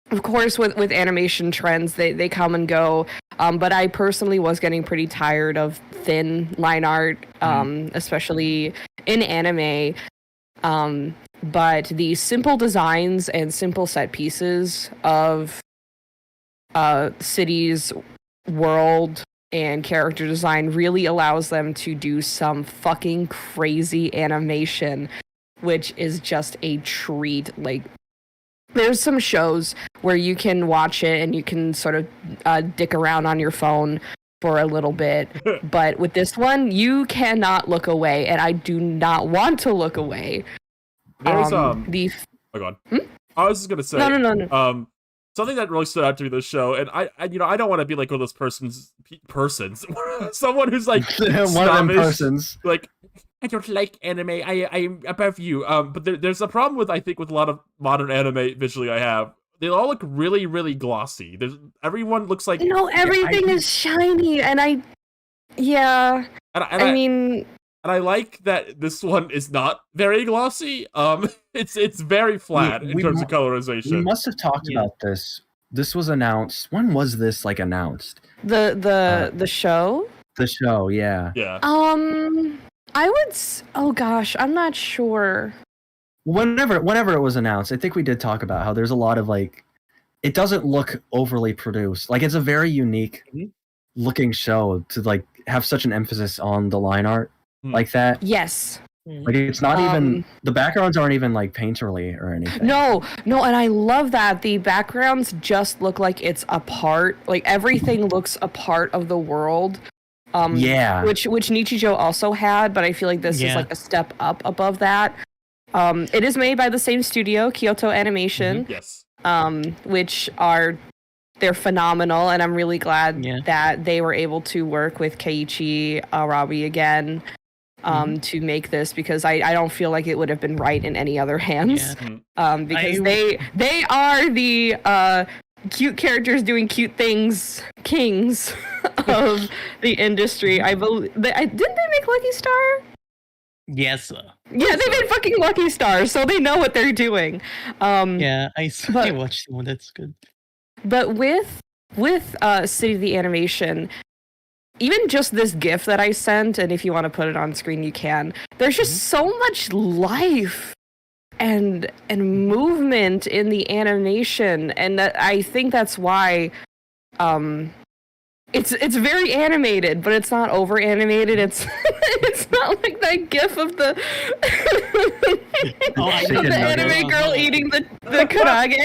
Of course, with animation trends, they come and go. But I personally was getting pretty tired of thin line art, especially in anime. But the simple designs and simple set pieces of City's world and character design really allows them to do some fucking crazy animation, which is just a treat. Like, there's some shows where you can watch it and you can sort of dick around on your phone for a little bit. But with this one, you cannot look away, and I do not want to look away. There's oh god. I was just gonna say no. Something that really stood out to me this show, and I don't want to be like one of those persons, someone who's like one of them persons. Like, I don't like anime. I'm above you. But there's a problem with, I think, with a lot of modern anime visually I have. they all look really, really glossy. Everyone looks like everything is shiny, and yeah. I mean, and I like that this one is not very glossy. It's very flat in terms of colorization. We must have talked about this. This was announced. When was this announced? The show. The show, yeah. Yeah. I would. Oh gosh, I'm not sure. Whenever it was announced, I think we did talk about how there's a lot of it doesn't look overly produced. It's a very unique looking show to have such an emphasis on the line art like that. Yes. It's not even the backgrounds aren't even painterly or anything. No, and I love that the backgrounds just look like it's a part. Everything looks a part of the world. Yeah. Which Nichijou also had, but I feel like this is a step up above that. It is made by the same studio, Kyoto Animation. Yes. Which they're phenomenal, and I'm really glad that they were able to work with Keiichi Arabi again to make this, because I don't feel like it would have been right in any other hands. Because they are the cute characters doing cute things kings of the industry. I believe didn't they make Lucky Star? Yes. Yeah, they made fucking Lucky Star, so they know what they're doing. Yeah, I watched the one. That's good. But with City of the Animation, even just this GIF that I sent, and if you want to put it on screen, you can. There's just so much life and movement in the animation, and I think that's why it's very animated, but it's not over animated. It's not like that GIF of the the anime girl eating the karage.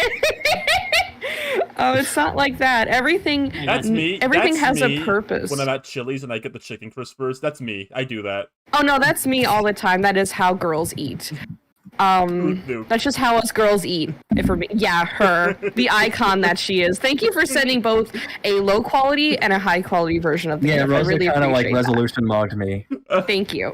It's not like that. Everything. That's me. Everything that's has me a purpose. When I'm at Chili's and I get the chicken crispers, that's me. I do that. Oh no, that's me all the time. That is how girls eat. That's just how us girls eat. Her, the icon that she is. Thank you for sending both a low quality and a high quality version of the GIF. Rosa really kind of resolution that. logged me. Thank you.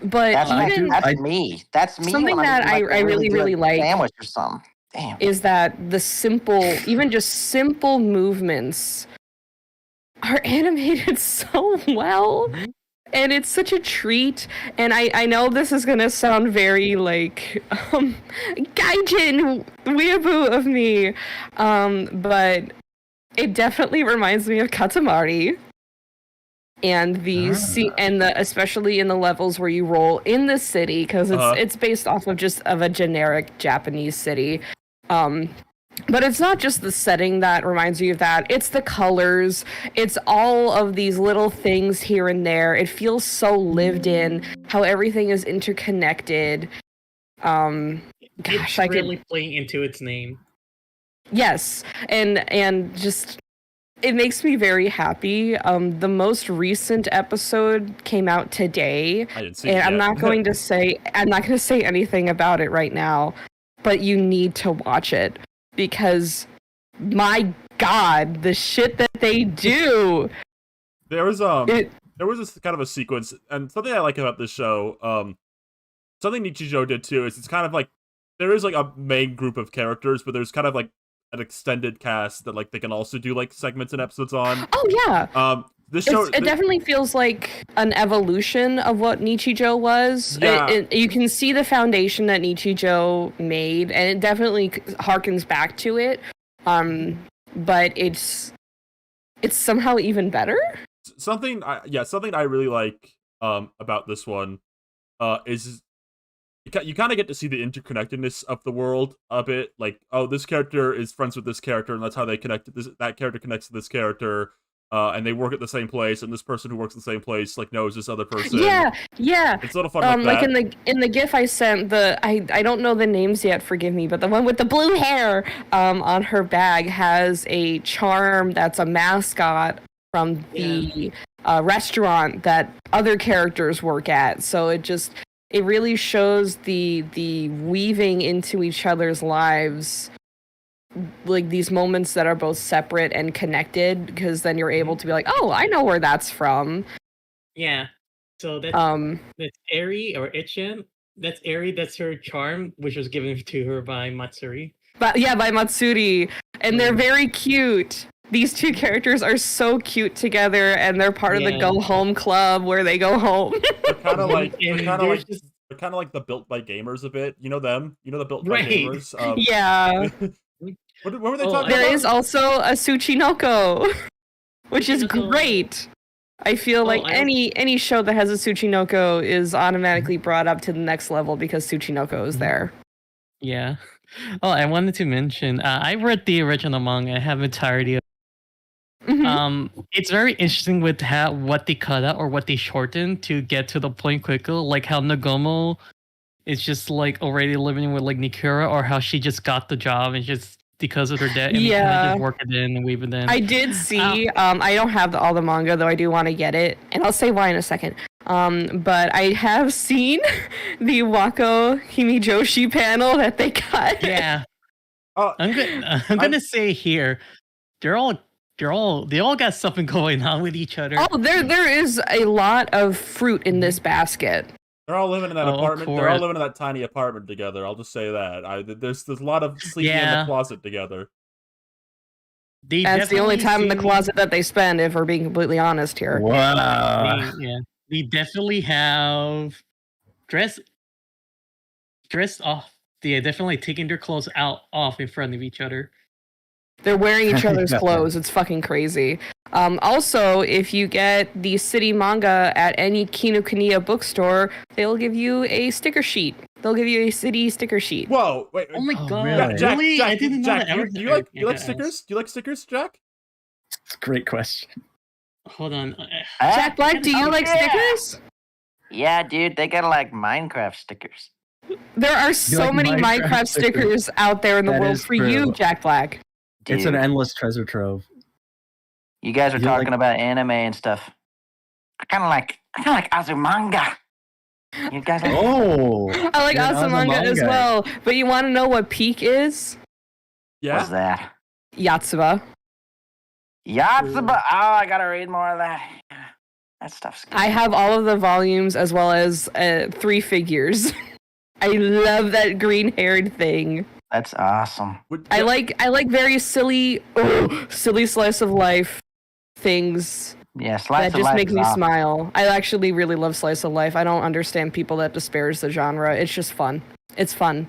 But that's me. That's me. Something that I really like sandwich or something. Damn. Is that the even just simple movements are animated so well. And it's such a treat. And I know this is gonna sound very gaijin weeaboo of me. But it definitely reminds me of Katamari. And especially in the levels where you roll in the city, because it's based off of a generic Japanese city. But it's not just the setting that reminds you of that. It's the colors. It's all of these little things here and there. It feels so lived in, how everything is interconnected. It's really playing into its name. Yes, and just it makes me very happy. The most recent episode came out today, I didn't see it and yet. I'm not going to say anything about it right now, but you need to watch it, because my God, the shit that they do. There was this kind of a sequence, and something I like about this show, something Nichijou did too, is it's kind of there is a main group of characters, but there's kind of an extended cast that they can also do segments and episodes on. Oh yeah. This show it definitely feels like an evolution of what Nichijou was. Yeah. You can see the foundation that Nichijou made, and it definitely harkens back to it. But it's somehow even better. Something I really like about this one is you kind of get to see the interconnectedness of the world a bit. This character is friends with this character, and that's how they connect. That character connects to this character. And they work at the same place, and this person who works at the same place knows this other person. Yeah. It's a little fun like that. in the GIF I sent, I don't know the names yet, forgive me, but the one with the blue hair on her bag has a charm that's a mascot from the restaurant that other characters work at. So it really shows the weaving into each other's lives, these moments that are both separate and connected, because then you're able to be oh, I know where that's from. Yeah. So that's Eri or Ichen. That's Eri. That's her charm, which was given to her by Matsuri. But yeah, by Matsuri, and they're very cute. These two characters are so cute together, and they're part of the Go Home Club where they go home. They're kind of like the Built by Gamers a bit. You know them? You know the Built by Gamers? Yeah. what were they talking about? There is also a Tsuchinoko, which is great. I feel like any show that has a Tsuchinoko is automatically brought up to the next level because Tsuchinoko is there. Yeah. Oh, I wanted to mention, I read the original manga. I have entirety of it's very interesting with what they cut out or what they shortened to get to the point quicker, like how Nagomo is just like already living with like Nikura, or how she just got the job and just because of her debt and just work it in and weave it in. I did see, I don't have all the manga, though I do want to get it, and I'll say why in a second. But I have seen the Wako Himijoshi panel that they cut. Yeah. I'm gonna say here, they all got something going on with each other. Oh, there is a lot of fruit in this basket. They're all living in that apartment. They're all living in that tiny apartment together. I'll just say that. There's a lot of sleeping in the closet together. That's the only time in the closet that they spend, if we're being completely honest here. Wow. We definitely have dressed off. They're definitely taking their clothes off in front of each other. They're wearing each other's clothes. It's fucking crazy. Also, if you get the city manga at any Kinokuniya bookstore, they'll give you a sticker sheet. They'll give you a city sticker sheet. Whoa! Wait! Oh my god! Really? Jack, I didn't know that. Do you like stickers? Do you like stickers, Jack? It's a great question. Hold on. Jack Black, do you like stickers? Yeah, dude, they got like Minecraft stickers. There are so many Minecraft stickers out there in the world for you, Jack Black. Dude. It's an endless treasure trove. You guys are talking about anime and stuff. I kind of like Azumanga. You guys like... I like Azumanga as well. But you want to know what peak is? Yeah. What's that? Yatsuba. Yatsuba. Oh, I gotta read more of that. That stuff's good. I have all of the volumes as well as 3 figures. I love that green-haired thing. That's awesome. I like very silly slice of life things. Yeah, slice that just make me smile. I actually really love slice of life. I don't understand people that disparage the genre. It's just fun. It's fun.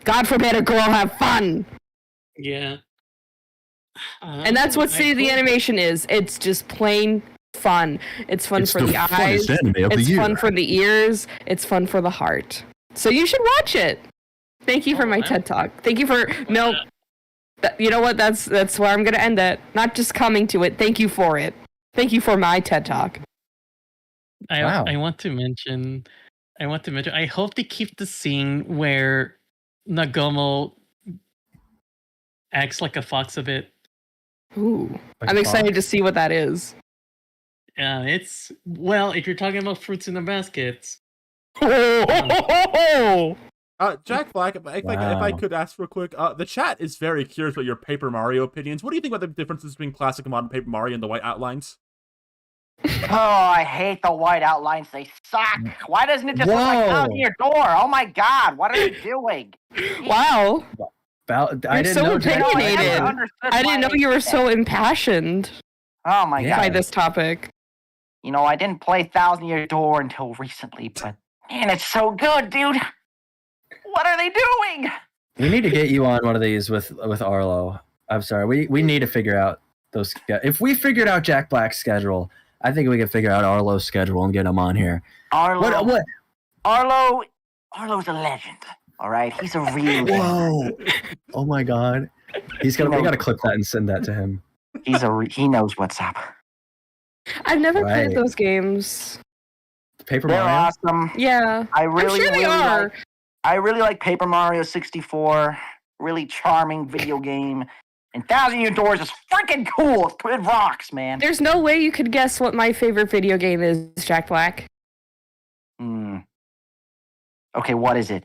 God forbid a girl have fun. Yeah. And that's what City of the Animation is. It's just plain fun. It's fun for the eyes. It's fun for the ears. It's fun for the heart. So you should watch it. Thank you for my TED Talk. Thank you for you know what? That's where I'm gonna end it. Not just coming to it. Thank you for it. Thank you for my TED Talk. I want to mention. I hope they keep the scene where Nagomo acts like a fox a bit. Ooh, I'm excited to see what that is. If you're talking about fruits in the baskets. Jack Black, if I could ask real quick, the chat is very curious about your Paper Mario opinions. What do you think about the differences between classic and modern Paper Mario and the white outlines? Oh, I hate the white outlines. They suck. Why doesn't it just look like out your door? Oh my god, what are you doing? Wow. I didn't know opinionated. I didn't know you were so impassioned. Oh my god. By this topic. You know, I didn't play Thousand Year Door until recently, but man, it's so good, dude. What are they doing? We need to get you on one of these with Arlo. I'm sorry. We need to figure out those. If we figured out Jack Black's schedule, I think we can figure out Arlo's schedule and get him on here. Arlo. What? Arlo's a legend. All right, he's a real. Whoa! Oh my god. We gotta clip that and send that to him. He knows what's up. I've never played those games. Paper They're Mario? awesome. Yeah, I'm sure they are. I really like Paper Mario 64. Really charming video game. And Thousand Year Door is freaking cool. It rocks, man. There's no way you could guess what my favorite video game is, Jack Black. Okay, what is it?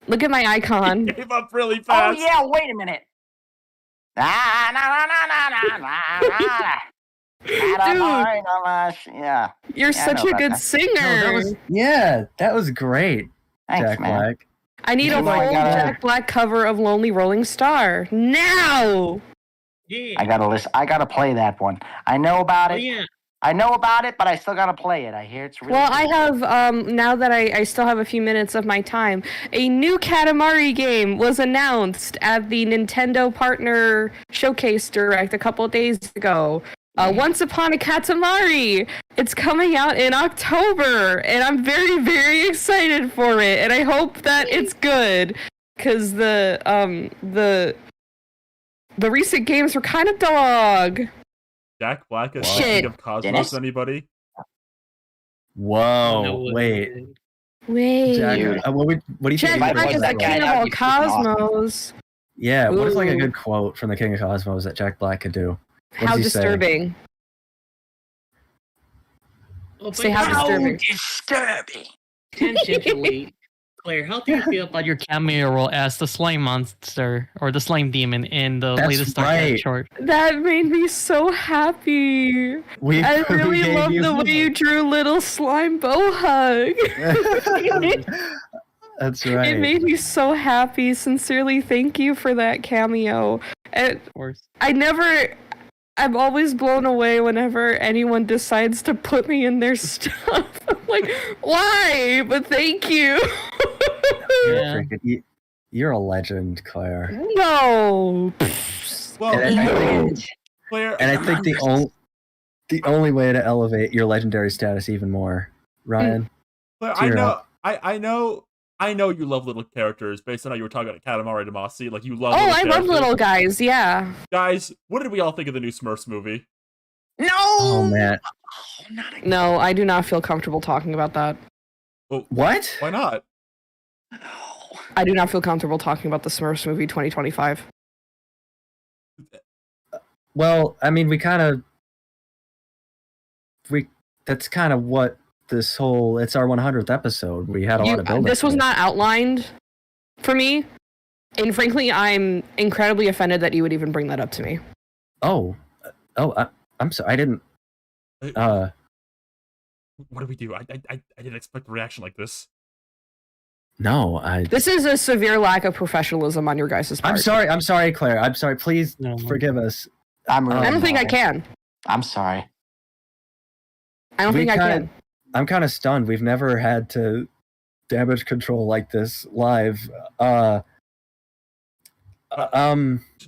Look at my icon. He gave up really fast. Oh yeah, wait a minute. Dude, you're such a good singer. That was great. Thanks, Jack man. Black. I need a full Jack Black cover of Lonely Rolling Star now. Yeah. I gotta listen. I gotta play that one. I know about it. Yeah. I know about it, but I still gotta play it. I hear it's really Well, good. I have now that I still have a few minutes of my time. A new Katamari game was announced at the Nintendo Partner Showcase Direct a couple of days ago. Once Upon a Katamari. It's coming out in October, and I'm very, very excited for it. And I hope that it's good, because the recent games were kind of dog. Jack Black is Shit. King of Cosmos. Anybody? Whoa! No wait. Jack, Dude. what do you Jack think? Black is the king of all cosmos. Yeah, what is like a Ooh. good quote from the King of Cosmos that Jack Black could do? What How does he say? disturbing. Oh, Say how disturbing. Disturbing. Tangentially, Claire, how do you feel about your cameo role as the slime monster or the slime demon in the That's latest Star Trek right. short? That made me so happy. I we really gave love you- the way you drew little slime bow hug. That's right. It made me so happy. Sincerely, thank you for that cameo. And Of course. I'm always blown away whenever anyone decides to put me in their stuff. I'm like, why? But thank you. Yeah. You're a legend, Claire. No. Well, And I think, Claire, and I think the only way to elevate your legendary status even more, Ryan. Claire, cheer up. I know you love little characters based on how you were talking about Katamari Damacy. Like you love. Oh, little I love characters. little guys. Yeah. Guys, what did we all think of the new Smurfs movie? No. Oh man, Oh, not again. No, I do not feel comfortable talking about that. Well, what? why not? No. I do not feel comfortable talking about the Smurfs movie 2025. Well, I mean, that's kind of what this whole. It's our 100th episode. We had a lot of build. This was not outlined for me, and frankly, I'm incredibly offended that you would even bring that up to me. Oh, I'm sorry. I didn't. What do we do? I didn't expect a reaction like this. No, This is a severe lack of professionalism on your guys' part. I'm sorry, Claire. I'm sorry. Please No. forgive us. I'm really I don't think I sorry. can. I'm sorry. I don't We think I kinda- can. I'm kind of stunned. We've never had to damage control like this live.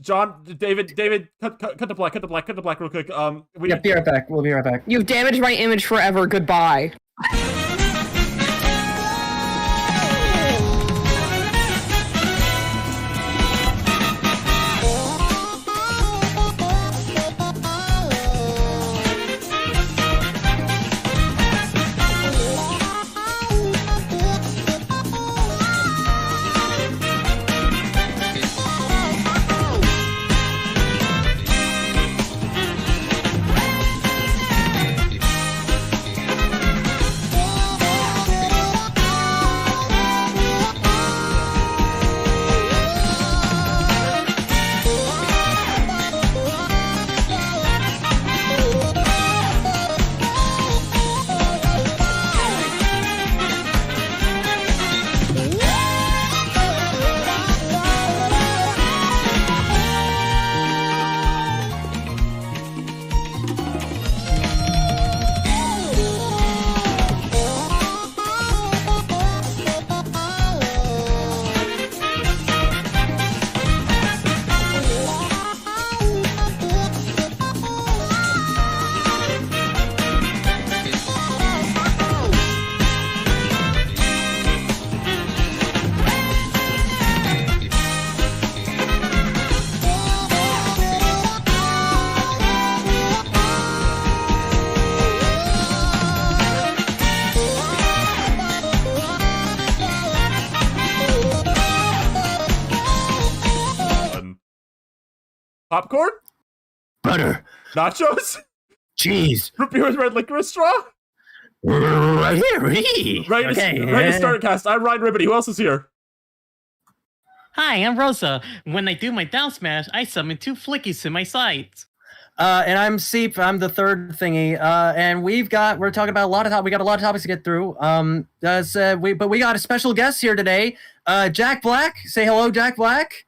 John, David, cut the black real quick. Yeah, be right back. We'll be right back. You've damaged my image forever. Goodbye. Popcorn? Butter. Nachos? Cheese. Root beer with red licorice straw? Right here. Right to start cast. I'm Ryan Ribbity. Who else is here? Hi, I'm Rosa. When I do my down smash, I summon two flickies to my sides. And I'm Seep. I'm the third thingy. And we're talking about we got a lot of topics to get through. But we got a special guest here today. Jack Black. Say hello, Jack Black.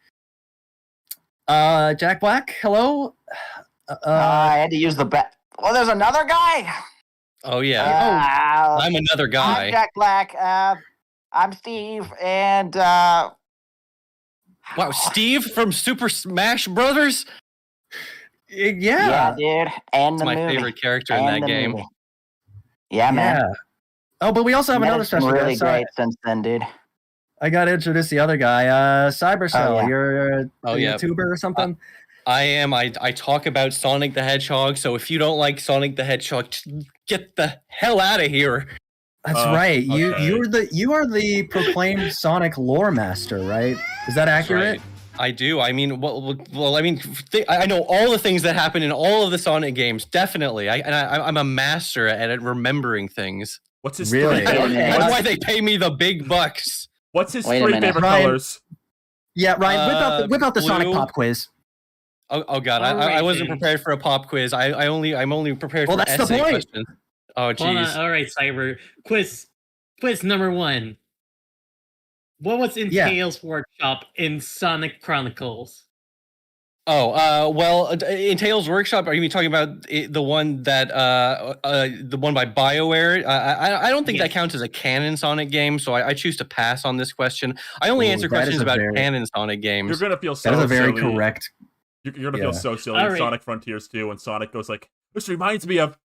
Jack Black, hello. I had to use the bet. Well, there's another guy. Oh yeah. I'm another guy. I'm Jack Black. I'm Steve, and wow, Steve from Super Smash Brothers. Yeah, dude. And that's my favorite character in that game. Movie. Yeah, man. Yeah. Oh, but we also have another special really guest. Great since then, dude. I got to introduce the other guy, Cybercell. You're a YouTuber or something? I am. I talk about Sonic the Hedgehog, so if you don't like Sonic the Hedgehog, get the hell out of here. That's right. You are the proclaimed Sonic lore master, right? Is that accurate? Right. I do. I mean, I know all the things that happen in all of the Sonic games. Definitely. I'm a master at remembering things. What's his really? That's why they pay me the big bucks. What's his three favorite colors? Yeah, Ryan, whip out the blue. Sonic pop quiz. Oh God, I wasn't prepared for a pop quiz. I'm only prepared for that's essay the point. questions. Oh jeez. All right, Cyber. Quiz number 1. What was in Tails Workshop in Sonic Chronicles? Oh, well, in Tails Workshop, are you talking about the one that the one by BioWare? I don't think that counts as a canon Sonic game, so I choose to pass on this question. I only answer questions about canon Sonic games. You're gonna feel so. That is a very silly. correct. You're gonna feel so silly in Sonic Frontiers 2 when Sonic goes like, "This reminds me of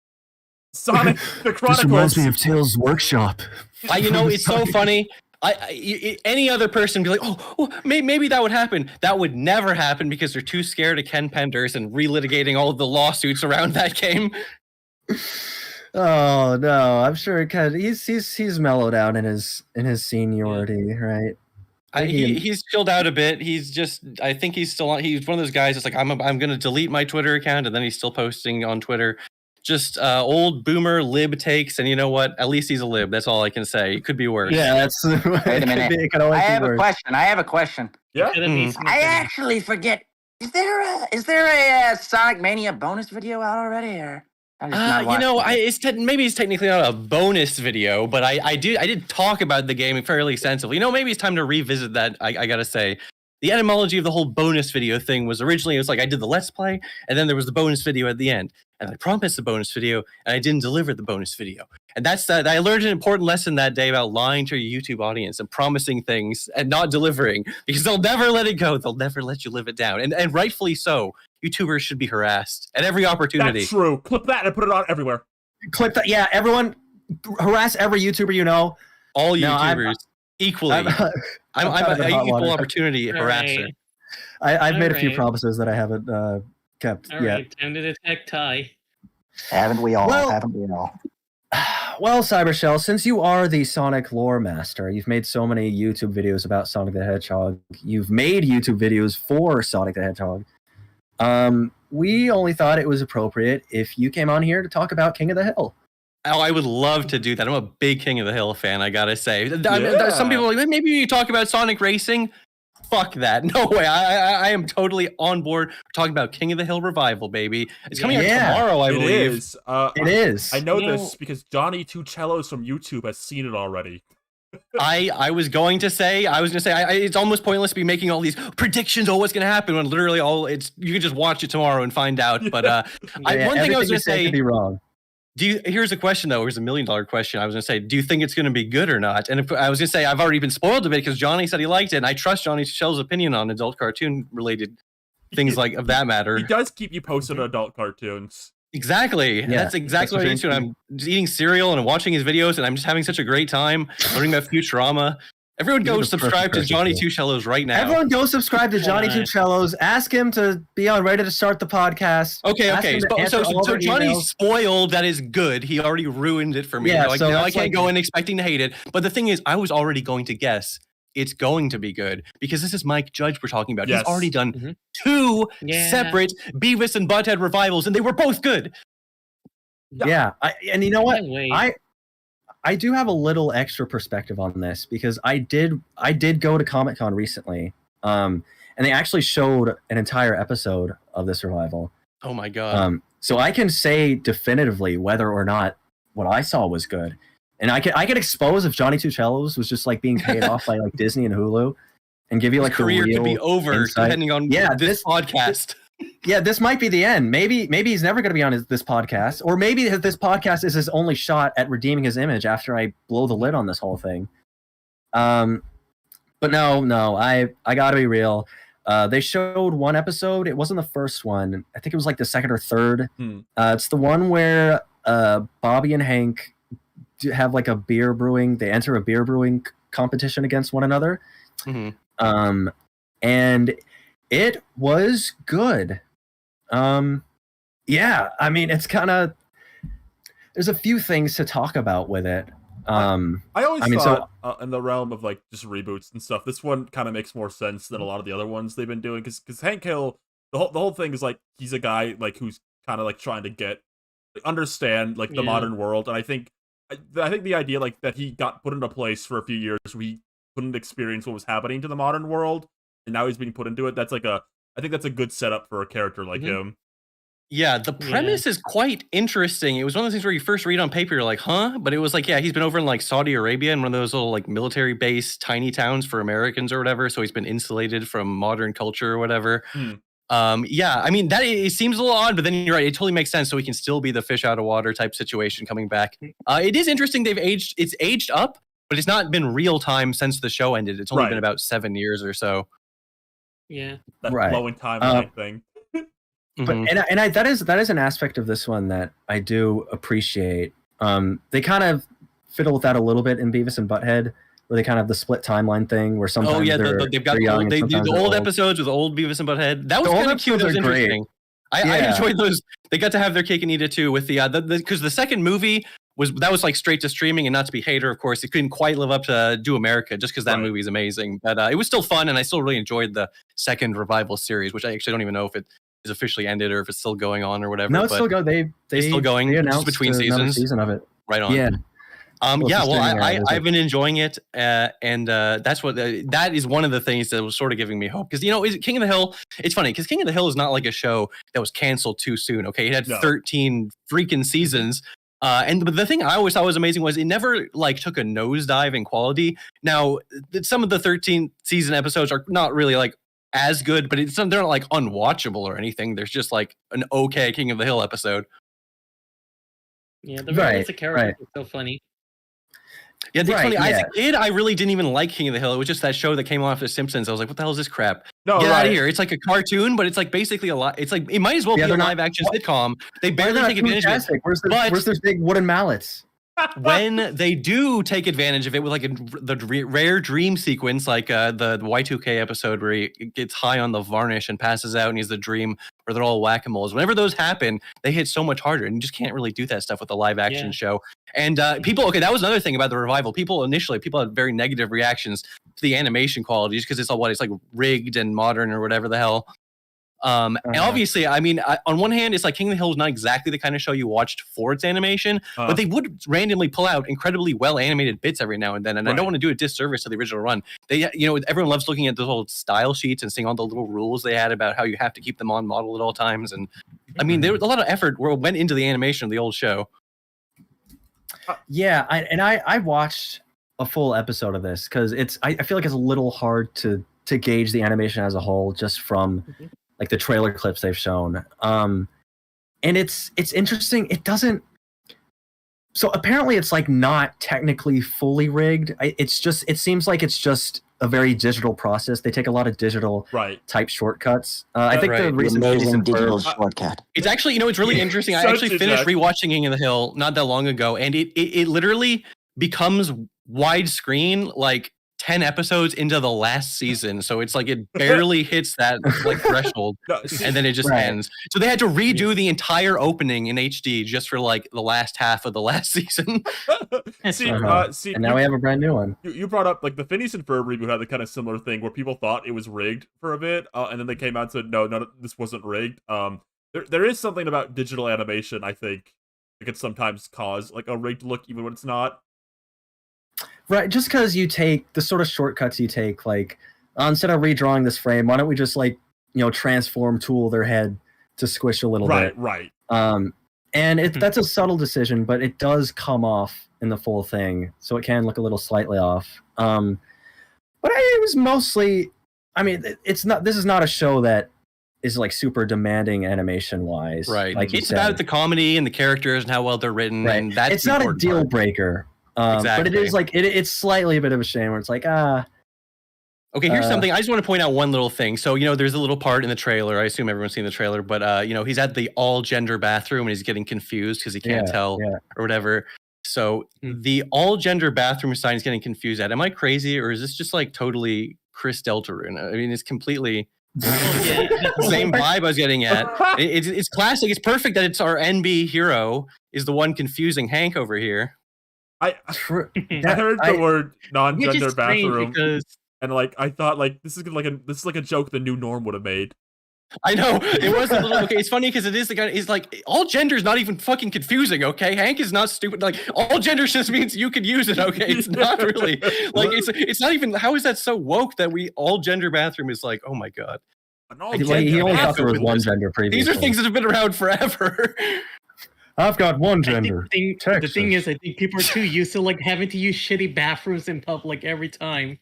Sonic the Chronicles." This reminds me of Tails Workshop. It's so funny. Any other person be like, maybe that would happen. That would never happen because they're too scared of Ken Penders and relitigating all of the lawsuits around that game. Oh no, I'm sure he's mellowed out in his seniority, right? He's chilled out a bit. I think he's still on. He's one of those guys that's like, I'm going to delete my Twitter account, and then he's still posting on Twitter. Just old boomer lib takes, and you know what? At least he's a lib. That's all I can say. It could be worse. Yeah, that's. Wait a minute. I have a question. Yeah. I actually forget. Is there a Sonic Mania bonus video out already, or? Maybe it's technically not a bonus video, but I did talk about the game fairly extensively. Maybe it's time to revisit that. I gotta say. The etymology of the whole bonus video thing was originally, it was like I did the Let's Play, and then there was the bonus video at the end. And I promised the bonus video, and I didn't deliver the bonus video. And that's that. I learned an important lesson that day about lying to your YouTube audience and promising things and not delivering, because they'll never let it go. They'll never let you live it down. And rightfully so. YouTubers should be harassed at every opportunity. That's true. Clip that and put it on everywhere. Clip that. Yeah, everyone harass every YouTuber you know. All YouTubers. Equally. I'm an equal opportunity harasser. I've made a few promises that I haven't kept yet. Right, time to detect Ty. Haven't we all? Well, Cybershell, since you are the Sonic lore master, you've made so many YouTube videos about Sonic the Hedgehog. You've made YouTube videos for Sonic the Hedgehog. We only thought it was appropriate if you came on here to talk about King of the Hill. Oh, I would love to do that. I'm a big King of the Hill fan, I gotta say. Some people are like, maybe you talk about Sonic Racing. Fuck that. No way. I am totally on board talking about King of the Hill Revival, baby. It's coming out tomorrow, I believe. It is. I know this because Johnny Two Cellos from YouTube has seen it already. I was going to say, it's almost pointless to be making all these predictions on what's going to happen when literally you can just watch it tomorrow and find out. But one thing I was going to say, could be wrong. Here's a question though. Here's $1 million question. I was going to say, do you think it's going to be good or not? And I was going to say, I've already been spoiled a bit because Johnny said he liked it, and I trust Johnny Shell's opinion on adult cartoon related things of that matter. He does keep you posted on adult cartoons. Exactly. Yeah, that's exactly what I do. I'm just eating cereal and I'm watching his videos, and I'm just having such a great time learning about Futurama. Everyone go subscribe to Johnny Two Cellos right now. Everyone go subscribe to Johnny Two Cellos. Ask him to be on Ready to Start the podcast. Okay. So Johnny's spoiled. That is good. He already ruined it for me. Yeah, I can't go in expecting to hate it. But the thing is, I was already going to guess it's going to be good because this is Mike Judge we're talking about. Yes. He's already done 2 separate Beavis and Butthead revivals, and they were both good. Yeah. And you know what? I do have a little extra perspective on this because I did go to Comic-Con recently, and they actually showed an entire episode of this revival. Oh my god. So I can say definitively whether or not what I saw was good. And I can expose if Johnny Two Cellos was just like being paid off by like Disney and Hulu and give you like his career the real could be over insight. depending on this podcast. Yeah, this might be the end. Maybe he's never going to be on this podcast, or maybe this podcast is his only shot at redeeming his image after I blow the lid on this whole thing. But no, I got to be real. They showed one episode. It wasn't the first one. I think it was like the second or third. It's the one where Bobby and Hank have like a beer brewing. They enter a beer brewing competition against one another. And it was good. Yeah, I mean, it's kind of, there's a few things to talk about with it. I always thought in the realm of like just reboots and stuff, this one kind of makes more sense than a lot of the other ones they've been doing. Because Hank Hill, the whole thing is like he's a guy like who's kind of like trying to understand like the modern world, and I think the idea like that he got put into place for a few years where he couldn't experience what was happening to the modern world, and now he's being put into it. I think that's a good setup for a character like him. Yeah, the premise is quite interesting. It was one of those things where you first read on paper, you're like, huh? But it was like, yeah, he's been over in like Saudi Arabia in one of those little like military base tiny towns for Americans or whatever. So he's been insulated from modern culture or whatever. Yeah, I mean, it seems a little odd, but then you're right. It totally makes sense. So he can still be the fish out of water type situation coming back. It is interesting. It's aged up, but it's not been real time since the show ended. It's only been about 7 years or so. Yeah. That flowing timeline thing. But and that is an aspect of this one that I do appreciate. They kind of fiddle with that a little bit in Beavis and Butthead, where they kind of have the split timeline thing, where sometimes they've got the old episodes with old Beavis and Butthead. That was kind of cute. That was interesting. I enjoyed those. They got to have their cake and eat it too with the because the second movie was like straight to streaming, and not to be hater, of course, it couldn't quite live up to Do America just because that movie is amazing. But it was still fun, and I still really enjoyed the second revival series, which I actually don't even know if it is officially ended or if it's still going on or whatever. No, it's still going. They still going. They just between seasons. Season of it. Right on. Yeah. I've been enjoying it, and that's what that is one of the things that was sort of giving me hope, because King of the Hill. It's funny because King of the Hill is not like a show that was canceled too soon. Okay, it had 13 freaking seasons. But the thing I always thought was amazing was it never like took a nosedive in quality. Now, some of the 13 season episodes are not really like as good, but they're not like unwatchable or anything. There's just like an okay King of the Hill episode. Yeah, the various characters are so funny. Yeah, it's funny. As a kid, I really didn't even like King of the Hill. It was just that show that came off of Simpsons. I was like, what the hell is this crap? Get out of here. It's like a cartoon, but it's like basically it's like it might as well be a live action sitcom. They barely take advantage of it. Where's those big wooden mallets? When they do take advantage of it with like the rare dream sequence, like the Y2K episode where he gets high on the varnish and passes out and he's the dream where they're all whack-a-moles. Whenever those happen, they hit so much harder, and you just can't really do that stuff with a live action show. And that was another thing about the revival. People had very negative reactions to the animation quality just because it's like rigged and modern or whatever the hell. And obviously, I mean, on one hand, it's like King of the Hill is not exactly the kind of show you watched for its animation, but they would randomly pull out incredibly well animated bits every now and then. And I don't want to do a disservice to the original run. Everyone loves looking at those old style sheets and seeing all the little rules they had about how you have to keep them on model at all times. And I mean, there was a lot of effort went into the animation of the old show. Yeah, I watched a full episode of this because I feel like it's a little hard to gauge the animation as a whole just from like the trailer clips they've shown. And it's interesting. It doesn't. So apparently it's like not technically fully rigged. It seems like it's just a very digital process. They take a lot of digital type shortcuts. I think the recent digital shortcut. It's actually, it's really interesting. I actually finished rewatching King of the Hill not that long ago, and it literally becomes widescreen like 10 episodes into the last season, so it's like it barely hits that like threshold, and then it just ends. So they had to redo the entire opening in HD just for like the last half of the last season. See, and now we have a brand new one. You brought up like the Phineas and Ferb reboot had the kind of similar thing where people thought it was rigged for a bit, and then they came out and said no, this wasn't rigged. There is something about digital animation, I think, that could sometimes cause like a rigged look even when it's not. Right, just because you take the sort of shortcuts you take, like instead of redrawing this frame, why don't we just like transform tool their head to squish a little bit. Right. And that's a subtle decision, but it does come off in the full thing, so it can look a little slightly off. But it was mostly, I mean, it's not. This is not a show that is like super demanding animation wise. Right. Like it's about the comedy and the characters and how well they're written, and that's it's not a deal breaker. But it is like it's slightly a bit of a shame where it's like Okay, here's something. I just want to point out one little thing. So, there's a little part in the trailer. I assume everyone's seen the trailer, but he's at the all-gender bathroom and he's getting confused because he can't tell or whatever. So the all-gender bathroom sign is getting confused at. Am I crazy, or is this just like totally Chris Deltarune? I mean, it's completely the same vibe I was getting at. It's classic. It's perfect that it's our NB hero is the one confusing Hank over here. I heard the word non-gender bathroom. And like I thought, like this is like a joke the new Norm would have made. I know it was a little okay. It's funny because it is the guy. He's like all gender is not even fucking confusing. Okay, Hank is not stupid. Like all gender just means you could use it. Okay, it's not really like it's not even. How is that so woke that we all gender bathroom is like? Oh my god. He only thought there was one gender previously. These are things that have been around forever. I've got one gender. The thing is, I think people are too used to like having to use shitty bathrooms in public every time.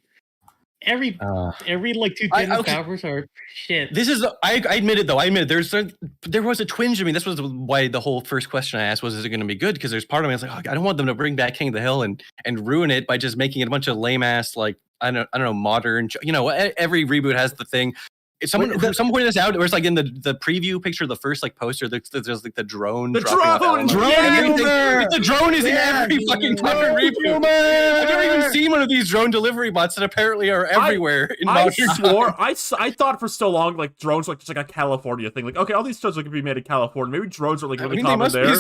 Every like 2 bathrooms are shit. This is I admit it though. I admit there was a twinge. I mean, this was why the whole first question I asked was, is it going to be good? Because there's part of me that's like, I don't want them to bring back King of the Hill and ruin it by just making it a bunch of lame ass like I don't know modern. Every reboot has the thing. Someone pointed this out. It was like in the preview picture, the first like poster. There's like the drone. The drone. The drone is in every fucking fucking reboot. I've never even seen one of these drone delivery bots that apparently are everywhere. I thought for so long like drones were like just like a California thing. Like okay, all these shows are gonna be made in California. Maybe drones are like really common there.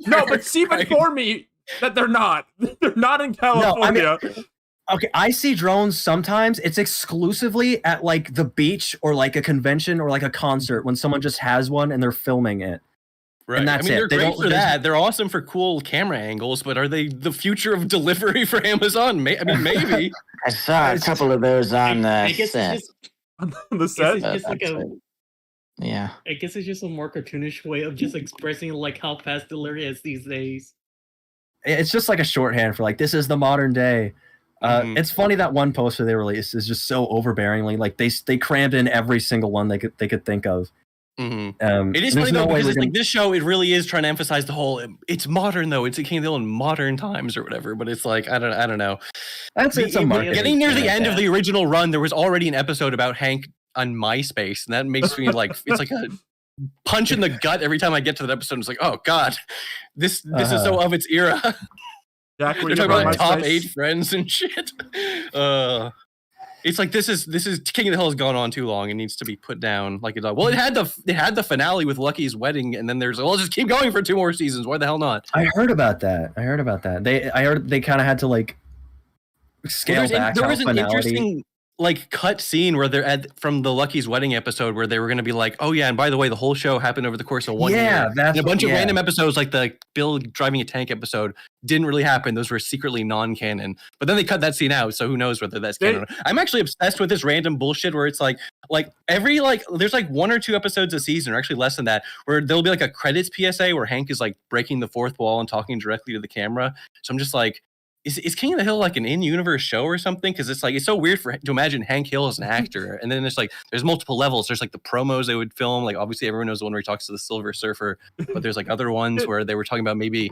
No, but see, for me that they're not. They're not in California. No, okay, I see drones sometimes. It's exclusively at like the beach or like a convention or like a concert when someone just has one and they're filming it. Right. And that's they're great for that. They're awesome for cool camera angles, but are they the future of delivery for Amazon? Maybe. I saw a couple of those on the set. On the set? Yeah. I guess it's just a more cartoonish way of just expressing like how fast delivery is these days. It's just like a shorthand for like, this is the modern day. It's funny that one poster they released is just so overbearingly like they crammed in every single one they could think of. It is funny though because it's like this show it really is trying to emphasize the whole it's modern though it's a King of the Hill in modern times or whatever, but it's like I don't know. It's a marketing getting near the end of the original run. There was already an episode about Hank on MySpace, and that makes me like it's like a punch in the gut every time I get to that episode. It's like oh god, this is so of its era. Jack, they're talking about like, top 8 friends and shit. It's like this is King of the Hill has gone on too long. It needs to be put down. Like it had the finale with Lucky's wedding, and then there's just keep going for 2 more seasons. Why the hell not? I heard about that. I heard they kind of had to like scale back. There was an interesting like cut scene where they're from the Lucky's wedding episode where they were going to be like, oh yeah, and by the way, the whole show happened over the course of 1 year. Yeah, and a bunch of random episodes like the Bill driving a tank episode didn't really happen. Those were secretly non-canon. But then they cut that scene out, so who knows whether that's canon. I'm actually obsessed with this random bullshit where it's like every like there's like 1 or 2 episodes a season, or actually less than that, where there'll be like a credits PSA where Hank is like breaking the fourth wall and talking directly to the camera. So I'm just like, Is King of the Hill like an in-universe show or something? Because it's like it's so weird to imagine Hank Hill as an actor, and then there's multiple levels. There's like the promos they would film. Like obviously everyone knows the one where he talks to the Silver Surfer, but there's like other ones where they were talking about maybe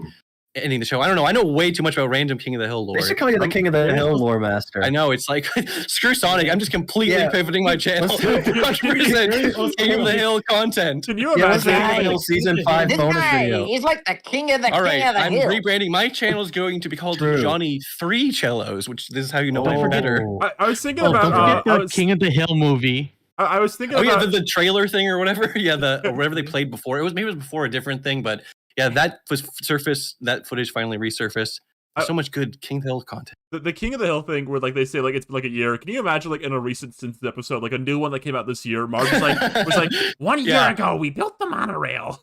ending the show. I don't know. I know way too much about random King of the Hill lore. They should call you the King of the Hill lore master. I know. It's like screw Sonic. I'm just completely pivoting my channel. 100% King of the Hill content. Can you imagine King of the Hill season 5 bonus video? He's like the king of the All right, king of the I'm hill. rebranding. My channel is going to be called Johnny 3 Cellos, which this is how you know I'm better. I was thinking about the King of the Hill movie. I was thinking about the trailer thing or whatever. Yeah, or whatever they played before. Maybe it was before a different thing, but yeah, that was surfaced. That footage finally resurfaced. So much good King of the Hill content. The King of the Hill thing, where like they say like it's been like a year. Can you imagine like in a recent Simpsons episode, like a new one that came out this year? Marge was like 1 year ago we built the monorail.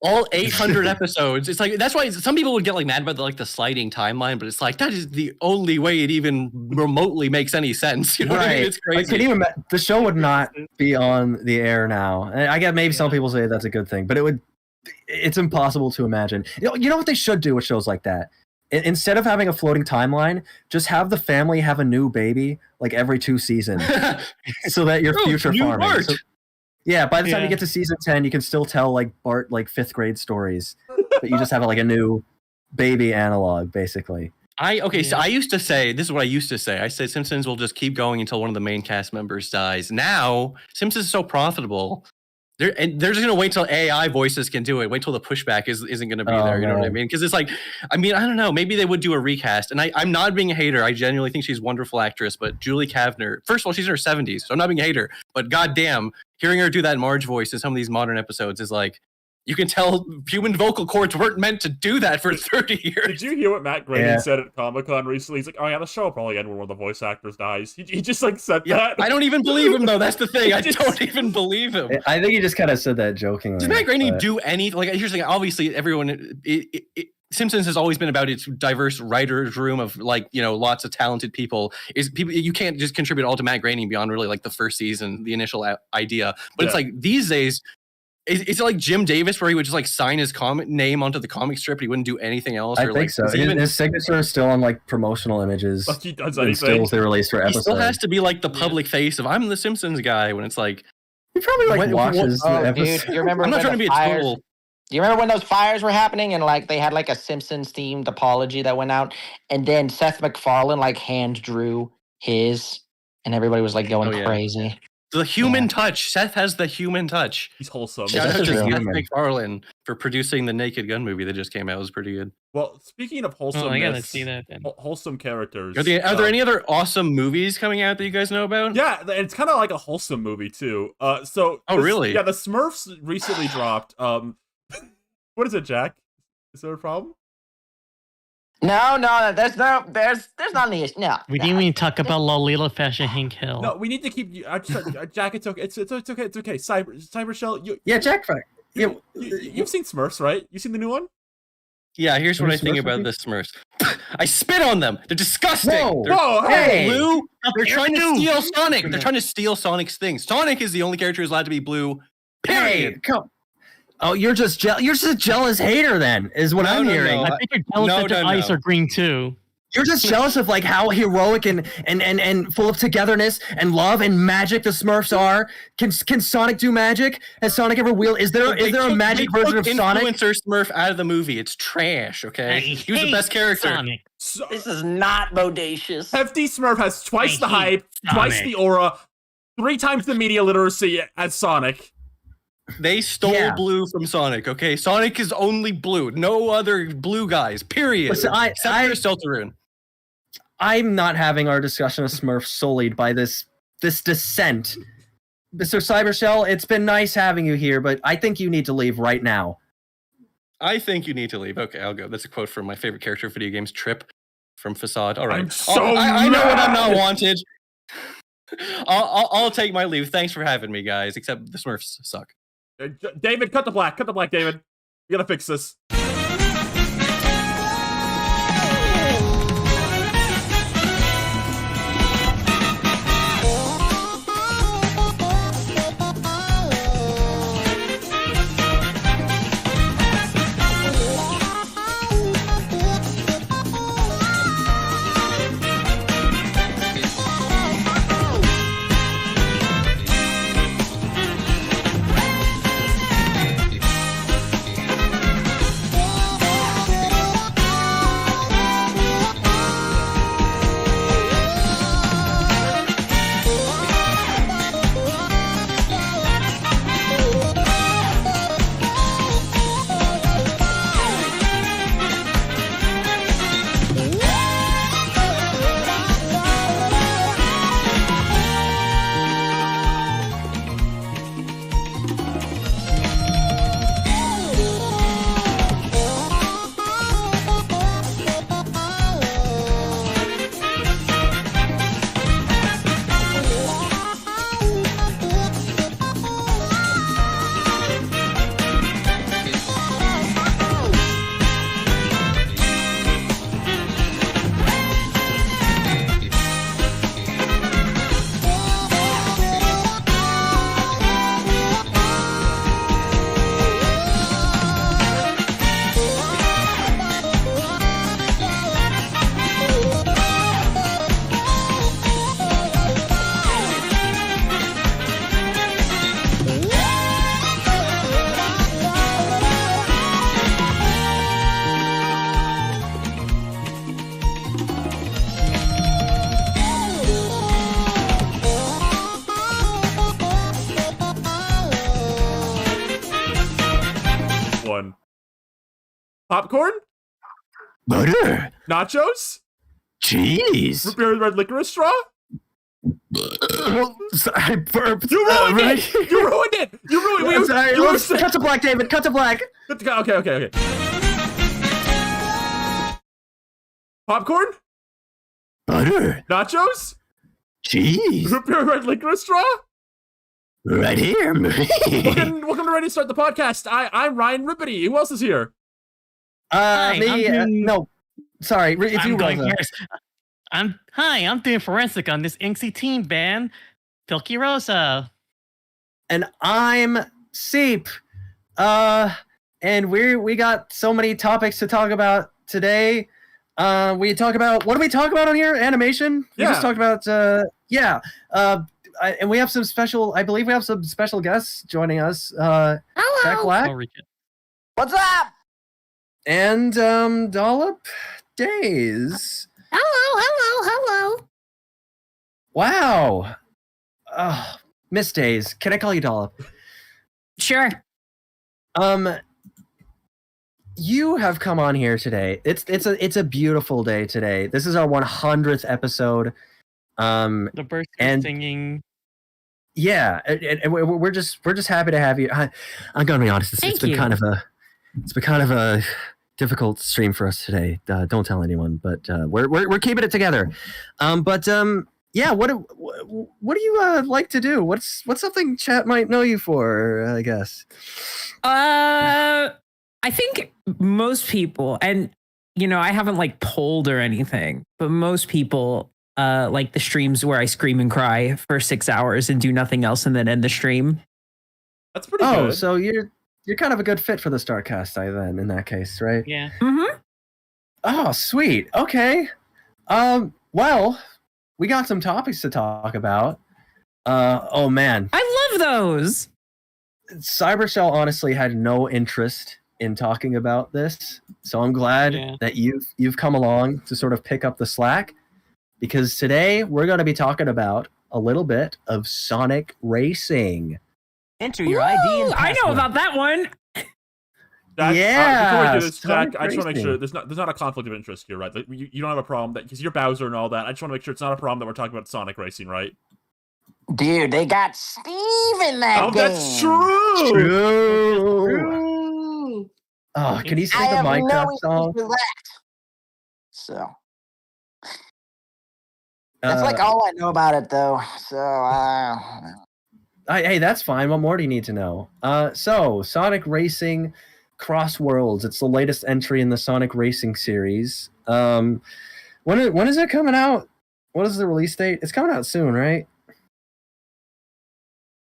all 800 episodes. It's like that's why some people would get like mad about the sliding timeline, but it's like that is the only way it even remotely makes any sense. You know what I mean? It's crazy. Like, can you imagine? The show would not be on the air now. And I get maybe some people say that's a good thing, but it's impossible to imagine. You know what they should do with shows like that? Instead of having a floating timeline, just have the family have a new baby like every 2 seasons, so that your future farming. So, yeah, by the time you get to season 10, you can still tell like Bart like 5th grade stories, but you just have like a new baby analog, basically. So I used to say, this is what I used to say. I said Simpsons will just keep going until one of the main cast members dies. Now, Simpsons is so profitable. They're just going to wait till AI voices can do it. Wait till the pushback isn't going to be there. You know what I mean? Because it's like, I don't know. Maybe they would do a recast. And I'm not being a hater. I genuinely think she's a wonderful actress. But Julie Kavner, first of all, she's in her 70s. So I'm not being a hater. But goddamn, hearing her do that Marge voice in some of these modern episodes is like, you can tell human vocal cords weren't meant to do that for 30 years. Did you hear what Matt Groening said at Comic-Con recently? He's like, oh yeah, the show will probably end when one of the voice actors dies. He just like said that. I don't even believe him though. That's the thing. I don't even believe him. I think he just kind of said that jokingly. Does Matt Groening do anything? Like, here's the thing. Obviously, everyone... Simpsons has always been about its diverse writers' room of like, you know, lots of talented people. You can't just contribute all to Matt Groening beyond really like the first season, the initial idea. But it's like these days... Is it like Jim Davis where he would just like sign his comic name onto the comic strip? He wouldn't do anything else. I think so. His signature is still on like promotional images. Like he does anything. Stills they release for episodes. He still has to be like the public face of I'm the Simpsons guy when it's like he probably like watches the episode. Dude, you remember I'm not trying to be a total. Do you remember when those fires were happening and like they had like a Simpsons themed apology that went out, and then Seth MacFarlane like hand drew his, and everybody was like going crazy. The human touch. Seth has the human touch. He's wholesome. Shout out to Seth MacFarlane for producing the Naked Gun movie that just came out. It was pretty good. Well, speaking of wholesome, I gotta see that then. Wholesome characters. Are there any other awesome movies coming out that you guys know about? Yeah, it's kind of like a wholesome movie too. Really? Yeah, the Smurfs recently dropped. What is it, Jack? Is there a problem? No, there's not any issue. No. We didn't even talk about Lolita Fashion Hank Hill. No, we need to keep Jack. It's okay. It's okay. It's okay. Cyber Shell. Jack. You've seen Smurfs, right? You seen the new one? Yeah. Here's what I think about the Smurfs. I spit on them. They're disgusting. Whoa, hey! Blue. They're trying to steal Sonic. They're trying to steal Sonic's things. Sonic is the only character who's allowed to be blue. Period. Hey, come. Oh, you're just a jealous hater then, is what I'm hearing. I think you're jealous that the eyes are green too. You're just jealous of like how heroic and full of togetherness and love and magic the Smurfs are. Can Sonic do magic? Has Sonic ever wielded? Is there a magic version of Sonic? Influencer Smurf out of the movie. It's trash. Okay, he was the best character. Sonic. This is not bodacious. Hefty Smurf has twice the hype, twice the aura, 3 times the media literacy as Sonic. They stole blue from Sonic, okay? Sonic is only blue. No other blue guys, period. Listen, except for Deltarune. I'm not having our discussion of Smurfs sullied by this dissent. Mr. Cybershell, it's been nice having you here, but I think you need to leave right now. I think you need to leave. Okay, I'll go. That's a quote from my favorite character of video games, Trip, from Facade. All right. I know when I'm not wanted. I'll take my leave. Thanks for having me, guys, except the Smurfs suck. David, cut the black, David. We gotta fix this. one? Popcorn? Butter. Nachos? Cheese. Root beer red licorice straw? I burped. You ruined it! You ruined it! You ruined it! Sorry, cut to black, David. Cut to black. Okay. Popcorn? Butter. Nachos? Cheese. Root beer red licorice straw? Right here. Welcome to Ready to Start the Podcast. I'm Ryan Rippity. Who else is here? No. Sorry, if you going first. I'm doing forensic on this Inksy team band, Pilky Rosa. And I'm Seep. And we got so many topics to talk about today. We talk about, what do we talk about on here? Animation? We just talked about and we have some special, I believe we have some special guests joining us. Hello. Jack Black. What's up? And Dollop Days. Hello. Wow. Miss Days. Can I call you Dollop? Sure. You have come on here today. It's a beautiful day today. This is our 100th episode. The birds and singing. Yeah, and we're just happy to have you. I'm gonna be honest. It's been kind of a difficult stream for us today. Don't tell anyone, but we're keeping it together. What do you like to do? What's something chat might know you for? I guess. I think most people, and I haven't like polled or anything, but most people like the streams where I scream and cry for 6 hours and do nothing else and then end the stream. That's pretty good. Oh, so you're kind of a good fit for the Starcast, then, in that case, right? Yeah. Mm-hmm. Oh, sweet. Okay. Well, we got some topics to talk about. Oh man, I love those. Cybershell honestly had no interest in talking about this, so I'm glad that you've come along to sort of pick up the slack, because today we're going to be talking about a little bit of Sonic Racing. Enter your ID and password. I know about that one. Jack, before we do this, Sonic Jack, I just want to make Racing. sure there's not a conflict of interest here, right? Like, you don't have a problem that because you're Bowser and all that. I just want to make sure it's not a problem that we're talking about Sonic Racing, right? Dude, they got Steve in that game. That's true. True. Oh, can you sing the Minecraft song? So that's like all I know about it, though. So hey, that's fine. What more do you need to know? So Sonic Racing Cross Worlds. It's the latest entry in the Sonic Racing series. When is it coming out? What is the release date? It's coming out soon, right?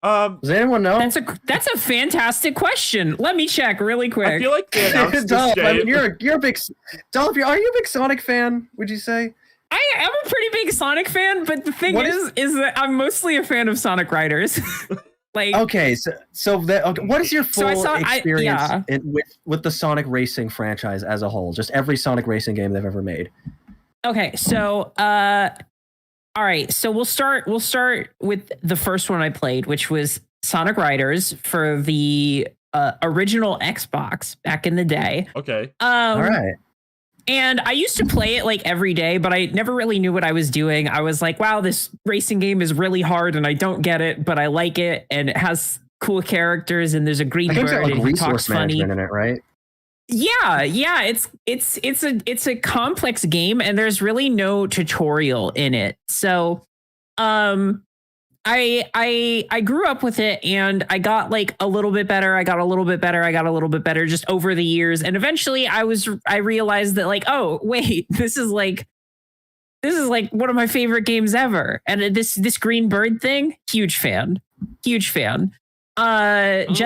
Does anyone know? That's a fantastic question. Let me check really quick. I feel like they announced this game. I mean, you're a big Dolph. Are you a big Sonic fan? Would you say? I am a pretty big Sonic fan, but the thing is that I'm mostly a fan of Sonic Riders. Like, okay, what is your full experience with the Sonic Racing franchise as a whole? Just every Sonic Racing game they've ever made. Okay, so all right, so we'll start with the first one I played, which was Sonic Riders for the original Xbox back in the day. Okay. All right. And I used to play it like every day, but I never really knew what I was doing. I was like, wow, this racing game is really hard and I don't get it, but I like it. And it has cool characters and there's a green bird and he talks funny. In it, right? Yeah. It's a complex game and there's really no tutorial in it. So I grew up with it and I got like a little bit better. I got a little bit better just over the years. And eventually I realized that like, oh, wait, this is like one of my favorite games ever. And this green bird thing, huge fan. Jet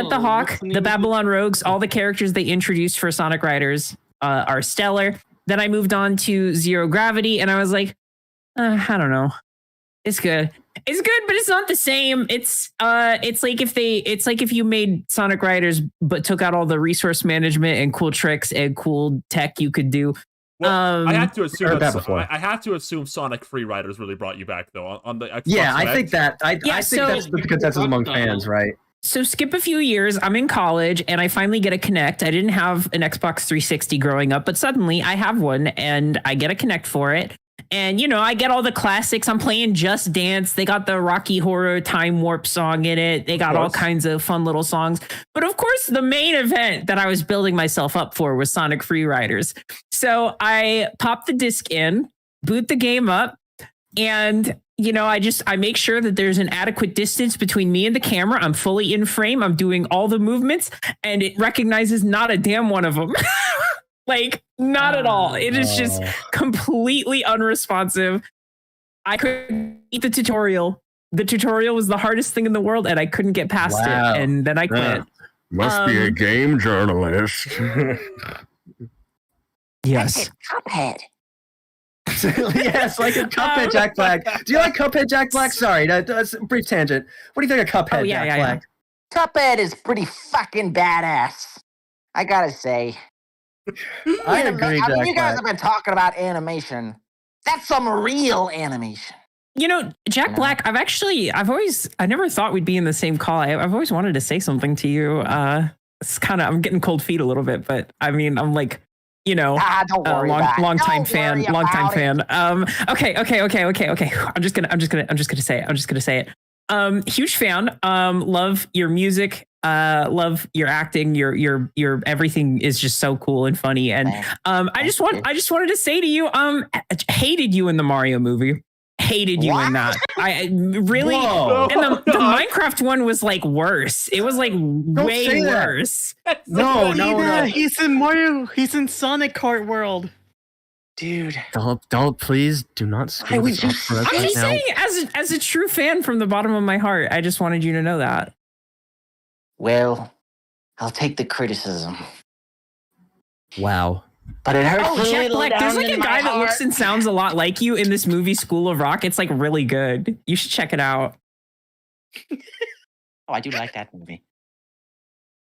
the Hawk, the Babylon Rogues, all the characters they introduced for Sonic Riders are stellar. Then I moved on to Zero Gravity and I was like, I don't know. It's good, but it's not the same. It's like if you made Sonic Riders but took out all the resource management and cool tricks and cool tech you could do. Well, I have to assume Sonic Free Riders really brought you back though on the Xbox. Yeah, I think that I think that's the consensus among fans, right? So skip a few years, I'm in college and I finally get a Kinect. I didn't have an Xbox 360 growing up, but suddenly I have one and I get a Kinect for it. And, you know, I get all the classics. I'm playing Just Dance. They got the Rocky Horror Time Warp song in it. They got all kinds of fun little songs. But of course, the main event that I was building myself up for was Sonic Free Riders. So I pop the disc in, boot the game up, and you know, I make sure that there's an adequate distance between me and the camera. I'm fully in frame. I'm doing all the movements and it recognizes not a damn one of them. Like, not at all. It is just completely unresponsive. I couldn't beat the tutorial. The tutorial was the hardest thing in the world and I couldn't get past it. And then I quit. Must be a game journalist. That's Yes. Cuphead. Yes, like a Cuphead, Jack Black. Do you like Cuphead, Jack Black? Sorry, that's a brief tangent. What do you think of Cuphead, Jack Black? Cuphead is pretty fucking badass. I gotta say. I agree, I mean, Jack you guys Black. have been talking about animation. That's some real animation. You know, Jack Black, I never thought we'd be in the same call. I've always wanted to say something to you. It's I'm getting cold feet a little bit, but I mean, I'm like, you know, long time fan. Okay. I'm just gonna say it. Huge fan. Love your music. Love your acting. Your everything is just so cool and funny. And I just wanted to say to you, hated you in the Mario movie. Hated you in that. I really. Whoa. And the Minecraft one was like worse. It was like way worse. No. He's in Mario. He's in Sonic Kart World. Dude. Don't please do not screw this up for us I'm right just now. saying, as a true fan from the bottom of my heart, I just wanted you to know that. Well, I'll take the criticism. Wow. But it hurts a Jack little Black, down there's like in a my guy that looks heart. and sounds a lot like you in this movie School of Rock. It's like really good. You should check it out. Oh, I do like that movie.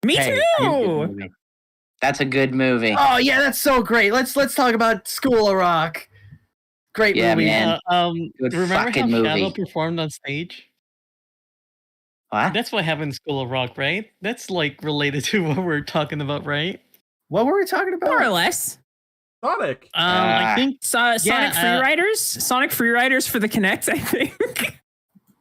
Me Hey, too. That's a good movie. Oh yeah, that's so great. Let's talk about School of Rock. Great movie. Man. Good Remember fucking how movie. Shadow performed on stage? What? That's what happened in School of Rock, right? That's like related to what we're talking about, right? What were we talking about? More or less. Sonic. I think Sonic Freeriders? Sonic Freeriders for the Kinect, I think.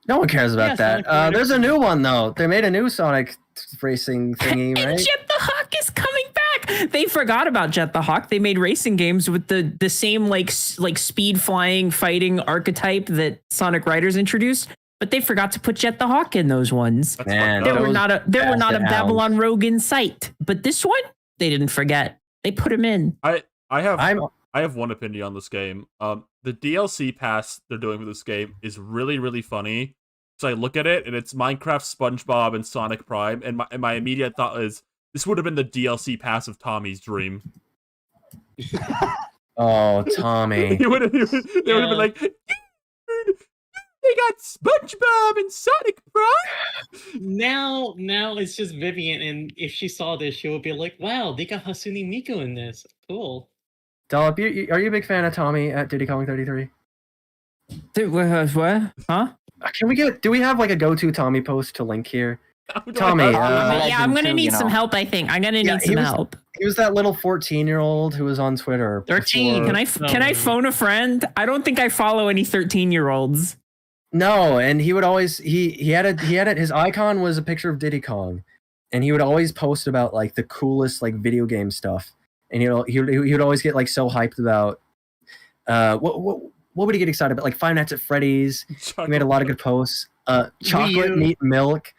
No one cares about that. There's a new one though. They made a new Sonic racing thingy, right? And Jet the Hawk is coming back. They forgot about Jet the Hawk. They made racing games with the same like speed flying fighting archetype that Sonic Riders introduced, but they forgot to put Jet the Hawk in those ones. Man, There were not a bastard Babylon Rogue in sight, but this one they didn't forget. They put him in. I have one opinion on this game. The DLC pass they're doing for this game is really, really funny. So I look at it and it's Minecraft, SpongeBob, and Sonic Prime, and my immediate thought is this would have been the DLC pass of Tommy's dream. Oh, Tommy. They would have been like, dude, they got SpongeBob and Sonic Prime. now it's just Vivian, and if she saw this, she would be like, "Wow, they got Hatsune Miku in this. Cool." Dollop, are you a big fan of Tommy at Diddy Kong 33? What? Huh? Do we have like a go-to Tommy post to link here? Tommy. Yeah, I'm gonna need some help. I think I'm gonna need some help. He was that little 14-year-old who was on Twitter. 13. Can I phone a friend? I don't think I follow any 13-year-olds. No, and he would always he had it. His icon was a picture of Diddy Kong, and he would always post about like the coolest like video game stuff. And he would always get like so hyped about what would he get excited about? Like Five Nights at Freddy's. He made a lot of good posts. Chocolate Neat Milk.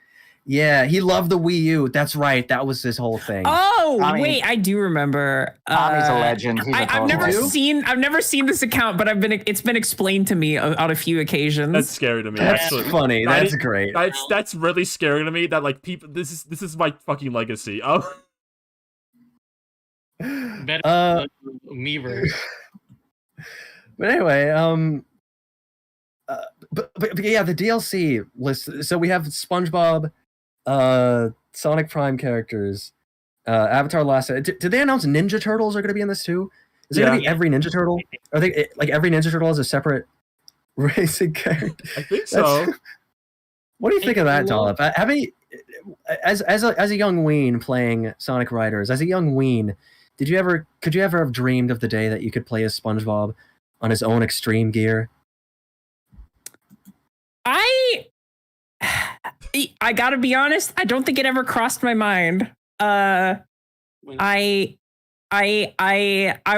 Yeah, he loved the Wii U. That's right. That was his whole thing. Oh, wait, I do remember. Tommy's a legend. I've never seen this account, but it's been explained to me on a few occasions. That's scary to me. That's actually. funny. That's great. That's really scary to me. That like people. This is my fucking legacy. Better Meverse. But anyway, but yeah, the DLC list. So we have SpongeBob, Sonic Prime characters, Avatar Last. Did they announce Ninja Turtles are going to be in this too? Is it going to be every Ninja Turtle? Are they like every Ninja Turtle has a separate racing character? I think so. What do you think of that, Dollop? as a young ween playing Sonic Riders, as a young ween, could you ever have dreamed of the day that you could play as SpongeBob on his own extreme gear? I gotta be honest, I don't think it ever crossed my mind. I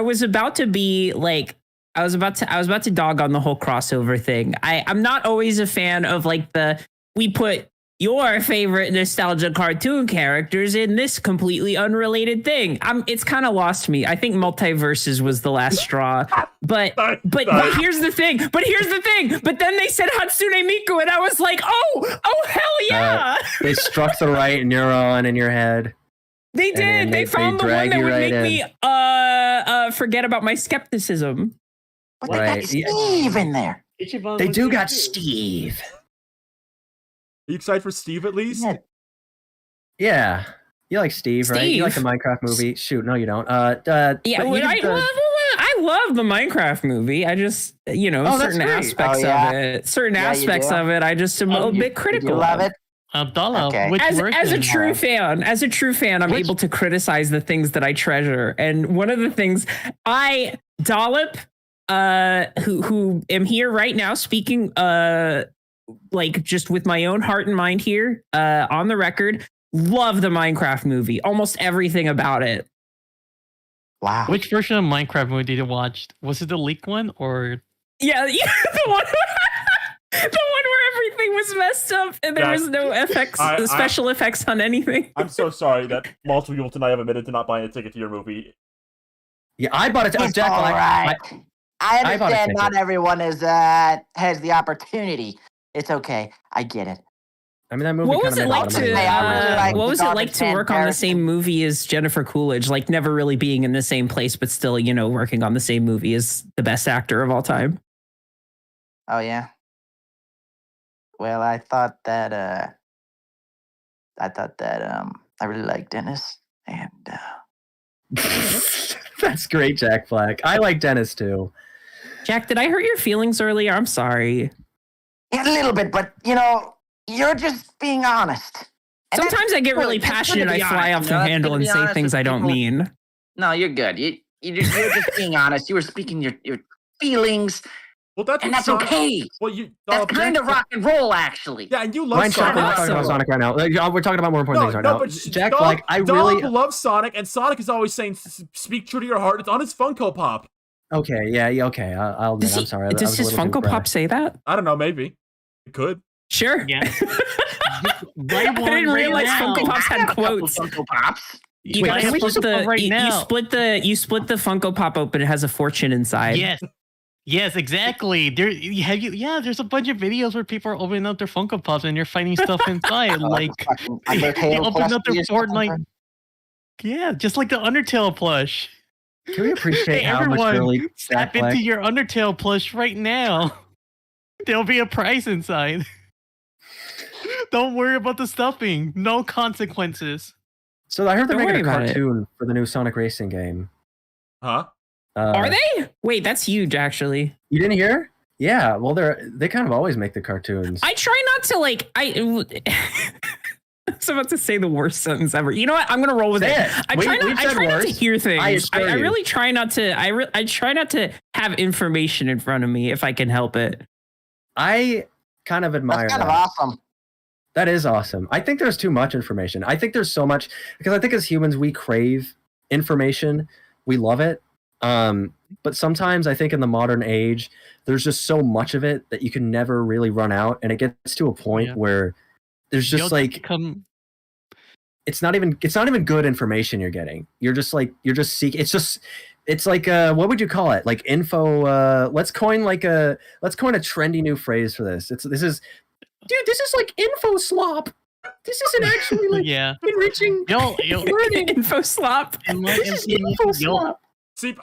was about to be like, I was about to dog on the whole crossover thing. I'm not always a fan of like we put your favorite nostalgia cartoon characters in this completely unrelated thing. It's kind of lost me. I think Multiverses was the last straw. But here's the thing. But then they said Hatsune Miku, and I was like, oh hell yeah! They struck the right neuron in your head. They did. They found the one that would make me forget about my skepticism. But they got Steve in there. They do got Steve. Are you excited for Steve at least? Yeah. You like Steve, right? You like the Minecraft movie. Shoot, no, you don't. I love the Minecraft movie. I just, certain aspects of it. Certain aspects of it, I just am a bit critical. You love it? Abdullah, as a true fan, I'm able to criticize the things that I treasure. And one of the things Dollop, who am here right now speaking, like just with my own heart and mind here, on the record, love the Minecraft movie. Almost everything about it. Wow. Which version of Minecraft movie did you watch? Was it the leaked one or? Yeah, the one where everything was messed up and there was no special effects on anything. I'm so sorry that multiple people tonight have admitted to not buying a ticket to your movie. Yeah, I bought it. It's all right. I understand not everyone has the opportunity. It's okay. I get it. I mean, that movie. What was it like to work on the same movie as Jennifer Coolidge? Like never really being in the same place, but still, working on the same movie as the best actor of all time. Oh yeah. Well, I thought that I really like Dennis, and that's great, Jack Black. I like Dennis too. Jack, did I hurt your feelings earlier? I'm sorry. Yeah, a little bit, but you're just being honest. And sometimes I get really passionate. I fly off the handle and say things I don't mean. No, you're good. You're just being honest. You were speaking your feelings. Well, that's okay. Well, that's kind of rock and roll, actually. Yeah, and you love Sonic. We're not talking about Sonic right now. We're talking about more important things right now. But Jack Black, I really love Sonic, and Sonic is always saying, "Speak true to your heart." It's on his Funko Pop. Okay, yeah, okay. I'll admit, I'm sorry. Does his Funko Pop say that? I don't know. Maybe it could. Sure. Yeah. I didn't realize Funko Pops had quotes. Funko Pops. You split the Funko Pop open. It has a fortune inside. Yes, exactly. There's a bunch of videos where people are opening up their Funko Pops and you're finding stuff inside. Like they open up their Fortnite. Yeah, just like the Undertale plush. Can we appreciate how much really tap into your Undertale plush right now? There'll be a price inside. Don't worry about the stuffing. No consequences. So I heard they're making a cartoon for the new Sonic Racing game. Huh? Are they? Wait, that's huge, actually. You didn't hear? Yeah. Well, they kind of always make the cartoons. I try not to I was about to say the worst sentence ever. You know what? I'm gonna roll with it. I try not to hear things. I really try not to. I try not to have information in front of me if I can help it. I kind of admire that. That's kind of awesome. That is awesome. I think there's too much information. I think there's so much because I think as humans we crave information. We love it. But sometimes I think in the modern age, there's just so much of it that you can never really run out, and it gets to a point where there's just it's not even good information you're getting. You're just seeking. It's like what would you call it? Like info. Let's coin a trendy new phrase for this. This is like info slop. This isn't actually like enriching learning. Info slop. This is info slop.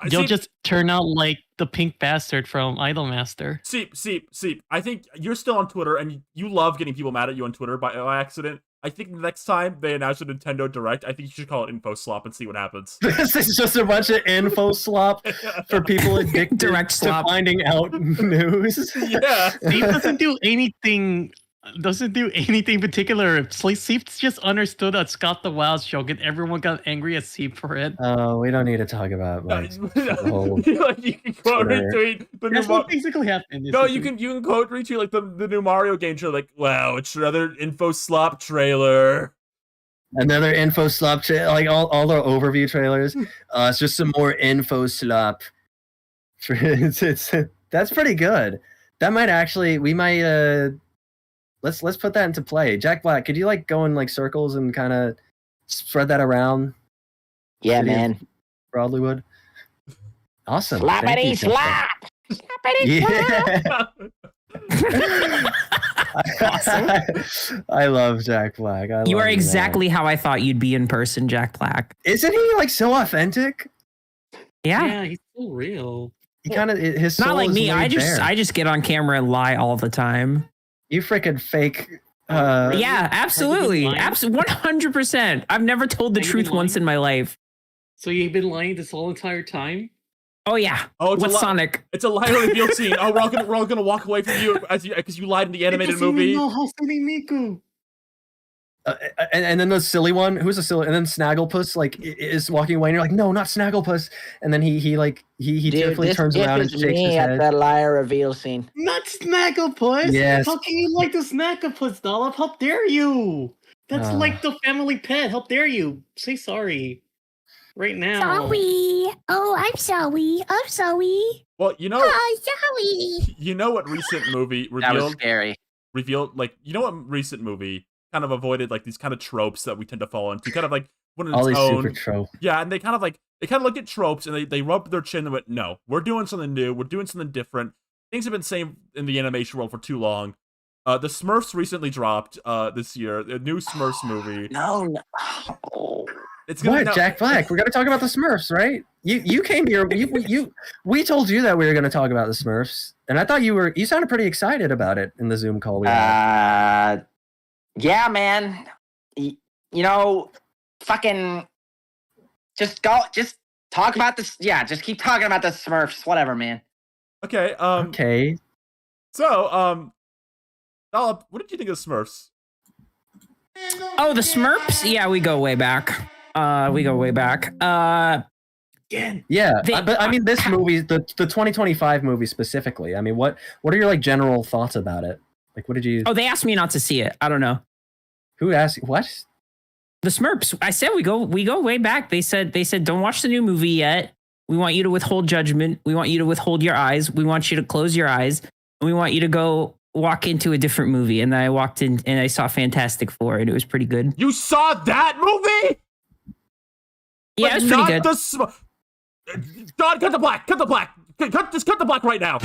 You'll just turn out like the pink bastard from Idolmaster. Seep. I think you're still on Twitter, and you love getting people mad at you on Twitter by accident. I think the next time they announce a Nintendo Direct, I think you should call it Info Slop and see what happens. This is just a bunch of info slop for people addicted to finding out news. Yeah. Steve doesn't do anything doesn't do anything particular. Seep's just understood that Scott the Wild joke, and everyone got angry at Seep for it. Oh, we don't need to talk about like the whole. Like, you can quote retweet the That's what basically happened. No, you can quote retweet like the new Mario game trailer. Like, wow, it's another info slop trailer. Another info slop like all the overview trailers. It's just some more info slop. It's that's pretty good. That might actually we might let's put that into play. Jack Black, could you like go in like circles and kind of spread that around? Yeah, man. Broadlywood. Awesome. Slappity slap. Slappity slap. I love Jack Black. You are exactly how I thought you'd be in person, Jack Black. Isn't he like so authentic? Yeah, he's so real. He kind of his soul not like is me. I bare. just get on camera and lie all the time. You freaking fake. Yeah, absolutely, 100%. I've never told the truth once in my life. So you've been lying this whole entire time? Oh yeah. Oh, it's what's Sonic? It's a lie reveal scene. Oh, we're all gonna walk away from you because you lied in the animated movie. Miku. And then the silly one, who's a silly, and then Snagglepuss like is walking away, and you're like, no, not Snagglepuss. And then he tearfully turns around and shakes his head. At that liar reveal scene. Not Snagglepuss. Yes. How can you like the Snagglepuss, Dollop? How dare you? That's like the family pet. How dare you? Say sorry. Right now. Sorry. Oh, I'm sorry. I'm sorry. Well, you know. Oh, sorry. You know what recent movie revealed? That was scary. Revealed like you know what recent movie kind of avoided like these kind of tropes that we tend to fall into. Kind of like one of its all these own. super tropes. Yeah, and they kind of look at tropes and they rub their chin and went, no, we're doing something new. We're doing something different. Things have been the same in the animation world for too long. The Smurfs recently dropped this year. A new Smurfs movie. No. It's what, Jack Black? We're gonna talk about the Smurfs, right? You came here. We told you that we were gonna talk about the Smurfs, and I thought you sounded pretty excited about it in the Zoom call we had. Yeah, man. You know, fucking, just talk about this. Yeah, just keep talking about the Smurfs. Whatever, man. Okay. Okay. So, Dollop, what did you think of the Smurfs? Oh, the Smurfs? Yeah, we go way back. Yeah, but I mean, this movie, the 2025 movie specifically. I mean, what are your like general thoughts about it? Like, what did you? Oh, they asked me not to see it. I don't know. Who asked? What? The Smurfs. I said we go way back. They said don't watch the new movie yet. We want you to withhold judgment. We want you to withhold your eyes. We want you to close your eyes. And we want you to go walk into a different movie. And then I walked in and I saw Fantastic Four, and it was pretty good. You saw that movie? Yeah, it was pretty good. God, cut the black. Cut the black. Just cut the black right now.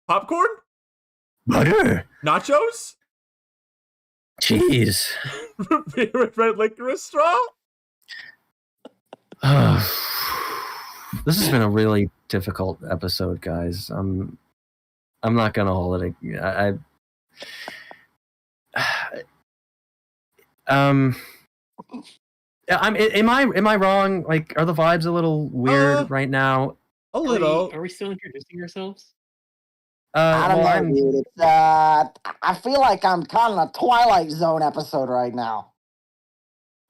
Popcorn? Butter. Nachos? Cheese. Red licorice straw? This has been a really difficult episode, guys. I'm not gonna hold it. Am I wrong? Like, are the vibes a little weird right now? A little. Are we still introducing ourselves? I don't know, dude. It's, I feel like I'm caught in a Twilight Zone episode right now.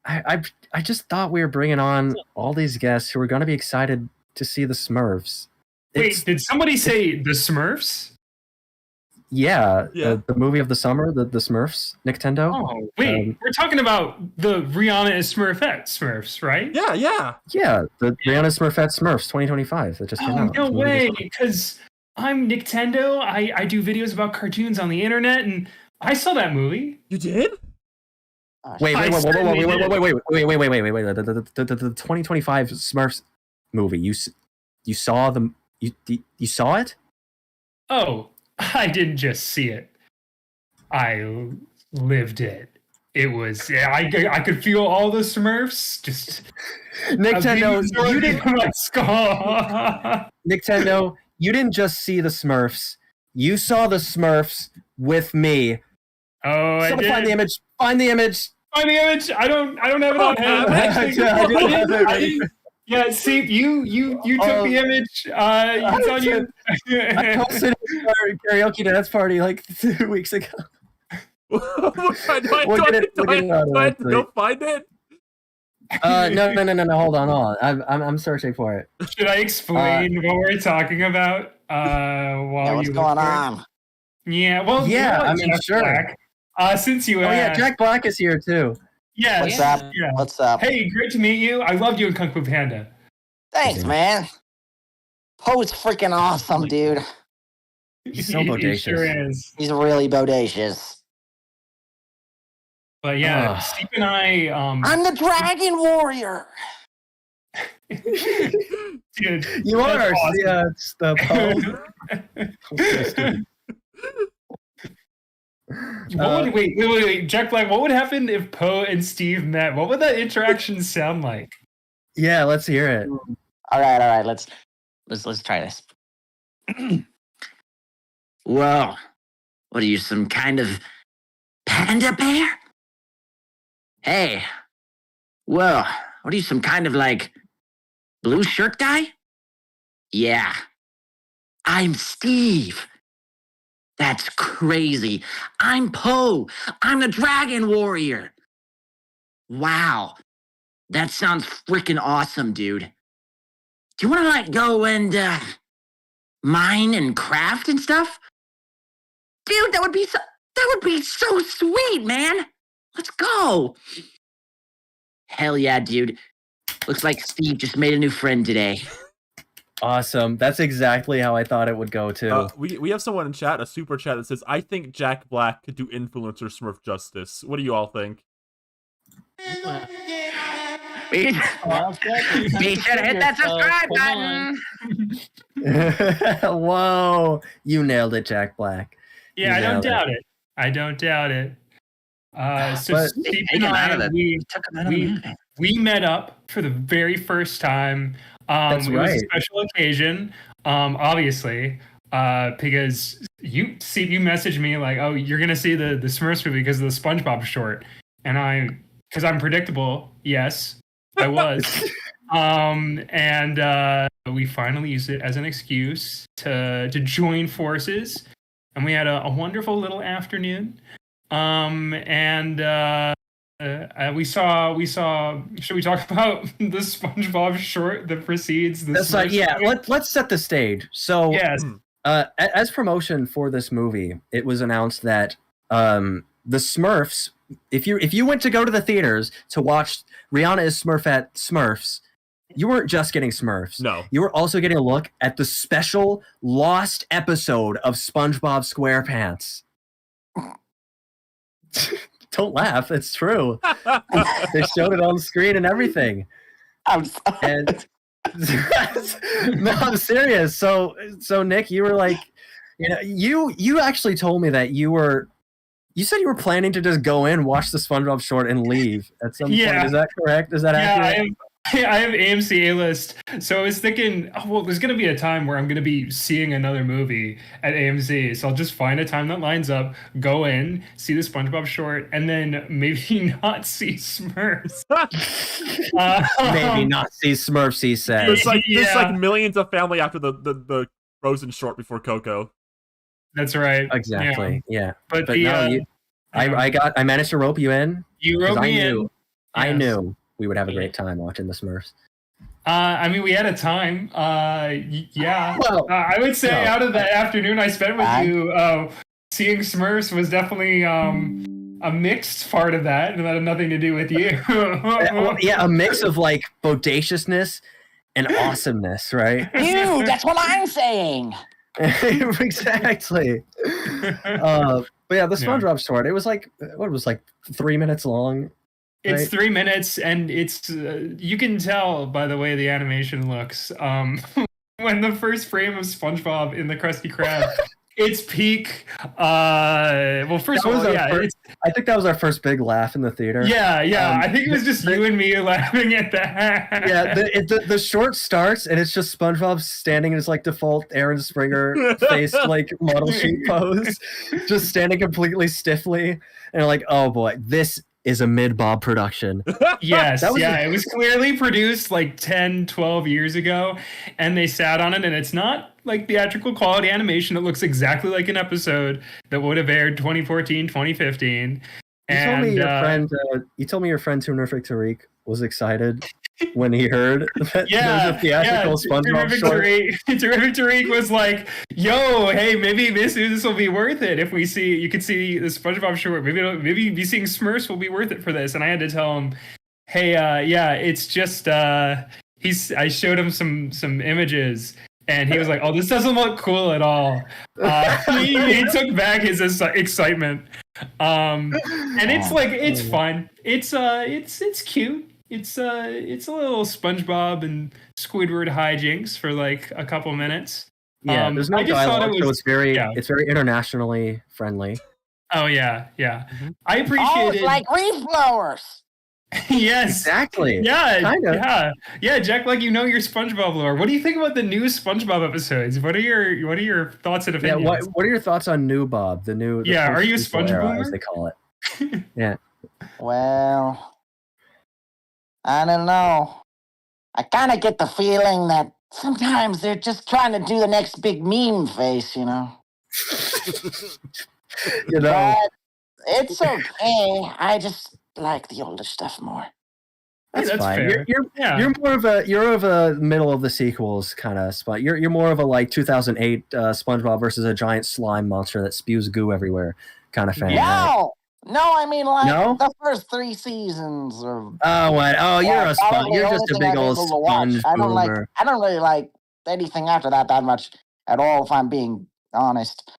I just thought we were bringing on all these guests who were going to be excited to see the Smurfs. Wait, did somebody say the Smurfs? Yeah. The movie of the summer, the Smurfs, Nintendo. Oh, wait, we're talking about the Rihanna is Smurfette Smurfs, right? Yeah. Yeah, the Rihanna Smurfette Smurfs 2025 that just came out. No way, because I'm Nintendo. I do videos about cartoons on the internet, and I saw that movie. You did? Wait. The 2025 Smurfs movie. You saw you saw it? Oh, I didn't just see it. I lived it. It was I could feel all the Smurfs just. Nintendo, you didn't. Nintendo, you didn't just see the Smurfs. You saw the Smurfs with me. Oh, I did. Find the image. Find the image. Find the image. I don't have it on hand. I didn't. Yeah, see, you took the image. It's on you. I posted it at our karaoke dance party like 2 weeks ago. Do I have to go find it? No. Hold on. I'm searching for it. Should I explain what we're talking about? What's going on? Yeah. Well. Yeah. I mean, sure. Black, since you. Yeah, Jack Black is here too. Yeah. What's up? Yeah. What's up? Hey, great to meet you. I loved you in Kung Fu Panda. Thanks, man. Poe's freaking awesome, dude. He's so bodacious. He sure is. He's really bodacious. But yeah, Steve and I. I'm the Dragon Warrior. Dude, you are. Awesome. Yeah, it's the Poe. Wait, Jack Black. What would happen if Poe and Steve met? What would that interaction sound like? Yeah, let's hear it. All right. Let's try this. Whoa, what are you, some kind of panda bear? Hey, whoa, what are you, some kind of like blue shirt guy? Yeah, I'm Steve. That's crazy. I'm Poe. I'm the Dragon Warrior. Wow. That sounds freaking awesome, dude. Do you want to like go and mine and craft and stuff? Dude, that would be so sweet, man. Let's go. Hell yeah, dude. Looks like Steve just made a new friend today. Awesome. That's exactly how I thought it would go too. We have someone in chat, a super chat that says, "I think Jack Black could do influencer Smurf justice." What do you all think? Be sure to hit that subscribe button. Whoa, you nailed it, Jack Black. Yeah, I don't doubt it. So Steve and I, we met up for the very first time. That's it right. was a special occasion, obviously, because you messaged me like, "Oh, you're gonna see the Smurfs movie because of the SpongeBob short," and because I'm predictable, yes, I was. And we finally used it as an excuse to join forces, and we had a wonderful little afternoon. We saw. Should we talk about the SpongeBob short that precedes the? That's like, yeah. Let's set the stage. So, yes. As promotion for this movie, it was announced that the Smurfs. If you went to go to the theaters to watch Rihanna is Smurfette Smurfs, you weren't just getting Smurfs. No, you were also getting a look at the special lost episode of SpongeBob SquarePants. Don't laugh, it's true. They showed it on screen and everything. I'm sorry. No, I'm serious. So Nick, you were like, You know, you actually told me that you said you were planning to just go in, watch the SpongeBob short, and leave at some point. Is that correct? Is that accurate? I have AMC A-list, so I was thinking, there's going to be a time where I'm going to be seeing another movie at AMC, so I'll just find a time that lines up, go in, see the SpongeBob short, and then maybe not see Smurfs. Maybe not see Smurfs, he said. There's like millions of family after the Frozen short before Coco. That's right. Exactly. Yeah. But no, I managed to rope you in. You roped me in. I knew we would have a great time watching the Smurfs. I mean, we had a time. Yeah. Well, I would say out of the afternoon I spent with you, seeing Smurfs was definitely a mixed part of that, and that had nothing to do with you. A mix of like bodaciousness and awesomeness, right? Ew, that's what I'm saying. Exactly. But yeah, the SpongeBob short, it was like 3 minutes long. Right? It's 3 minutes, and it's you can tell by the way the animation looks. When the first frame of SpongeBob in the Krusty Krab, it's peak. Well, first of all, I think that was our first big laugh in the theater. Yeah. I think it was just you and me laughing at that. Yeah, the short starts, and it's just SpongeBob standing in his like default Aaron Springer face like model sheet pose, just standing completely stiffly, and like, oh boy, this is a mid-Bob production. Yes, it was clearly produced like 10, 12 years ago, and they sat on it, and it's not like theatrical quality animation. It looks exactly like an episode that would have aired 2014, 2015. You told me your friend Terrific Tariq was excited when he heard that there was a theatrical SpongeBob short. Terrific Tariq was like, "Yo, hey, maybe this will be worth it if you could see the SpongeBob short. Maybe be seeing Smurfs will be worth it for this." And I had to tell him, "Hey, it's just I showed him some images." And he was like, "Oh, this doesn't look cool at all." He took back his excitement, and it's like it's fun. It's cute. It's a little SpongeBob and Squidward hijinks for like a couple minutes. Yeah, there's no dialogue, so it's very internationally friendly. Oh yeah. Mm-hmm. I appreciate it's like reef blowers. Yes, exactly. Yeah, Jack, like your SpongeBob lore. What do you think about the new SpongeBob episodes? What are your thoughts and opinions? Yeah, what are your thoughts on New Bob? The are you a SpongeBob as they call it? Yeah. Well, I don't know. I kind of get the feeling that sometimes they're just trying to do the next big meme face, But it's okay. I just like the older stuff more. That's fine. Fair. You're more of a middle of the sequels kind of spot. You're more of a like 2008 SpongeBob versus a giant slime monster that spews goo everywhere kind of fan. No, I mean like the first 3 seasons. You're just a big old sponge boomer. I don't really like anything after that much at all, if I'm being honest.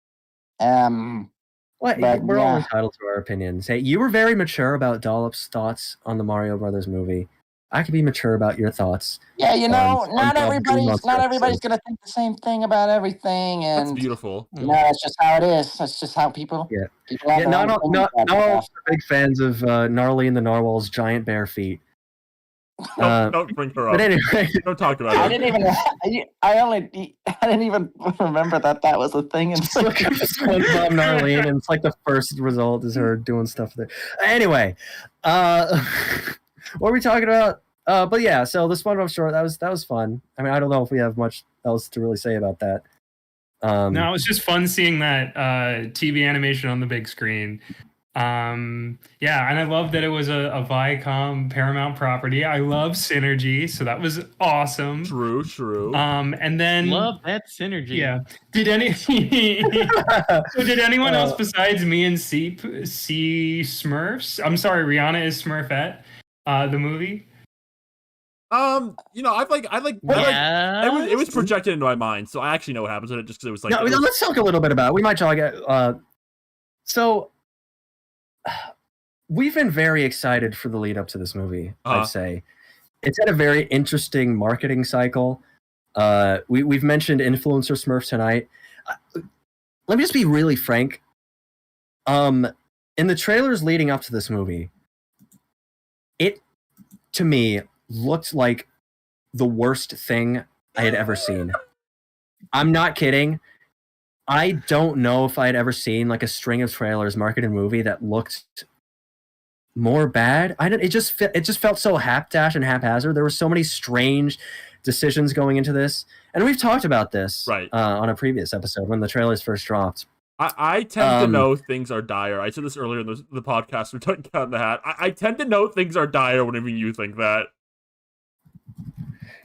We're all entitled to our opinions. Hey, you were very mature about Dollop's thoughts on the Mario Brothers movie. I could be mature about your thoughts. Yeah, not everybody's gonna think the same thing about everything, and that's beautiful. That's just how it is. That's just how people. Yeah. Not all are big fans of Gnarly and the Narwhal's giant bare feet. Don't bring her up. But anyway, don't talk about it. I didn't even remember that was a thing. In SpongeBob Gnarly, and it's like the first result is her doing stuff there. Anyway, what are we talking about? But yeah, so the SpongeBob short that was fun. I mean, I don't know if we have much else to really say about that. No, it was just fun seeing that TV animation on the big screen. And I love that it was a Viacom Paramount property. I love synergy, so that was awesome. True. And then love that synergy. Yeah. Did anyone else besides me and Seep see Smurfs? I'm sorry, Rihanna is Smurfette. The movie. It was projected into my mind, so I actually know what happens in it just because it was like. Let's talk a little bit about it. We might talk. So we've been very excited for the lead up to this movie. I'd say it's had a very interesting marketing cycle. We've mentioned influencer Smurf tonight. let me just be really frank. In the trailers leading up to this movie, it, to me, looked like the worst thing I had ever seen. I'm not kidding. I don't know if I'd ever seen like a string of trailers marketed movie that looked more bad. It just felt so hapdash and haphazard. There were so many strange decisions going into this, and we've talked about this on a previous episode when the trailers first dropped. I tend to know things are dire. I said this earlier in the podcast. We're talking about the hat. I tend to know things are dire whenever you think that.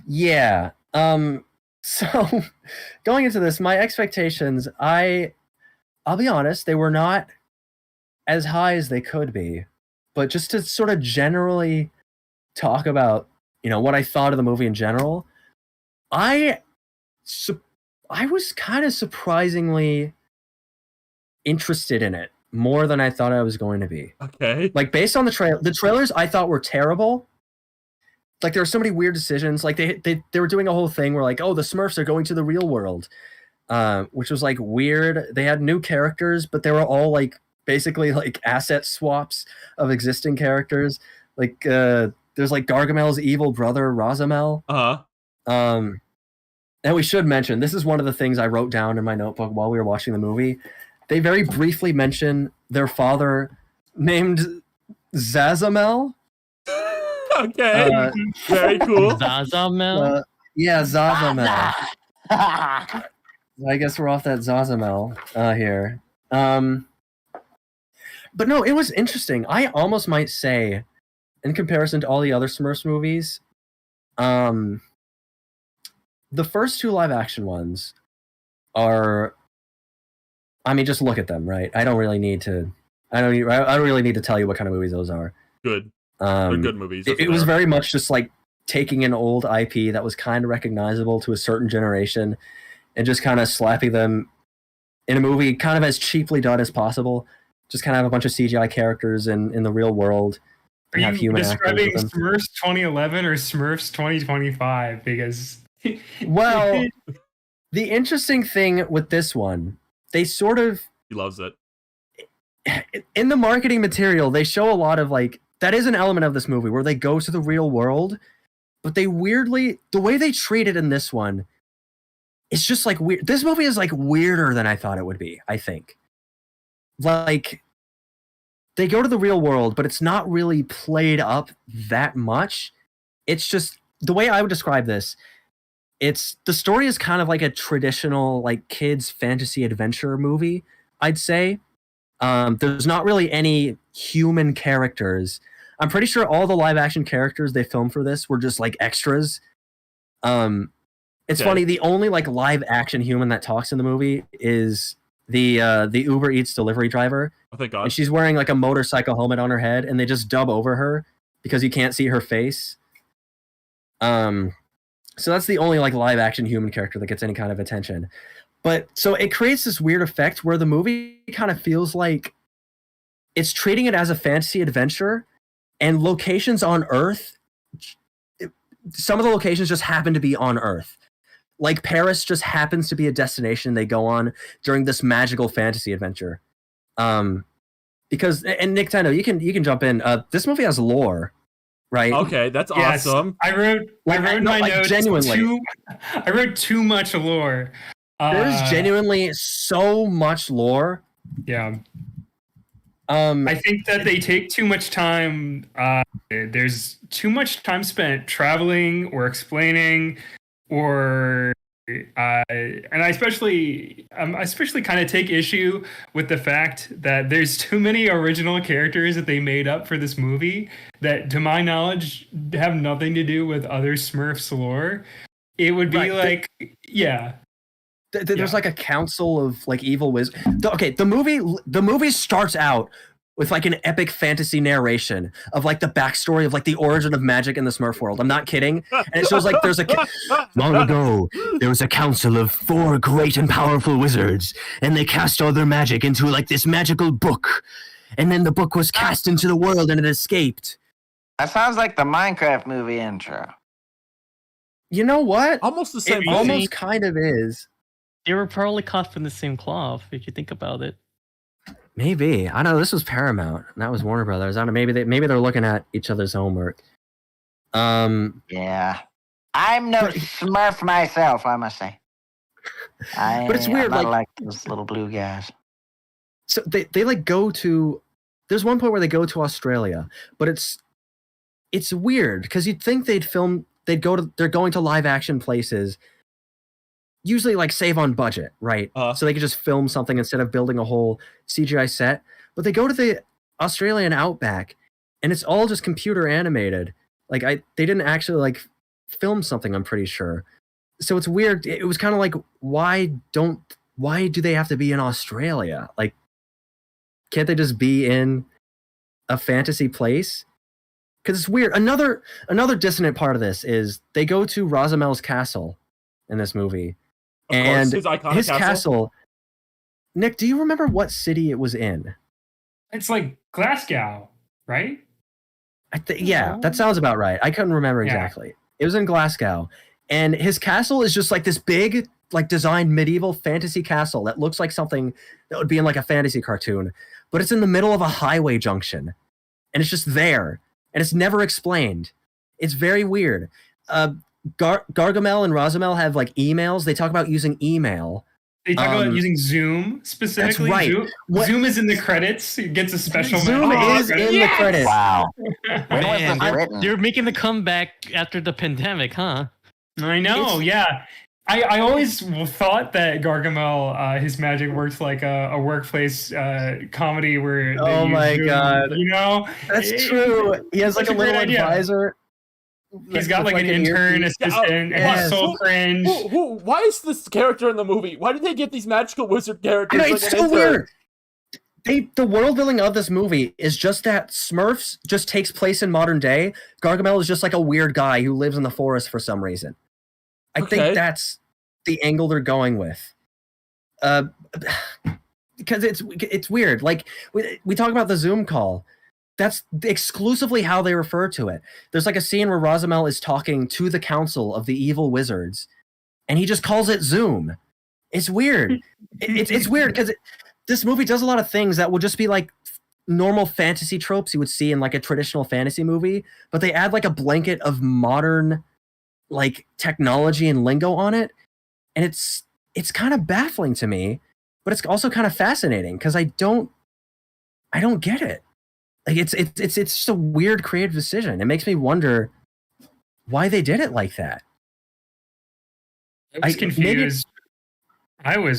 Yeah. So going into this, my expectations, I'll be honest, they were not as high as they could be. But just to sort of generally talk about, what I thought of the movie in general, I was kind of surprisingly interested in it more than I thought I was going to be. Okay. Like based on the trailers I thought were terrible. Like there were so many weird decisions. Like they were doing a whole thing where like, oh, the Smurfs are going to the real world, which was like weird. They had new characters, but they were all like basically like asset swaps of existing characters. Like there's like Gargamel's evil brother Razamel. And we should mention, this is one of the things I wrote down in my notebook while we were watching the movie. They very briefly mention their father named Zazamel. Okay. Very cool. Zazamel? Yeah, Zazamel. I guess we're off that Zazamel here. But no, it was interesting. I almost might say, in comparison to all the other Smurfs movies, the first two live action ones are, I mean, just look at them, right? I don't really need to tell you what kind of movies those are. Good. They're good movies. It was very much just like taking an old IP that was kind of recognizable to a certain generation and just kind of slapping them in a movie kind of as cheaply done as possible. Just kind of have a bunch of CGI characters in the real world. Are you describing Smurfs 2011 or Smurfs 2025? Because well, the interesting thing with this one, they sort of, he loves it. In the marketing material, they show a lot of like, that is an element of this movie where they go to the real world, but they weirdly, the way they treat it in this one, it's just like weird. This movie is like weirder than I thought it would be, I think. Like, they go to the real world, but it's not really played up that much. It's just, the way I would describe this, the story is kind of like a traditional like kids fantasy adventure movie, I'd say. There's not really any human characters. I'm pretty sure all the live action characters they filmed for this were just like extras. It's funny, the only like live action human that talks in the movie is the Uber Eats delivery driver. Oh, thank God. And she's wearing like a motorcycle helmet on her head, and they just dub over her because you can't see her face. So that's the only like live action human character that gets any kind of attention. But so it creates this weird effect where the movie kind of feels like it's treating it as a fantasy adventure, and locations on Earth, some of the locations just happen to be on Earth. Like Paris just happens to be a destination they go on during this magical fantasy adventure. Because, and Nick Tendo, you can jump in. This movie has lore, right? Okay, that's awesome. I wrote my notes. Genuinely, I wrote too much lore. There's genuinely so much lore. Yeah. I think that they take too much time. There's too much time spent traveling or explaining, or and I especially kind of take issue with the fact that there's too many original characters that they made up for this movie that, to my knowledge, have nothing to do with other Smurfs lore. It would be There's like a council of like evil wizards. Okay, the movie starts out with like an epic fantasy narration of like the backstory of like the origin of magic in the Smurf world. I'm not kidding. And it shows like there's long ago there was a council of 4 great and powerful wizards, and they cast all their magic into like this magical book, and then the book was cast into the world and it escaped. That sounds like the Minecraft movie intro. You know what? Almost the same. It almost kind of is. They were probably cut from the same cloth, if you think about it. Maybe. I know this was Paramount. And that was Warner Brothers. I don't know. Maybe they're looking at each other's homework. Yeah. I'm no Smurf myself, I must say. But it's weird, I'm not like those little blue guys. So they like go to. There's one point where they go to Australia, but it's weird because you'd think they're going to live action places. Usually like save on budget, right? So they could just film something instead of building a whole CGI set. But they go to the Australian outback, and it's all just computer animated. Like they didn't actually like film something. I'm pretty sure. So it's weird. It was kind of like why do they have to be in Australia? Like, can't they just be in a fantasy place? Because it's weird. Another dissonant part of this is they go to Rosamel's castle in this movie. And his iconic his castle. Nick, do you remember what city it was in? It's like Glasgow, right? Yeah, that sounds about right. I couldn't remember exactly. It was in Glasgow. And his castle is just like this big, like designed medieval fantasy castle that looks like something that would be in like a fantasy cartoon. But it's in the middle of a highway junction. And it's just there. And it's never explained. It's very weird. Gargamel and Rosamel have like emails. They talk about using email. They talk about using Zoom specifically. That's right. Zoom is in the credits. It gets a special Zoom is in the credits. Wow. Man, they're making the comeback after the pandemic, huh? I know, yeah. I always thought that Gargamel, his magic works like a workplace comedy where oh my Zoom, god, you know, that's true. He has like a little advisor. He's got like an intern assistant, and he's so cringe. Why is this character in the movie? Why did they get these magical wizard characters? It's so weird. The world building of this movie is just that Smurfs just takes place in modern day. Gargamel is just like a weird guy who lives in the forest for some reason. I think that's the angle they're going with. Because it's weird. Like we talk about the Zoom call. That's exclusively how they refer to it. There's like a scene where Rosamel is talking to the council of the evil wizards, and he just calls it Zoom. It's weird. It's weird because this movie does a lot of things that would just be like normal fantasy tropes you would see in like a traditional fantasy movie, but they add like a blanket of modern like technology and lingo on it, and it's kind of baffling to me, but it's also kind of fascinating because I don't get it. Like it's just a weird creative decision. It makes me wonder why they did it like that. I was confused. Let me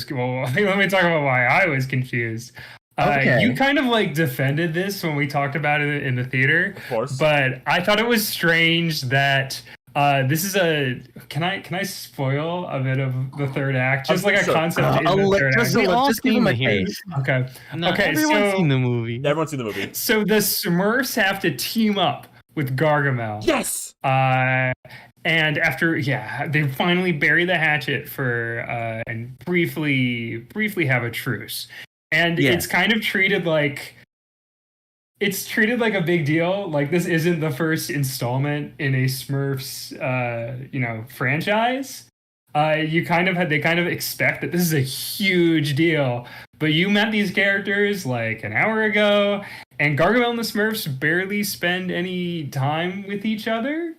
talk about why I was confused. Okay. You kind of like defended this when we talked about it in the theater, of course. But I thought it was strange that this is a. Can I spoil a bit of the third act? Just like a concept in the third act. Just give him a taste. Okay. Everyone's seen the movie. Everyone's seen the movie. So the Smurfs have to team up with Gargamel. Yes. And after, they finally bury the hatchet and briefly have a truce. And it's kind of treated like a big deal. Like this isn't the first installment in a Smurfs, franchise. They kind of expect that this is a huge deal. But you met these characters like an hour ago, and Gargamel and the Smurfs barely spend any time with each other.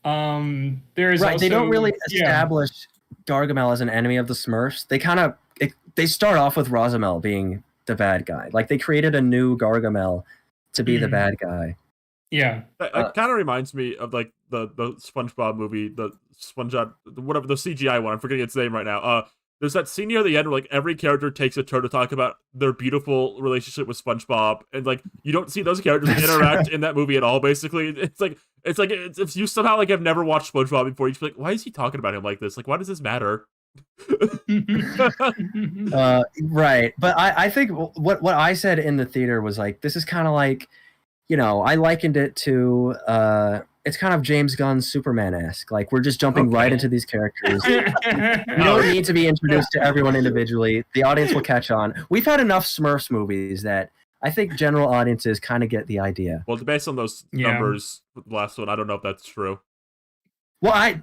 There's also, they don't really establish Gargamel as an enemy of the Smurfs. They start off with Rosamel being the bad guy. Like they created a new Gargamel to be the bad guy. Yeah, that kind of reminds me of like the SpongeBob movie, the CGI one. I'm forgetting its name right now. There's that scene near the end where like every character takes a turn to talk about their beautiful relationship with SpongeBob, and like you don't see those characters interact in that movie at all. Basically, it's like if you somehow like have never watched SpongeBob before, you just be like, why is he talking about him like this? Like, why does this matter? Right, but I think what I said in the theater was like, this is kind of like, I likened it to it's kind of James Gunn's Superman-esque. Like we're just jumping right into these characters. You don't need to be introduced to everyone individually. The audience will catch on. We've had enough Smurfs movies that I think general audiences kind of get the idea. Well, based on those numbers, the last one, I don't know if that's true. Well, I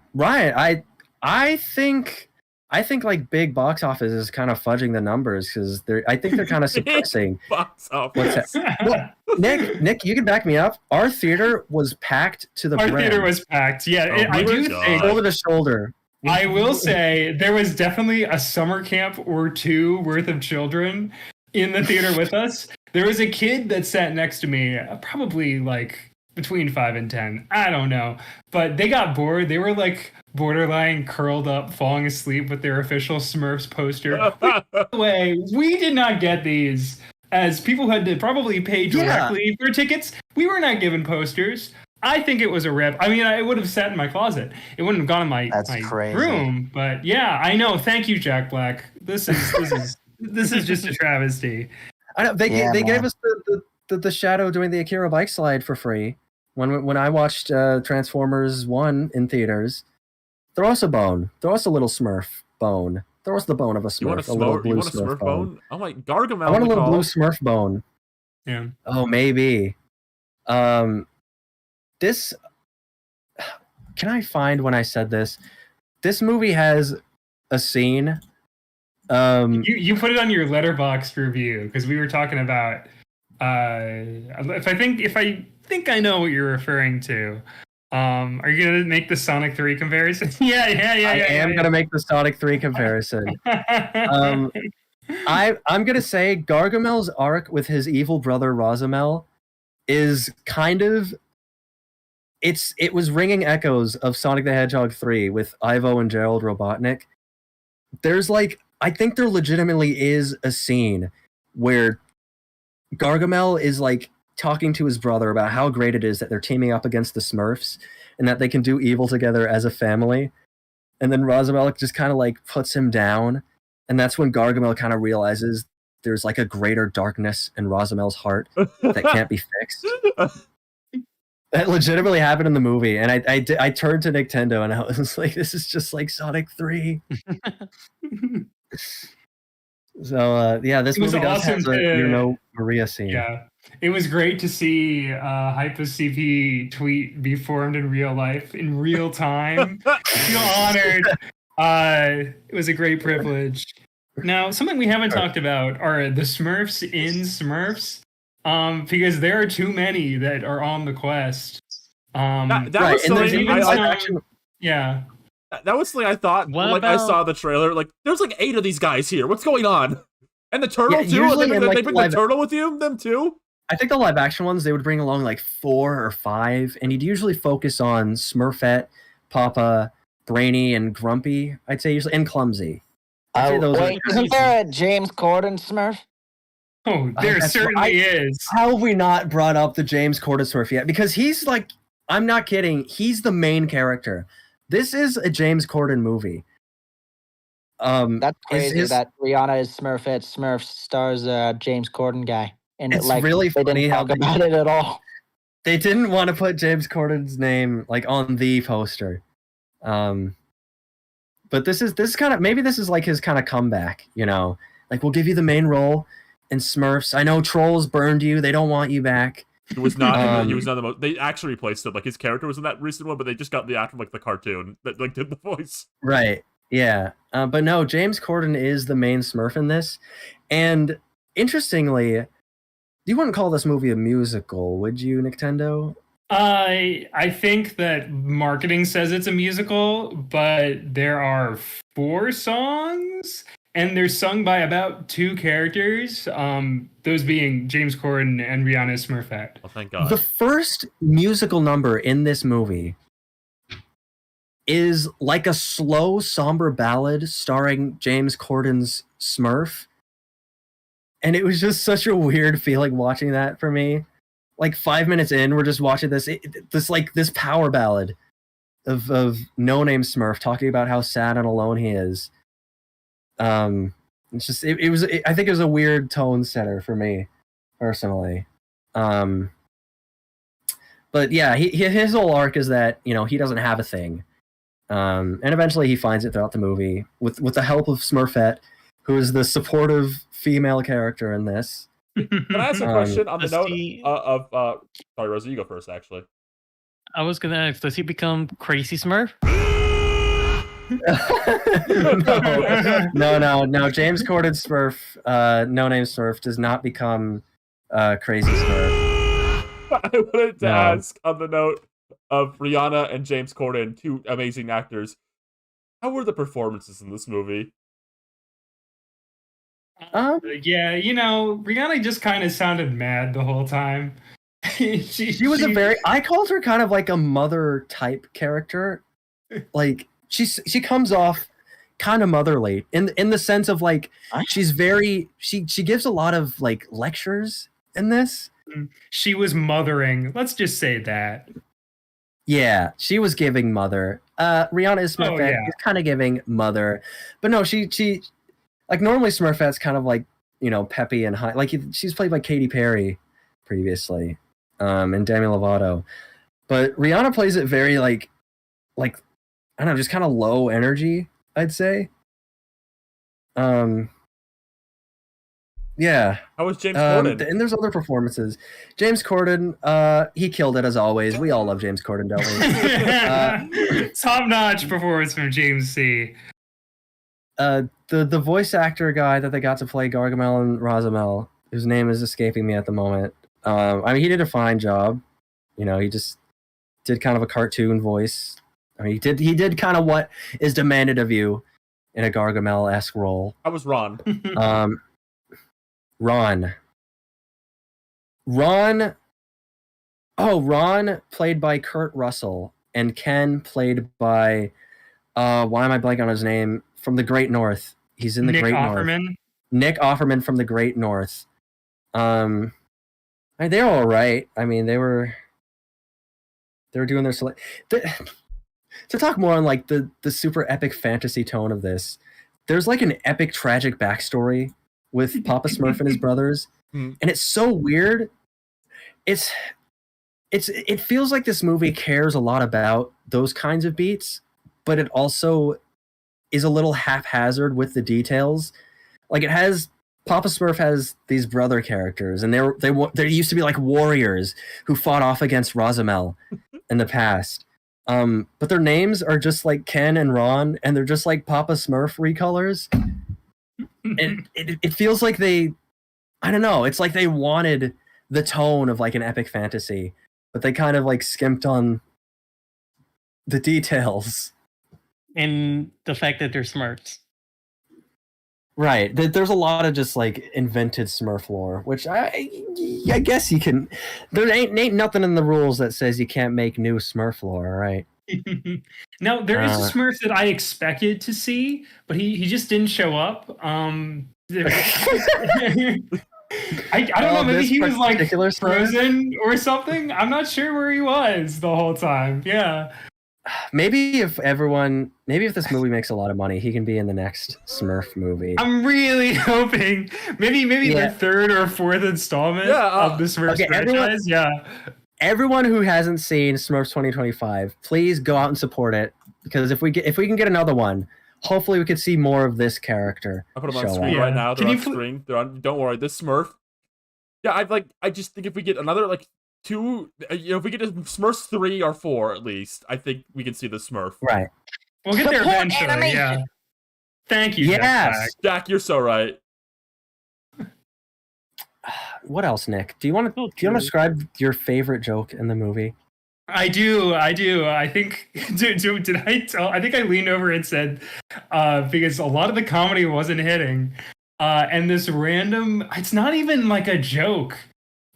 think I think like big box office is kind of fudging the numbers because I think they're kind of suppressing box office. Well, Nick, you can back me up. Our theater was packed to the brim. Our theater was packed. Yeah, I do say shoulder to shoulder. I will say there was definitely a summer camp or two worth of children in the theater with us. There was a kid that sat next to me, probably like between 5 and 10. I don't know. But they got bored. They were like borderline curled up, falling asleep with their official Smurfs poster. By the way, we did not get these. As people had to probably pay directly for tickets, we were not given posters. I think it was a rip. I mean, it would have sat in my closet. It wouldn't have gone in my room. But yeah, I know. Thank you, Jack Black. This is just a travesty. I know they gave us the Shadow doing the Akira bike slide for free when I watched Transformers 1 in theaters. Throw us a bone. Throw us a little Smurf bone. Throw us the bone of a Smurf. You want a Smurf bone? Oh my, Gargamel. I want a little blue Smurf bone. Yeah. Oh, maybe. This. Can I find when I said this? This movie has a scene. You put it on your Letterboxd review because we were talking about. If I think I know what you're referring to. Are you gonna make the Sonic 3 comparison? Yeah. I am gonna make the Sonic 3 comparison. I'm gonna say Gargamel's arc with his evil brother Rosamel is kind of it was ringing echoes of Sonic the Hedgehog 3 with Ivo and Gerald Robotnik. There's I think there legitimately is a scene where Gargamel is talking to his brother about how great it is that they're teaming up against the Smurfs and that they can do evil together as a family. And then Rosamel just kind of puts him down. And that's when Gargamel kind of realizes there's a greater darkness in Rosamel's heart that can't be fixed. That legitimately happened in the movie. And I turned to Nintendo and I was like, this is just like Sonic 3. So this movie does have a Maria scene. Yeah. It was great to see HypaCP tweet be formed in real life, in real time. I feel honored. It was a great privilege. Now, something we haven't talked about are the Smurfs in Smurfs, because there are too many that are on the quest. That was something that was something I thought I saw the trailer. There's 8 of these guys here. What's going on? And the turtle too? They bring the turtle with them too? I think the live action ones, they would bring along 4 or 5, and he'd usually focus on Smurfette, Papa, Brainy, and Grumpy, I'd say usually, and Clumsy. Isn't there a James Corden Smurf? Oh, there certainly is. How have we not brought up the James Corden Smurf yet? Because he's I'm not kidding, he's the main character. This is a James Corden movie. That's crazy that Rihanna is Smurfette. Smurfs stars James Corden guy. And it's really funny they didn't talk about it at all. They didn't want to put James Corden's name on the poster. But this is kind of, maybe this is his kind of comeback, we'll give you the main role in Smurfs. I know Trolls burned you. They don't want you back. It was not. He was not the most. They actually replaced him. His character was in that recent one, but they just got the actor from the cartoon that did the voice. Right. Yeah. But no, James Corden is the main Smurf in this, and interestingly, you wouldn't call this movie a musical, would you, Nintendo? I think that marketing says it's a musical, but there are 4 songs, and they're sung by about 2 characters. Those being James Corden and Rihanna Smurfette. Oh, thank God. The first musical number in this movie is a slow, somber ballad starring James Corden's Smurf. And it was just such a weird feeling watching that for me. 5 minutes in, we're just watching this power ballad of No Name Smurf talking about how sad and alone he is. It's just I think it was a weird tone setter for me personally. But yeah, his whole arc is that he doesn't have a thing, and eventually he finds it throughout the movie with the help of Smurfette, who is the supportive female character in this. Can I ask a question on the note of sorry, Rosie, you go first, actually. I was gonna ask, does he become Crazy Smurf? No. James Corden Smurf, No Name Smurf, does not become Crazy Smurf. I wanted to ask on the note of Rihanna and James Corden, two amazing actors. How were the performances in this movie? Yeah, Rihanna just kind of sounded mad the whole time. she was I called her kind of like a mother type character. Like she comes off kind of motherly in the sense of like she's very she gives a lot of like lectures in this. She was mothering. Let's just say that. Yeah, she was giving mother. Rihanna is Smurfette. Is kind of giving mother, but no, she like normally Smurfette's kind of like peppy and high. Like she's played by Katy Perry previously, and Demi Lovato, but Rihanna plays it very like I don't know, just kind of low energy, I'd say. Yeah. How was James Corden? And there's other performances. James Corden, he killed it as always. We all love James Corden, don't we? Top-notch performance from James C. The voice actor guy that they got to play Gargamel and Rosamel, whose name is escaping me at the moment. I mean, he did a fine job. He just did kind of a cartoon voice. I mean, he did kind of what is demanded of you in a Gargamel-esque role. How was Ron? Ron, played by Kurt Russell, and Ken played by, why am I blanking on his name? From the Great North. He's in the Great North. Nick Offerman from the Great North. They're all right. I mean, they were doing their to talk more on like the super epic fantasy tone of this. There's like an epic tragic backstory with Papa Smurf and his brothers, and it's so weird. It feels like this movie cares a lot about those kinds of beats, but it also is a little haphazard with the details. Like Papa Smurf has these brother characters, and they used to be like warriors who fought off against Rosamel in the past. But their names are just like Ken and Ron, and they're just like Papa Smurf recolors. And it feels like I don't know, it's like they wanted the tone of like an epic fantasy, but they kind of like skimped on the details. And the fact that they're Smurfs. Right. There's a lot of just like invented Smurf lore, which I guess you can. There ain't nothing in the rules that says you can't make new Smurf lore, right? Now there is a Smurf that I expected to see, but he just didn't show up. I don't know.Maybe he was like frozen or something. I'm not sure where he was the whole time. Yeah. Maybe if this movie makes a lot of money, he can be in the next Smurf movie. I'm really hoping maybe the third or fourth installment of the Smurfs franchise. Everyone who hasn't seen Smurfs 2025, please go out and support it, because if we can get another one, hopefully we could see more of this character. I'll put them on screen right now. They're on screen. Don't worry, this Smurf. Yeah, I just think if we get another like 2, if we get a Smurfs 3 or 4 at least, I think we can see the Smurf. Right. We'll get there eventually. Yeah. Thank you. Yes, Jack, you're so right. What else, Nick? Do you want to describe your favorite joke in the movie? I do. I think did I tell? I think I leaned over and said because a lot of the comedy wasn't hitting, and this random. It's not even like a joke.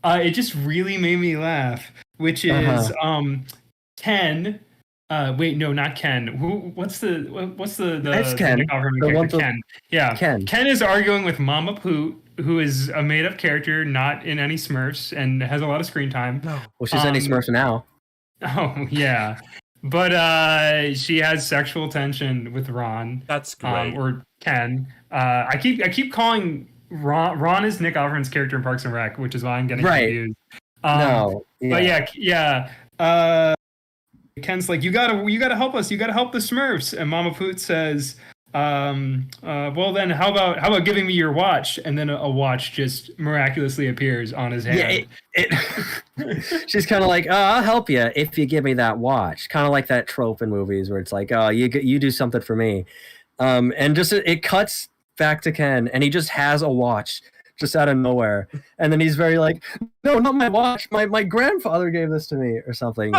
It just really made me laugh. Which is Ken. Wait, no, not Ken. What's the It's Ken. Ken. Yeah. Ken is arguing with Mama Poot, who is a made-up character, not in any Smurfs, and has a lot of screen time. No. Well, she's any Smurf now. Oh yeah, but she has sexual tension with Ron. That's great. Or Ken. I keep calling Ron is Nick Offerman's character in Parks and Rec, which is why I'm getting confused. No. Yeah. But yeah. Ken's like, you gotta help us. You gotta help the Smurfs. And Mama Poot says, Well then, how about giving me your watch? And then a watch just miraculously appears on his hand. She's kind of like, oh, I'll help you if you give me that watch. Kind of like that trope in movies where it's like, oh, you do something for me. And just it cuts back to Ken, and he just has a watch just out of nowhere. And then he's very like, no, not my watch. My grandfather gave this to me or something.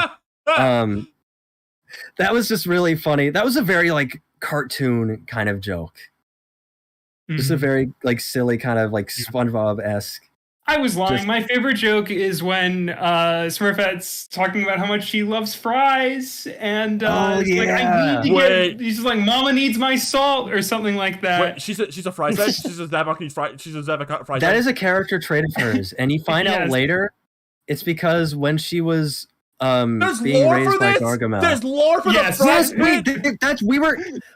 That was just really funny. That was a very like cartoon kind of joke. Just a very like silly kind of like SpongeBob-esque. I was lying. My favorite joke is when Smurfette's talking about how much she loves fries, and like, I need to get. He's just like, "Mama needs my salt" or something like that. Wait, she's a fries head. She's a Zabak fries. She's a Zabak fries. That is a character trait of hers, and you find out later it's because when she was being raised by Gargamel. There's lore for the fries.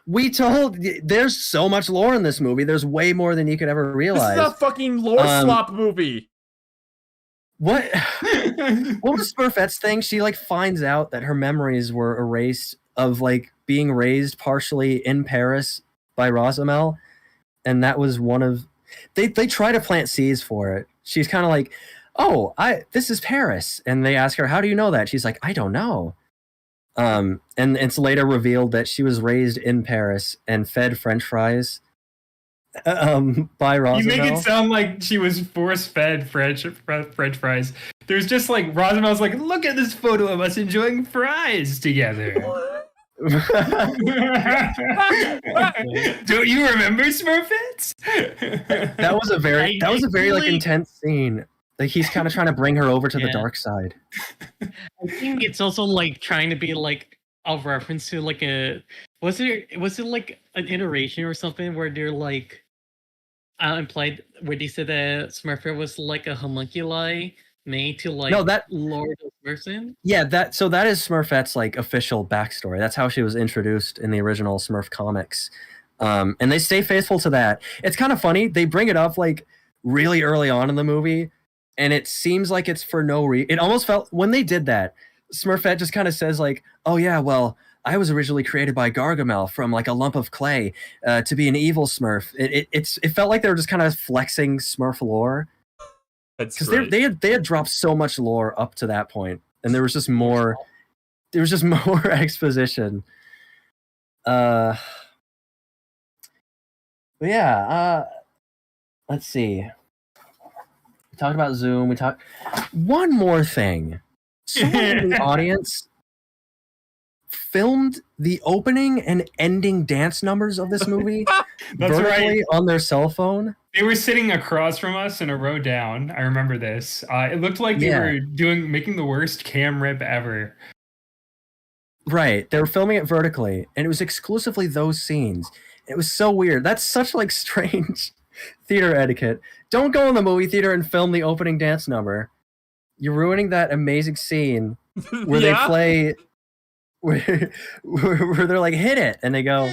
We told. There's so much lore in this movie. There's way more than you could ever realize. This is a fucking lore swap movie. What was Smurfette's thing? She like finds out that her memories were erased of like being raised partially in Paris by Rosamel, and that was one of. They try to plant seeds for it. She's kind of like, oh, this is Paris. And they ask her, how do you know that? She's like, I don't know. And it's later revealed that she was raised in Paris and fed French fries by Rosamel. You make it sound like she was force-fed French fries. There's just like, Rosamel's like, look at this photo of us enjoying fries together. Don't you remember Smurfets? That was a very like intense scene. Like he's kind of trying to bring her over to the dark side. I think it's also like trying to be like a reference to like a was it like an iteration or something where they're like implied where they said that Smurfette was like a homunculi made to like lure the person. Yeah, that is Smurfette's like official backstory. That's how she was introduced in the original Smurf comics. And they stay faithful to that. It's kind of funny. They bring it up like really early on in the movie. And it seems like it's for no reason. It almost felt when they did that, Smurfette just kind of says like, "Oh yeah, well, I was originally created by Gargamel from like a lump of clay to be an evil Smurf." It felt like they were just kind of flexing Smurf lore. Because they had dropped so much lore up to that point, and there was just more. There was just more exposition. But yeah. Let's see. Talked about Zoom. We talked. One more thing. Someone in the audience filmed the opening and ending dance numbers of this movie vertically on their cell phone. They were sitting across from us in a row down. I remember this. It looked like they were making the worst cam rip ever. Right. They were filming it vertically, and it was exclusively those scenes. It was so weird. That's such like strange theater etiquette. Don't go in the movie theater and film the opening dance number. You're ruining that amazing scene where they play, where they're like, hit it, and they go.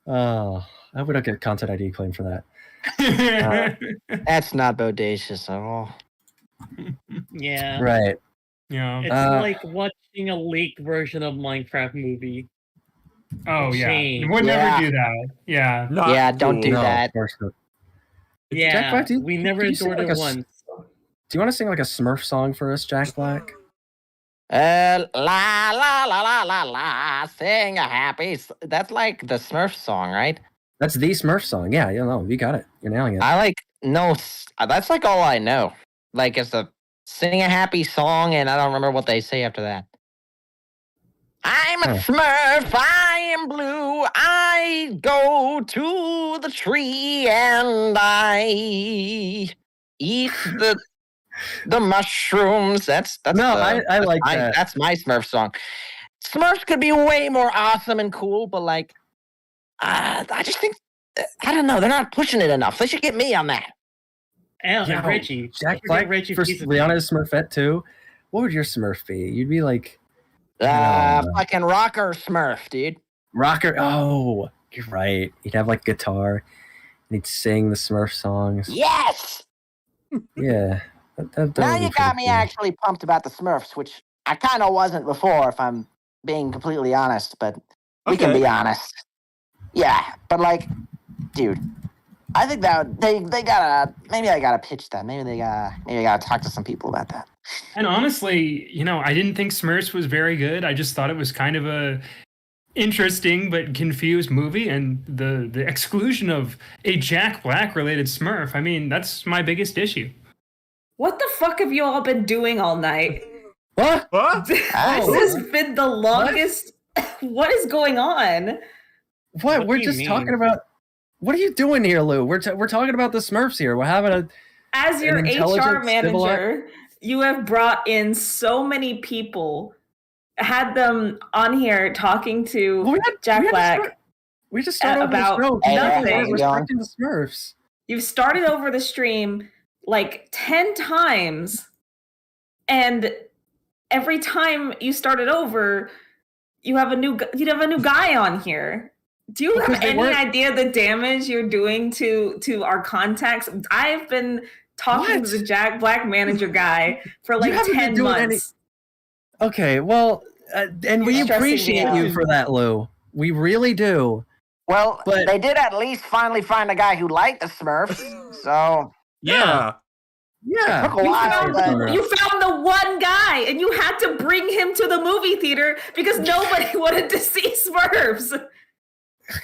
Oh, I hope we don't get content ID claim for that. That's not bodacious at all. Yeah. Right. Yeah. It's like watching a leaked version of Minecraft movie. Oh yeah, we'd never do that. Yeah, don't do that. Yeah, Jack Black, we never endured it once. Do you want to sing like a Smurf song for us, Jack Black? La la la la la la, sing a happy. That's like the Smurf song, right? That's the Smurf song. Yeah, you got it. You're nailing it. That's like all I know. Like it's a sing a happy song, and I don't remember what they say after that. I'm a Smurf, I am blue, I go to the tree and I eat the mushrooms. I like that. That's my Smurf song. Smurfs could be way more awesome and cool, but like, I just think, I don't know, they're not pushing it enough. They should get me on that. And Richie. Jack Black for Rihanna's Smurfette too. What would your Smurf be? You'd be like... fucking rocker Smurf, dude. Rocker. Oh, you're right. He'd have like guitar, and he'd sing the Smurf songs. Yes. Yeah. Now you got me actually pumped about the Smurfs, which I kind of wasn't before. If I'm being completely honest, but we can be honest. Yeah, but like, dude, I think that they gotta, maybe I gotta pitch that. Maybe I gotta talk to some people about that. And honestly, I didn't think Smurfs was very good. I just thought it was kind of a interesting but confused movie, and the exclusion of a Jack Black related Smurf, I mean, that's my biggest issue. What the fuck have you all been doing all night? What? This has been the longest. What is going on? What? We're just talking about. What are you doing here, Lou? We're talking about the Smurfs here. We're having as your HR manager, you have brought in so many people, had them on here talking to Jack Black. We just started about the show. nothing. Respecting the Smurfs. You've started over the stream like 10 times, and every time you started over, you'd have a new guy on here. Do you have any idea the damage you're doing to our contacts? I've been talking to the Jack Black manager guy for like 10 months. Okay, well, and we appreciate you for that, Lou. We really do. Well, but they did at least finally find a guy who liked the Smurfs, so... Yeah. It took a while. You found the one guy, and you had to bring him to the movie theater because nobody wanted to see Smurfs.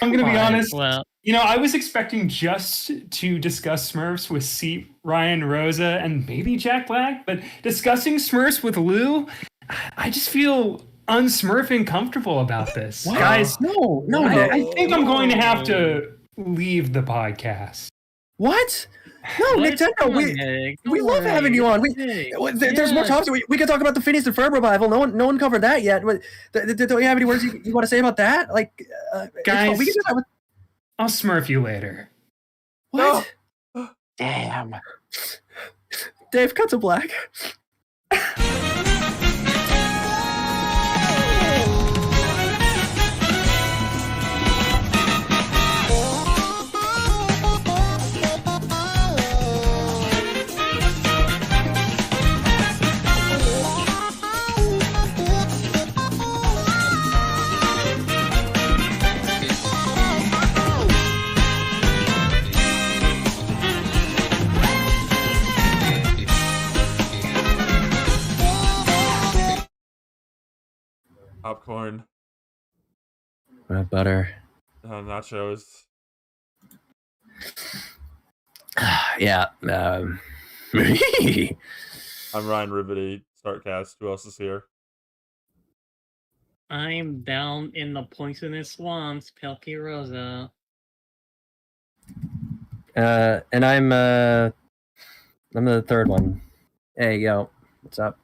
I'm going to be honest. Well, I was expecting just to discuss Smurfs with C. Ryan Rosa and maybe Jack Black, but discussing Smurfs with Lou, I just feel unsmurfing comfortable about this. What? Guys, no. I think I'm going to have to leave the podcast. What? No, Nintendo, we love having you on. There's more topics. We can talk about the Phineas and Ferb revival. No one covered that yet. Don't you have any words you want to say about that? Like, guys, I'll smurf you later. What? Oh. Damn. Dave, cut to black. Popcorn. Red butter. Nachos. Yeah. I'm Ryan Rivety, Startcast. Who else is here? I'm down in the poisonous swamps, Pelkey Rosa. And I'm the third one. Hey, yo, what's up?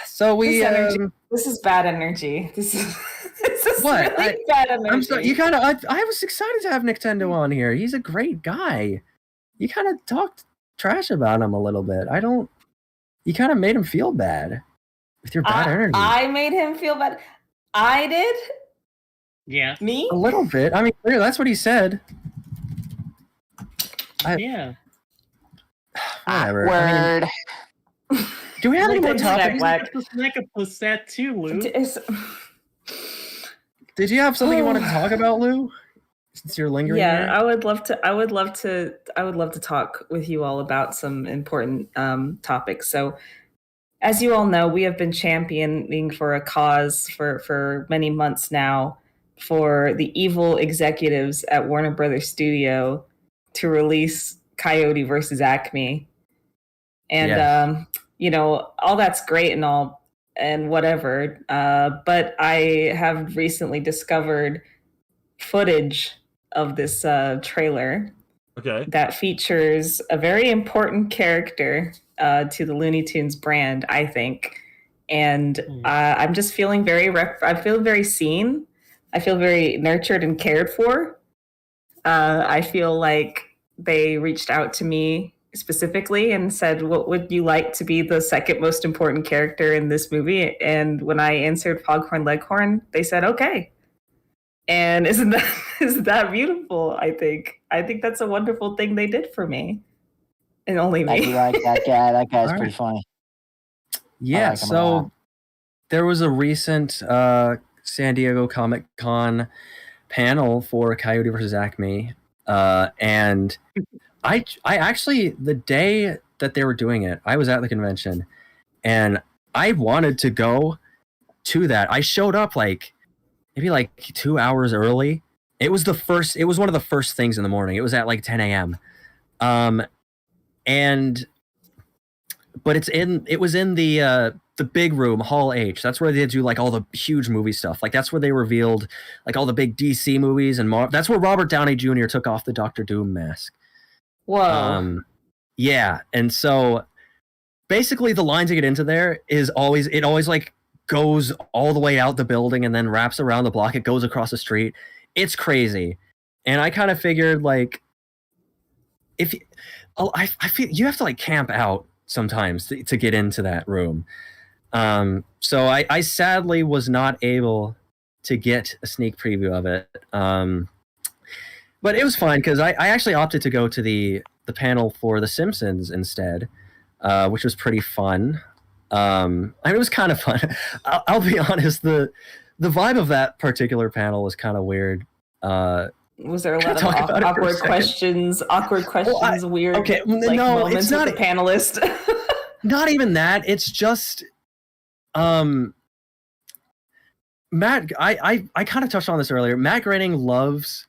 So we this is bad energy. This is what? Really bad energy. I'm sorry. You kind of. I was excited to have Nintendo on here. He's a great guy. You kind of talked trash about him a little bit. You kind of made him feel bad with your bad energy. I made him feel bad. I did. Yeah. Me? A little bit. I mean, that's what he said. Yeah. Whatever. Word. I mean, do we have any more topics? Like a placet too, Lou. Did you have something you wanted to talk about, Lou? Since you're lingering there? I would love to talk with you all about some important topics. So, as you all know, we have been championing for a cause for many months now for the evil executives at Warner Brothers Studio to release Coyote versus Acme. And all that's great and all and whatever, but I have recently discovered footage of this trailer that features a very important character to the Looney Tunes brand, I think. And I'm just feeling I feel very seen. I feel very nurtured and cared for. I feel like they reached out to me specifically and said, what would you like to be the second most important character in this movie? And when I answered Foghorn Leghorn, they said, okay. And isn't that beautiful? I think that's a wonderful thing they did for me. And only me. I like that guy. That guy's pretty funny. Yeah, there was a recent San Diego Comic Con panel for Coyote versus Acme, and I actually, the day that they were doing it, I was at the convention, and I wanted to go to that. I showed up maybe 2 hours early. It was one of the first things in the morning. It was at 10 a.m. But it was in the big room, Hall H. That's where they do all the huge movie stuff. That's where they revealed all the big DC movies, and that's where Robert Downey Jr. took off the Doctor Doom mask. Whoa. Yeah, and so basically the line to get into there is always goes all the way out the building and then wraps around the block. It goes across the street. It's crazy. And I kind of figured I feel you have to camp out sometimes to get into that room. So I sadly was not able to get a sneak preview of it. But it was fine because I actually opted to go to the panel for The Simpsons instead, which was pretty fun. It was kind of fun. I'll be honest, the vibe of that particular panel was kind of weird. Was there a lot of awkward questions? Weird. Okay, no, moments it's not with the panelist. Not even that. It's just, Matt. I kind of touched on this earlier. Matt Groening loves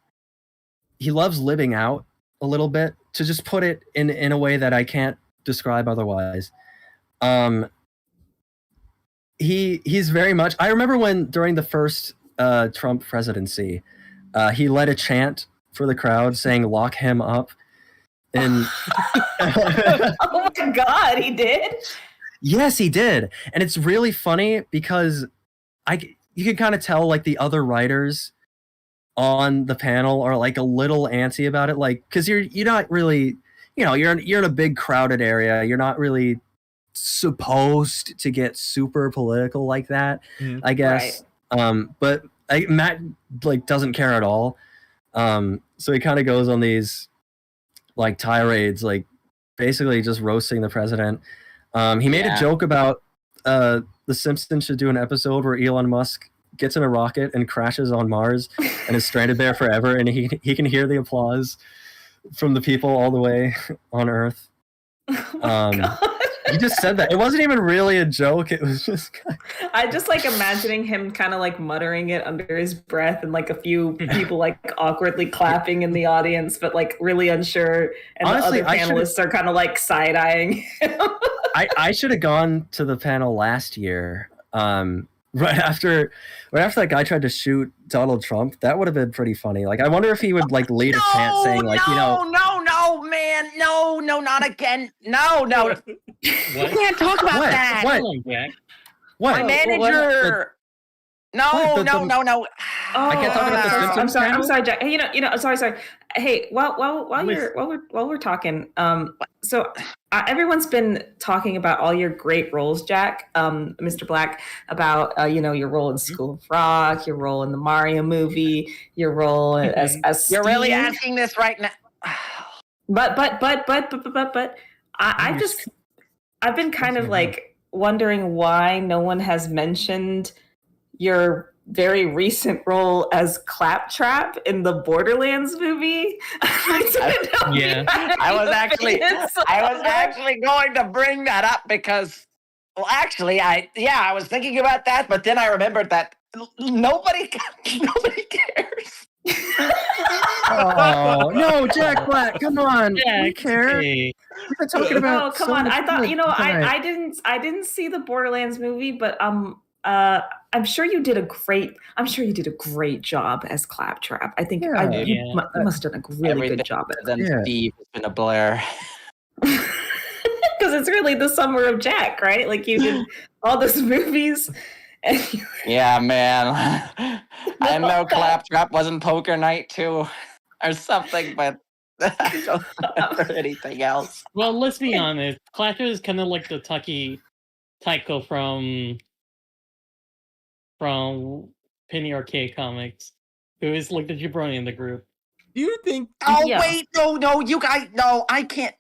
living out a little bit, to just put it in a way that I can't describe otherwise. He's very much. I remember when during the first Trump presidency, he led a chant for the crowd saying "Lock him up," and oh my God, he did. Yes, he did, and it's really funny because you can kind of tell the other writers on the panel are a little antsy about it, because you're not really, you're in a big crowded area. You're not really supposed to get super political like that, I guess. Right. But Matt doesn't care at all. So he kind of goes on these tirades, basically just roasting the president. He made a joke about The Simpsons should do an episode where Elon Musk gets in a rocket and crashes on Mars and is stranded there forever, and he can hear the applause from the people all the way on Earth. He just said that. It wasn't even really a joke. It was just I just imagining him kind of muttering it under his breath, and a few people awkwardly clapping in the audience, but really unsure, and honestly, the other panelists are kind of side-eyeing him. I should have gone to the panel last year. Right after that guy tried to shoot Donald Trump. That would have been pretty funny. I wonder if he would lead a chant saying no, man, no, not again, no. You can't talk about that. What? My manager. No. Oh, I can't talk about the Simpsons. I'm sorry, Jack. Hey, sorry. Hey, while we're talking, so everyone's been talking about all your great roles, Jack, Mr. Black, about your role in School of Rock, your role in the Mario movie, your role as You're Steve. really asking this right now. But I've been kind of wondering why no one has mentioned your very recent role as Claptrap in the Borderlands movie. I was actually going to bring that up because, well, actually, I was thinking about that, but then I remembered that nobody cares. Oh no, Jack Black! Come on, we care. We've been talking about. Oh, come on! I thought I didn't see the Borderlands movie, but I'm sure you did a great job as Claptrap. I think you must have done a really good job at it. Steve has been a blur. Because it's really the summer of Jack, right? You did all those movies. Yeah, man. I know Claptrap wasn't Poker Night too, or something, but I don't remember anything else. Well, let's be honest. Claptrap is kind of like the Tycho from Penny Arcade Comics, who is the jabroni in the group. Do you think? Oh wait, no, you guys, no, I can't.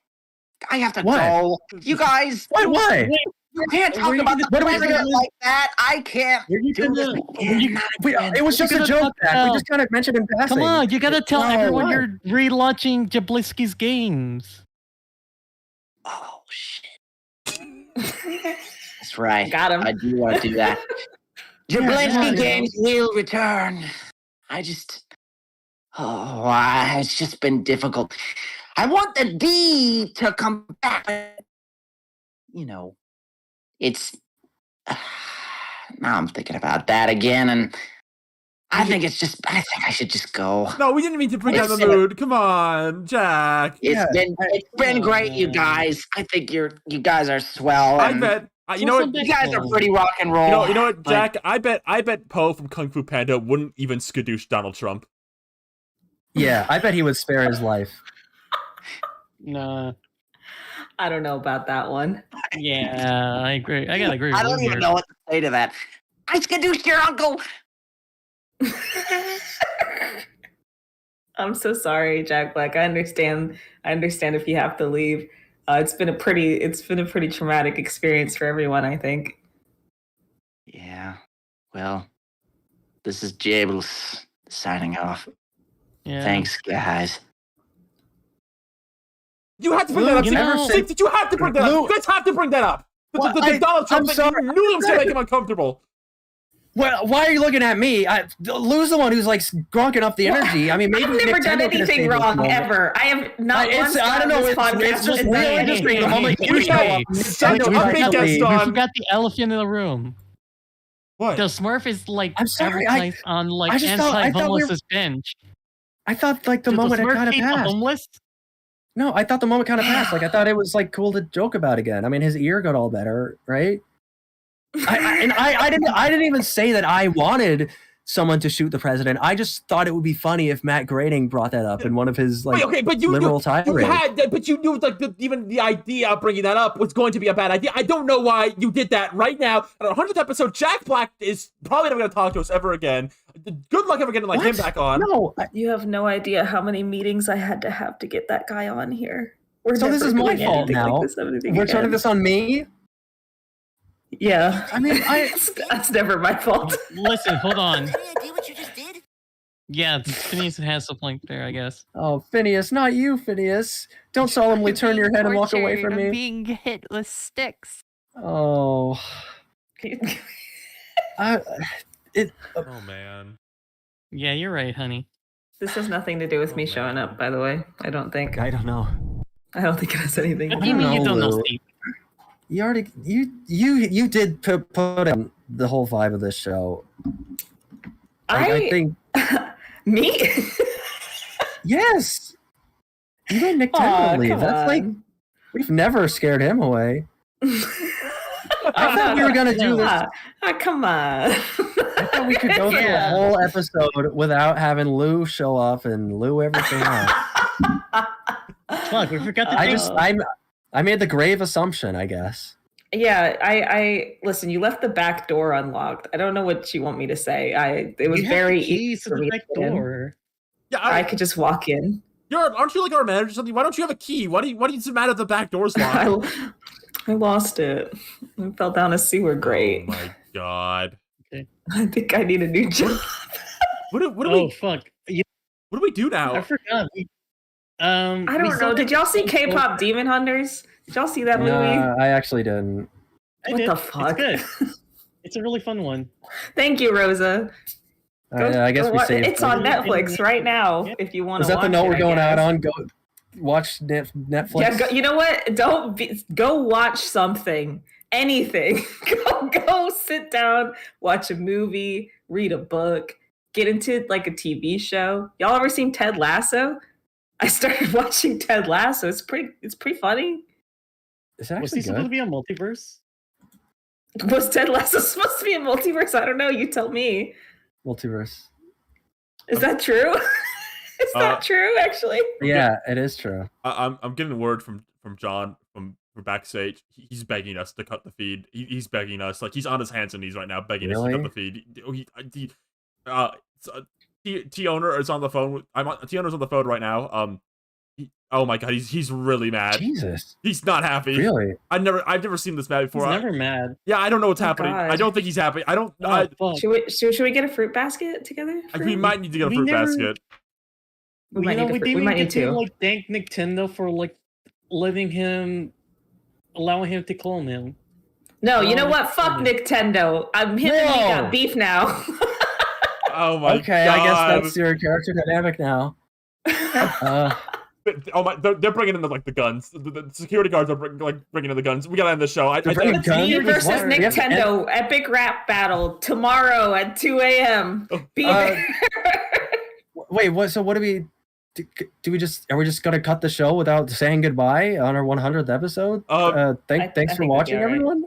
I have to go. You guys, Why? You can't talk about the president like that. I can't do this. It was just a joke, Jack. We just kind of mentioned in passing. Come on, you gotta tell everyone you're relaunching Jablisky's games. Oh shit! That's right. Got him. I do want to do that. Jablisky games will return. It's just been difficult. I want the D to come back. You know, it's now I'm thinking about that again, and I think I think I should just go. No, we didn't mean to bring down the mood. Come on, Jack. It's been great, you guys. I think you guys are swell. I bet. You know what? You guys are pretty rock and roll. You know what, Jack? I bet Poe from Kung Fu Panda wouldn't even skadoosh Donald Trump. Yeah, I bet he would spare his life. Nah. I don't know about that one. Yeah, I agree. I gotta agree with I don't even know what to say to that. I skadooshed your uncle. I'm so sorry, Jack Black. I understand if you have to leave. It's been a pretty traumatic experience for everyone, I think. Yeah. Well, this is Jables signing off. Yeah. Thanks, guys. You have to bring that up. Did you have to bring that up? You guys have to bring that up. The Donald Trump thing, you knew it was going to make him uncomfortable. Well, why are you looking at me? Lou's the one who's like grunking up the energy. I mean, maybe I've never done anything wrong ever. I have not once. I don't know. It's just really interesting. The moment you show up, you forgot the elephant in the room. What? The Smurf is like advertised on like anti-homelessness bench. I thought like the moment it kind of passed. Homeless? No, I thought the moment kind of passed. Like I thought it was like cool to joke about again. I mean, his ear got all better, right? I didn't even say that I wanted someone to shoot the president. I just thought it would be funny if Matt Grading brought that up in one of his like liberal tirades. But you knew like even the idea of bringing that up was going to be a bad idea. I don't know why you did that right now. On our 100th episode, Jack Black is probably never going to talk to us ever again. Good luck ever getting like him back on. No, you have no idea how many meetings I had to have to get that guy on here. So this is my fault now. We're turning this on me. Yeah, I mean, that's never my fault. Listen, hold on. Yeah, Phineas has something there, I guess. Oh, Phineas, not you, Phineas. Don't solemnly turn your head and walk away from me. Being hit with sticks. Oh. Oh man. Yeah, you're right, honey. This has nothing to do with me showing up, by the way. I don't think. I don't know. I don't think it has anything. What do you mean you don't know, Steve? You already you did put in the whole vibe of this show. I think me. Yes. You made Nick Temple leave. That's like we've never scared him away. I thought we were gonna do this. Come on. I thought we could go through a whole episode without having Lou show up and Lou everything else. Fuck, we forgot to I made the grave assumption, I guess. Yeah, I listen. You left the back door unlocked. I don't know what you want me to say. It was very easy for me to get in. Yeah, I could just walk in. Aren't you like our manager or something? Why don't you have a key? Why does it matter if the back door's locked? I lost it. I fell down a sewer grate. Oh my god. Okay. I think I need a new job. What do we? Oh fuck. What do we do now? I forgot. I don't know. Did y'all see K-pop Demon Hunters? Did y'all see that movie? I actually didn't. What the fuck? It's good. It's a really fun one. Thank you, Rosa. I guess we saved it's on Netflix right now. If you want to. Is that the note we're going out on? Go watch Netflix. Yeah, you know what? Go watch something, anything. Go sit down, watch a movie, read a book, get into like a TV show. Y'all ever seen Ted Lasso? I started watching Ted Lasso. It's pretty funny. Is that was he supposed to be a multiverse? Was Ted Lasso supposed to be a multiverse? I don't know. You tell me. Multiverse. Is that true? Is that true? Actually. Yeah, it is true. I'm getting word from John from backstage. He's begging us to cut the feed. He's begging us, like he's on his hands and knees right now, begging us to cut the feed. T owner is on the phone. T owner's on the phone right now. Oh my god, he's really mad. Jesus. He's not happy. Really? I've never seen this mad before. He's never mad. Yeah, I don't know what's happening. God. I don't think he's happy. I don't. Should we get a fruit basket together? We might need to get a fruit basket. We might need to. Like thank Nintendo for like allowing him to clone him. No, you know what? Fuck Nintendo. Him and me got beef now. Oh my god. Okay, I guess that's your character dynamic now. Oh my! They're bringing in the guns. The security guards are bringing in the guns. We gotta end the show. Me versus Nintendo epic rap battle tomorrow at 2 a.m. Be there. Wait, what? So what do we? Do we just? Are we just gonna cut the show without saying goodbye on our 100th episode? Thanks for watching, everyone.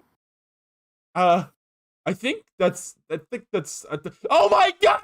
I think that's. Oh my god!